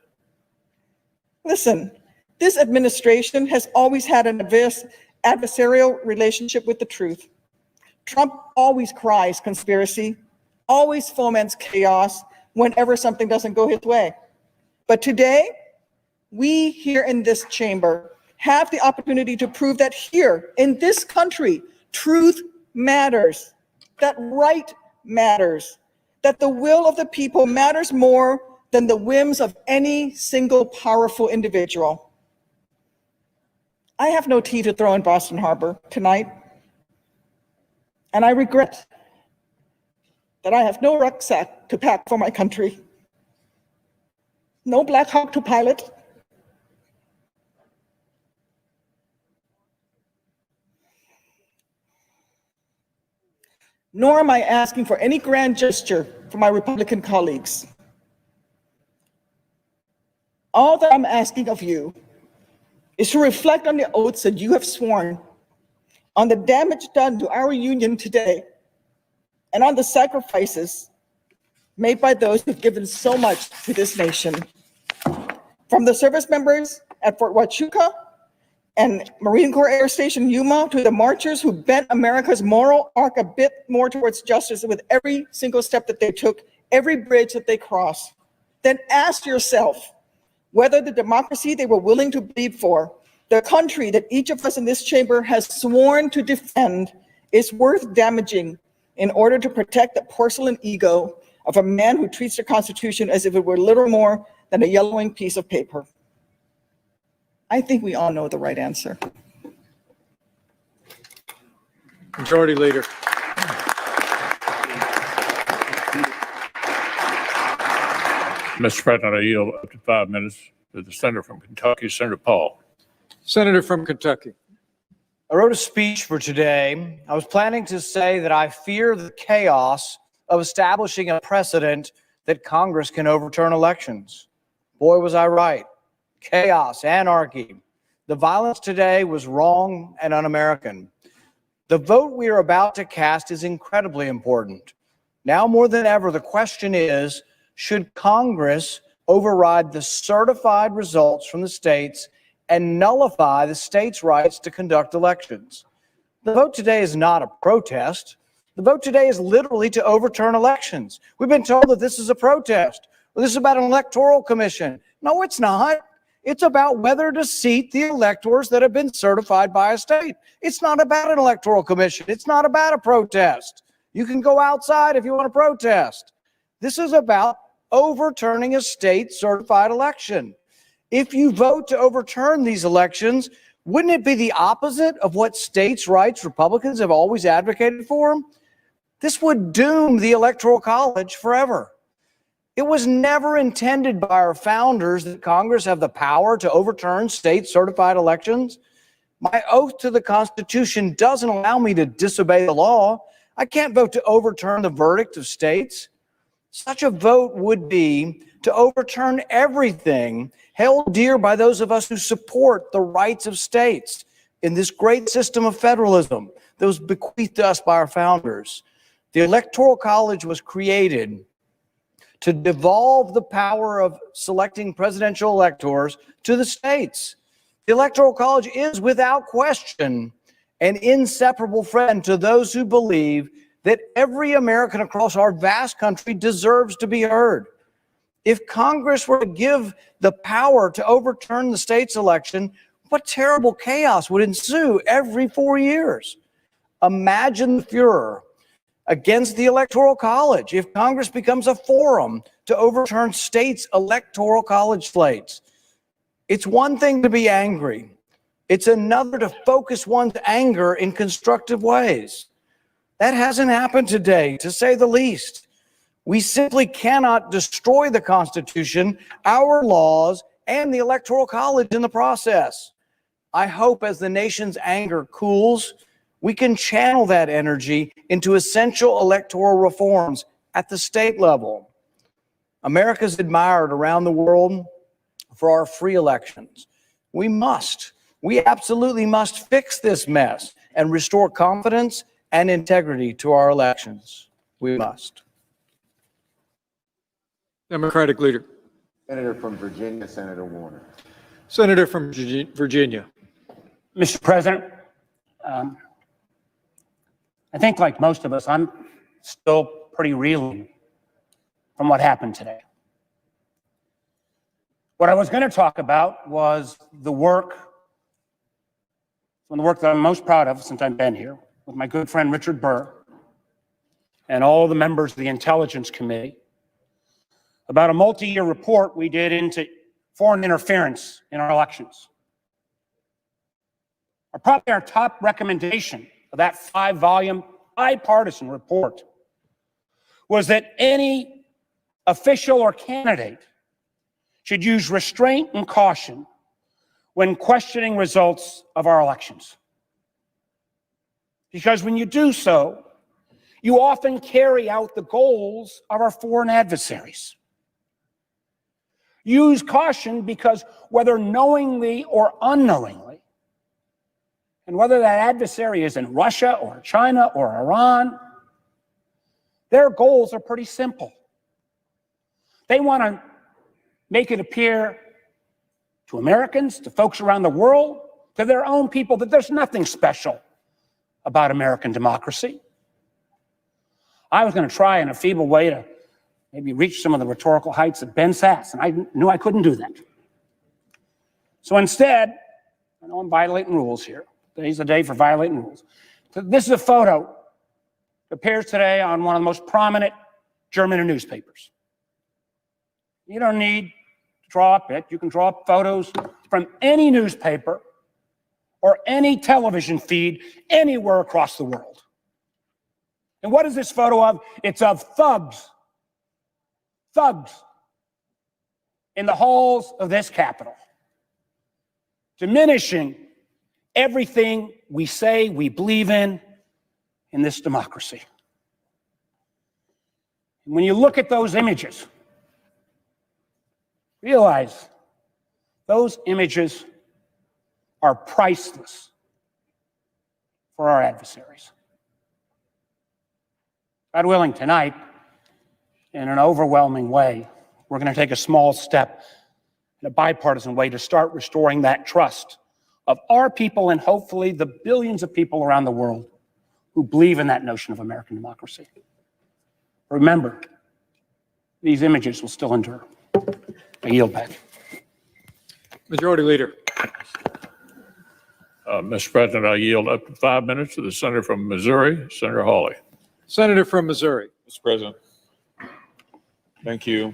Listen, this administration has always had an adversarial relationship with the truth. Trump always cries conspiracy, always foments chaos whenever something doesn't go his way. But today, we here in this chamber have the opportunity to prove that here in this country, truth matters, that right matters, that the will of the people matters more than the whims of any single powerful individual. I have no tea to throw in Boston Harbor tonight, and I regret that I have no rucksack to pack for my country, no Black Hawk to pilot, nor am I asking for any grand gesture from my Republican colleagues. All that I'm asking of you is to reflect on the oaths that you have sworn, on the damage done to our union today, and on the sacrifices made by those who've given so much to this nation. From the service members at Fort Huachuca and Marine Corps Air Station Yuma to the marchers who bent America's moral arc a bit more towards justice with every single step that they took, every bridge that they crossed, then ask yourself whether the democracy they were willing to bleed for, the country that each of us in this chamber has sworn to defend, is worth damaging in order to protect the porcelain ego of a man who treats the Constitution as if it were little more than a yellowing piece of paper? I think we all know the right answer. Majority Leader. Mr. President, I yield up to 5 minutes to the senator from Kentucky, Senator Paul. Senator from Kentucky. I wrote a speech for today. I was planning to say that I fear the chaos of establishing a precedent that Congress can overturn elections. Boy, was I right. Chaos, anarchy. The violence today was wrong and un-American. The vote we are about to cast is incredibly important. Now more than ever, the question is, should Congress override the certified results from the states and nullify the states' rights to conduct elections? The vote today is not a protest. The vote today is literally to overturn elections. We've been told that this is a protest. Well, this is about an electoral commission. No, it's not. It's about whether to seat the electors that have been certified by a state. It's not about an electoral commission. It's not about a protest. You can go outside if you want to protest. This is about overturning a state certified election. If you vote to overturn these elections, wouldn't it be the opposite of what states' rights Republicans have always advocated for? This would doom the Electoral College forever. It was never intended by our founders that Congress have the power to overturn state certified elections. My oath to the Constitution doesn't allow me to disobey the law. I can't vote to overturn the verdict of states. Such a vote would be to overturn everything held dear by those of us who support the rights of states in this great system of federalism that was bequeathed to us by our founders. The Electoral College was created to devolve the power of selecting presidential electors to the states. The Electoral College is, without question, an inseparable friend to those who believe that every American across our vast country deserves to be heard. If Congress were to give the power to overturn the state's election, what terrible chaos would ensue every 4 years? Imagine the furor against the Electoral College if Congress becomes a forum to overturn states' Electoral College slates. It's one thing to be angry. It's another to focus one's anger in constructive ways. That hasn't happened today, to say the least. We simply cannot destroy the Constitution, our laws, and the Electoral College in the process. I hope as the nation's anger cools, we can channel that energy into essential electoral reforms at the state level. America's admired around the world for our free elections. We absolutely must fix this mess and restore confidence and integrity to our elections. We must. Democratic Leader. Senator from Virginia, Senator Warner. Senator from Virginia. Mr. President, I think like most of us, I'm still pretty reeling from what happened today. What I was going to talk about was the work that I'm most proud of since I've been here, with my good friend Richard Burr and all the members of the Intelligence Committee, about a multi-year report we did into foreign interference in our elections. Probably our top recommendation of that 5-volume bipartisan report was that any official or candidate should use restraint and caution when questioning results of our elections. Because when you do so, you often carry out the goals of our foreign adversaries. Use caution because whether knowingly or unknowingly, and whether that adversary is in Russia or China or Iran, their goals are pretty simple. They want to make it appear to Americans, to folks around the world, to their own people, that there's nothing special about American democracy. I was going to try in a feeble way to maybe reach some of the rhetorical heights of Ben Sass, and I knew I couldn't do that. So instead, I know I'm violating rules here. Today's the day for violating rules. So this is a photo that appears today on one of the most prominent German newspapers. You don't need to draw up it. You can draw up photos from any newspaper or any television feed anywhere across the world. And what is this photo of? It's of thugs in the halls of this Capitol, diminishing everything we say we believe in this democracy. And when you look at those images, realize those images are priceless for our adversaries. God willing, tonight, in an overwhelming way, we're going to take a small step in a bipartisan way to start restoring that trust of our people and hopefully the billions of people around the world who believe in that notion of American democracy. Remember, these images will still endure. I yield back. Majority Leader. Mr. President, I yield up to 5 minutes to the senator from Missouri, Senator Hawley. Senator from Missouri. Mr. President, thank you.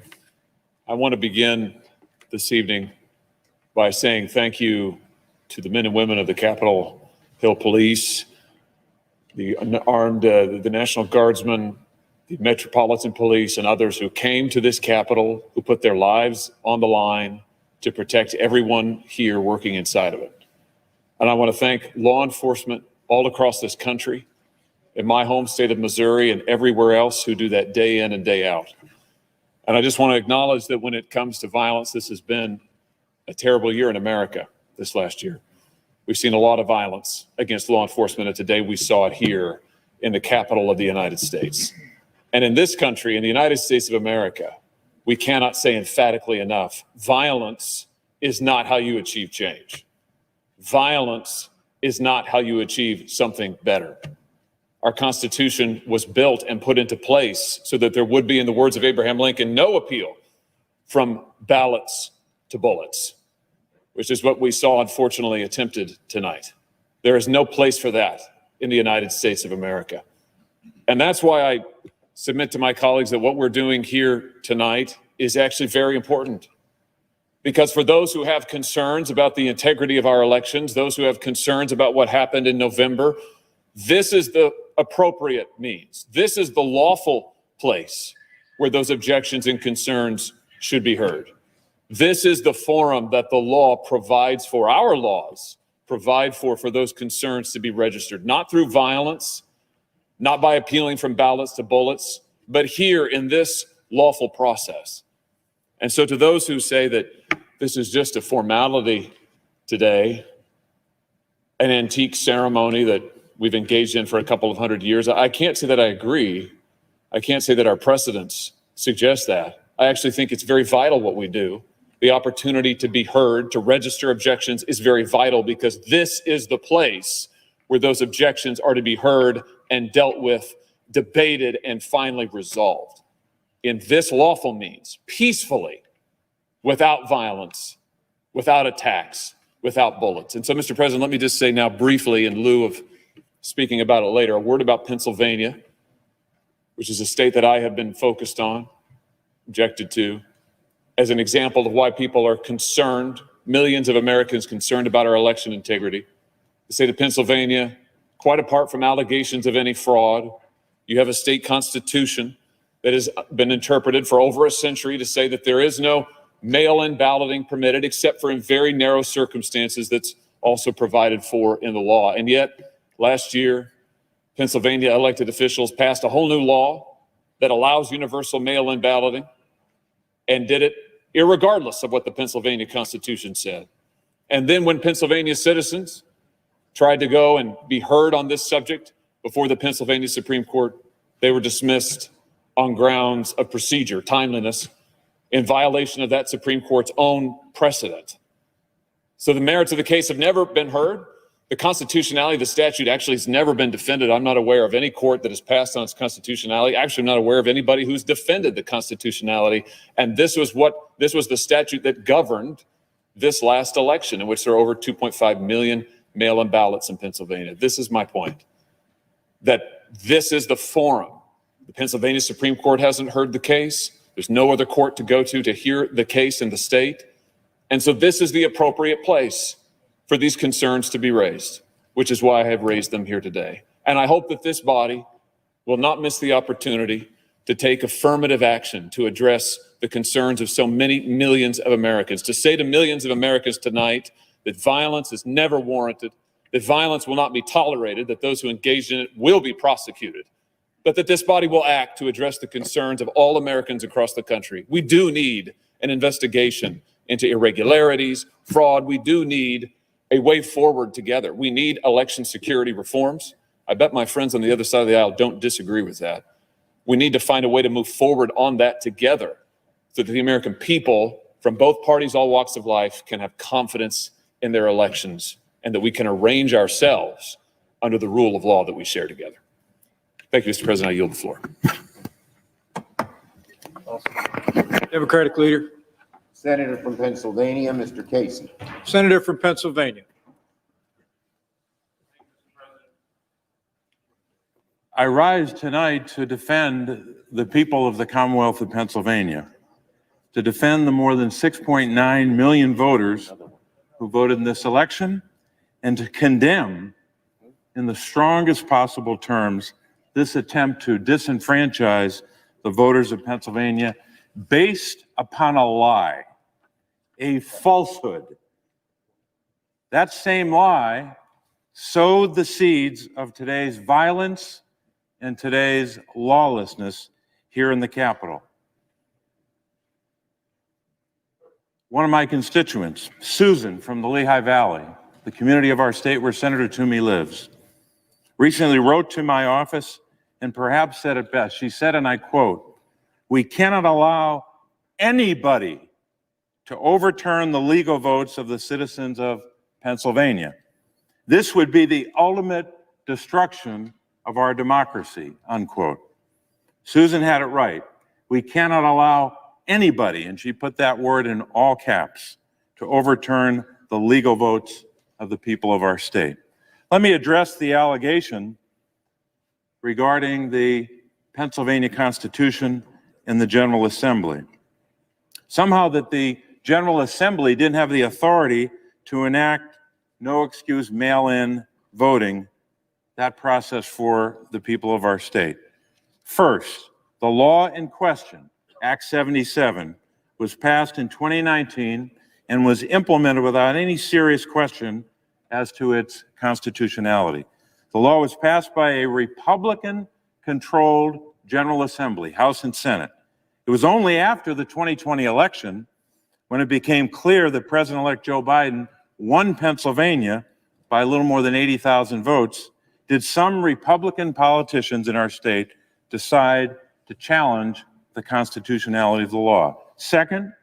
I want to begin this evening by saying thank you to the men and women of the Capitol Hill Police, the armed, the National Guardsmen, the Metropolitan Police, and others who came to this Capitol, who put their lives on the line to protect everyone here working inside of it. And I want to thank law enforcement all across this country, in my home state of Missouri and everywhere else, who do that day in and day out. And I just want to acknowledge that when it comes to violence, this has been a terrible year in America this last year. We've seen a lot of violence against law enforcement, and today we saw it here in the capital of the United States. And in this country, in the United States of America, we cannot say emphatically enough, violence is not how you achieve change. Violence is not how you achieve something better. Our Constitution was built and put into place so that there would be, in the words of Abraham Lincoln, no appeal from ballots to bullets, which is what we saw, unfortunately, attempted tonight. There is no place for that in the United States of America. And that's why I submit to my colleagues that what we're doing here tonight is actually very important. Because for those who have concerns about the integrity of our elections, those who have concerns about what happened in November, this is the appropriate means. This is the lawful place where those objections and concerns should be heard. This is the forum that the law provides for, our laws provide for those concerns to be registered, not through violence, not by appealing from ballots to bullets, but here in this lawful process. And so to those who say that this is just a formality today, an antique ceremony that we've engaged in for a couple of hundred years, I can't say that I agree. I can't say that our precedents suggest that. I actually think it's very vital what we do. The opportunity to be heard, to register objections is very vital, because this is the place where those objections are to be heard and dealt with, debated, and finally resolved in this lawful means, peacefully, without violence, without attacks, without bullets. And so, Mr. President, let me just say now briefly, in lieu of speaking about it later, a word about Pennsylvania, which is a state that I have been focused on, objected to, as an example of why people are concerned, millions of Americans concerned about our election integrity. The state of Pennsylvania, quite apart from allegations of any fraud, you have a state constitution that has been interpreted for over a century to say that there is no mail-in balloting permitted except for in very narrow circumstances that's also provided for in the law. And yet, last year, Pennsylvania elected officials passed a whole new law that allows universal mail-in balloting, and did it irregardless of what the Pennsylvania Constitution said. And then when Pennsylvania citizens tried to go and be heard on this subject before the Pennsylvania Supreme Court, they were dismissed on grounds of procedure, timeliness, in violation of that Supreme Court's own precedent. So the merits of the case have never been heard. The constitutionality of the statute actually has never been defended. I'm not aware of any court that has passed on its constitutionality. Actually, I'm not aware of anybody who's defended the constitutionality. And this was the statute that governed this last election, in which there are over 2.5 million mail-in ballots in Pennsylvania. This is my point, that this is the forum The Pennsylvania Supreme Court hasn't heard the case. There's no other court to go to hear the case in the state. And so this is the appropriate place for these concerns to be raised, which is why I have raised them here today. And I hope that this body will not miss the opportunity to take affirmative action to address the concerns of so many millions of Americans, to say to millions of Americans tonight that violence is never warranted, that violence will not be tolerated, that those who engage in it will be prosecuted, but that this body will act to address the concerns of all Americans across the country. We do need an investigation into irregularities, fraud. We do need a way forward together. We need election security reforms. I bet my friends on the other side of the aisle don't disagree with that. We need to find a way to move forward on that together so that the American people from both parties, all walks of life, can have confidence in their elections and that we can arrange ourselves under the rule of law that we share together. Thank you, Mr. President. I yield the floor. Democratic leader. Senator from Pennsylvania, Mr. Casey. Senator from Pennsylvania. I rise tonight to defend the people of the Commonwealth of Pennsylvania, to defend the more than 6.9 million voters who voted in this election, and to condemn in the strongest possible terms this attempt to disenfranchise the voters of Pennsylvania based upon a lie, a falsehood. That same lie sowed the seeds of today's violence and today's lawlessness here in the Capitol. One of my constituents, Susan from the Lehigh Valley, the community of our state where Senator Toomey lives, recently wrote to my office and perhaps said it best. She said, and I quote, "We cannot allow anybody to overturn the legal votes of the citizens of Pennsylvania. This would be the ultimate destruction of our democracy," unquote. Susan had it right. We cannot allow anybody, and she put that word in all caps, to overturn the legal votes of the people of our state. Let me address the allegation regarding the Pennsylvania Constitution and the General Assembly. Somehow that the General Assembly didn't have the authority to enact no excuse mail-in voting, that process for the people of our state. First, the law in question, Act 77, was passed in 2019 and was implemented without any serious question as to its constitutionality. The law was passed by a Republican-controlled General Assembly, House and Senate. It was only after the 2020 election, when it became clear that President-elect Joe Biden won Pennsylvania by a little more than 80,000 votes, did some Republican politicians in our state decide to challenge the constitutionality of the law. Second,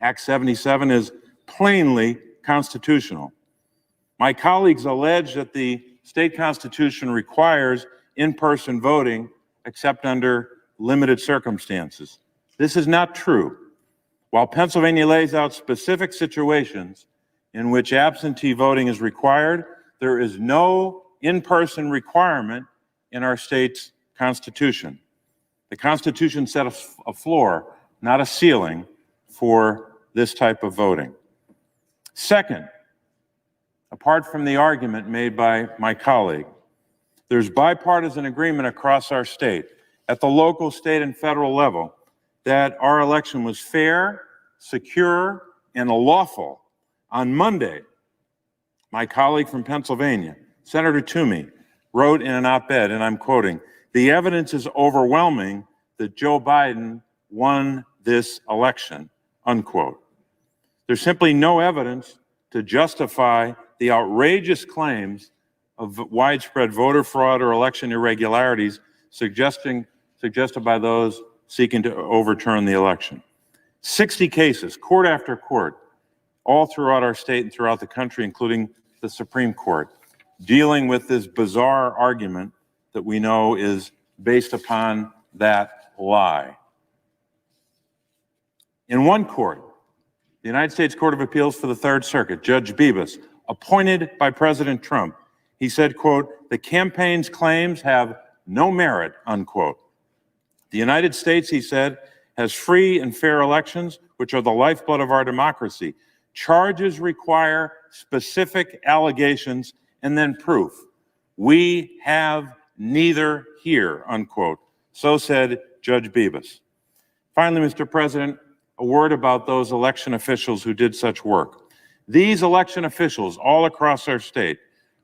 Act 77 is plainly constitutional. My colleagues allege that the state constitution requires in-person voting except under limited circumstances. This is not true. While Pennsylvania lays out specific situations in which absentee voting is required, there is no in-person requirement in our state's constitution. The Constitution set a floor, not a ceiling, for this type of voting. Second, apart from the argument made by my colleague, there's bipartisan agreement across our state, at the local, state, and federal level, that our election was fair, secure, and lawful. On Monday, my colleague from Pennsylvania, Senator Toomey, wrote in an op-ed, and I'm quoting, "The evidence is overwhelming that Joe Biden won this election," unquote. There's simply no evidence to justify the outrageous claims of widespread voter fraud or election irregularities suggested by those seeking to overturn the election. 60 cases, court after court, all throughout our state and throughout the country, including the Supreme Court, dealing with this bizarre argument that we know is based upon that lie. In one court, the United States Court of Appeals for the Third Circuit, Judge Bibas, appointed by President Trump, he said, quote, "The campaign's claims have no merit," unquote. The United States, he said, has free and fair elections, which are the lifeblood of our democracy. Charges require specific allegations and then proof. We have neither here, unquote. So said Judge Bibas. Finally, Mr. President, a word about those election officials who did such work. These election officials all across our state,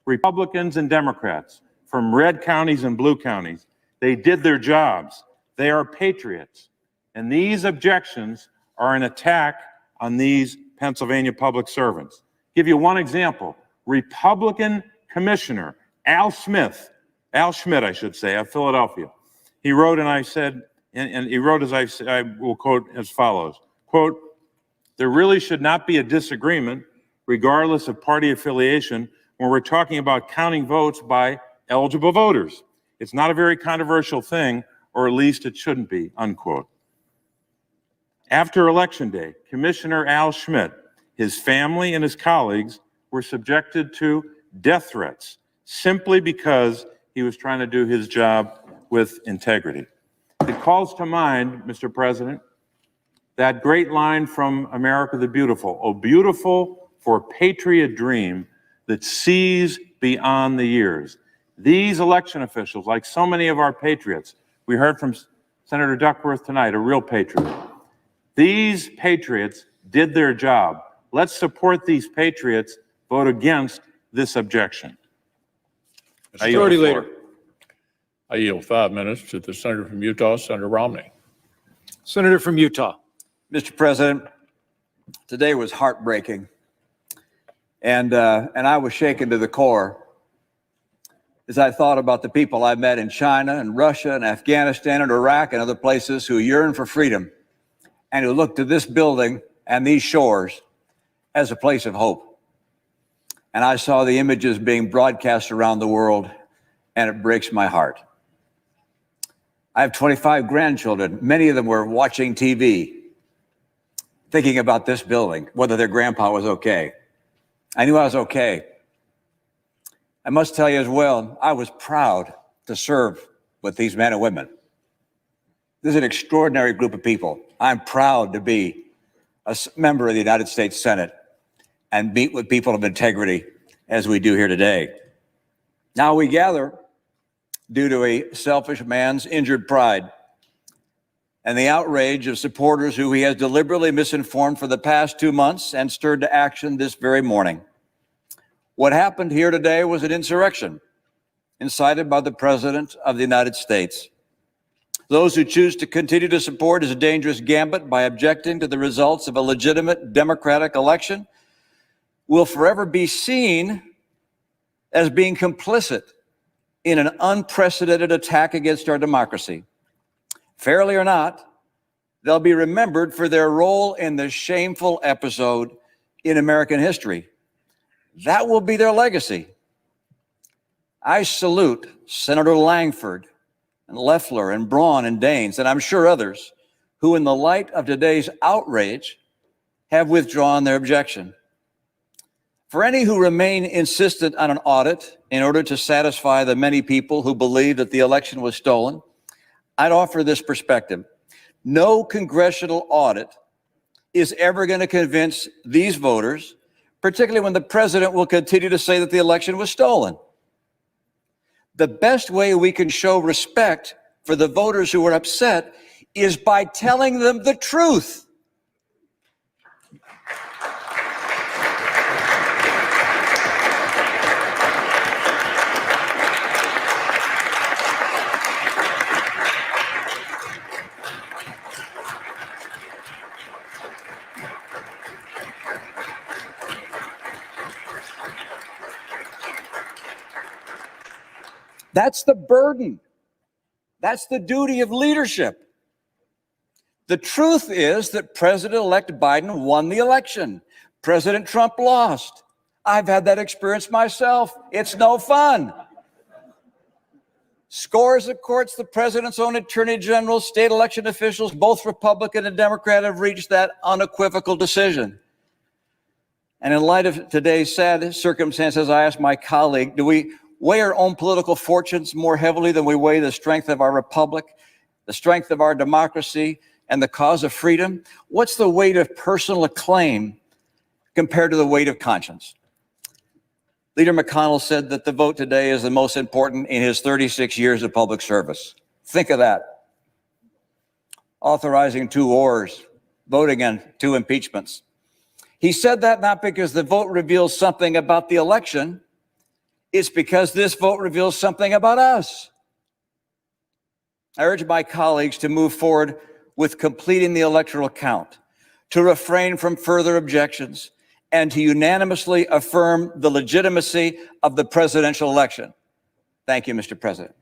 Republicans and Democrats, from red counties and blue counties, they did their jobs. They are patriots. And these objections are an attack on these Pennsylvania public servants. Give you one example. Republican Commissioner Al Schmidt, I should say, of Philadelphia. He wrote, and I said, and he wrote, as I will quote as follows, quote, there really should not be a disagreement, regardless of party affiliation, when we're talking about counting votes by eligible voters. It's not a very controversial thing, or at least it shouldn't be, unquote. After Election Day, Commissioner Al Schmidt, his family, and his colleagues were subjected to death threats simply because he was trying to do his job with integrity. It calls to mind, Mr. President, that great line from America the Beautiful, "Oh, beautiful for patriot dream that sees beyond the years." These election officials, like so many of our patriots, we heard from Senator Duckworth tonight, a real patriot. These patriots did their job. Let's support these patriots. Vote against this objection. Majority Leader. I yield 5 minutes to the senator from Utah, Senator Romney. Senator from Utah. Mr. President, today was heartbreaking, and I was shaken to the core as I thought about the people I met in China and Russia and Afghanistan and Iraq and other places who yearn for freedom and who look to this building and these shores as a place of hope. And I saw the images being broadcast around the world, and it breaks my heart. I have 25 grandchildren. Many of them were watching TV, thinking about this building, whether their grandpa was okay. I knew I was okay. I must tell you as well, I was proud to serve with these men and women. This is an extraordinary group of people. I'm proud to be a member of the United States Senate and meet with people of integrity as we do here today. Now we gather due to a selfish man's injured pride and the outrage of supporters who he has deliberately misinformed for the past 2 months and stirred to action this very morning. What happened here today was an insurrection incited by the President of the United States. Those who choose to continue to support is a dangerous gambit by objecting to the results of a legitimate democratic election will forever be seen as being complicit in an unprecedented attack against our democracy. Fairly or not, they'll be remembered for their role in the shameful episode in American history. That will be their legacy. I salute Senator Langford and Loeffler and Braun and Daines, and I'm sure others, who in the light of today's outrage have withdrawn their objection. For any who remain insistent on an audit in order to satisfy the many people who believe that the election was stolen, I'd offer this perspective. No congressional audit is ever going to convince these voters, particularly when the president will continue to say that the election was stolen. The best way we can show respect for the voters who are upset is by telling them the truth. That's the burden. That's the duty of leadership. The truth is that President-elect Biden won the election. President Trump lost. I've had that experience myself. It's no fun. Scores of courts, the president's own attorney general, state election officials, both Republican and Democrat, have reached that unequivocal decision. And in light of today's sad circumstances, I asked my colleague, do we weigh our own political fortunes more heavily than we weigh the strength of our republic? the strength of our democracy, and the cause of freedom? What's the weight of personal acclaim compared to the weight of conscience? Leader McConnell said that the vote today is the most important in his 36 years of public service. Think of that. Authorizing 2 wars, voting on 2 impeachments. He said that not because the vote reveals something about the election, it's because this vote reveals something about us. I urge my colleagues to move forward with completing the electoral count, to refrain from further objections, and to unanimously affirm the legitimacy of the presidential election. Thank you, Mr. President.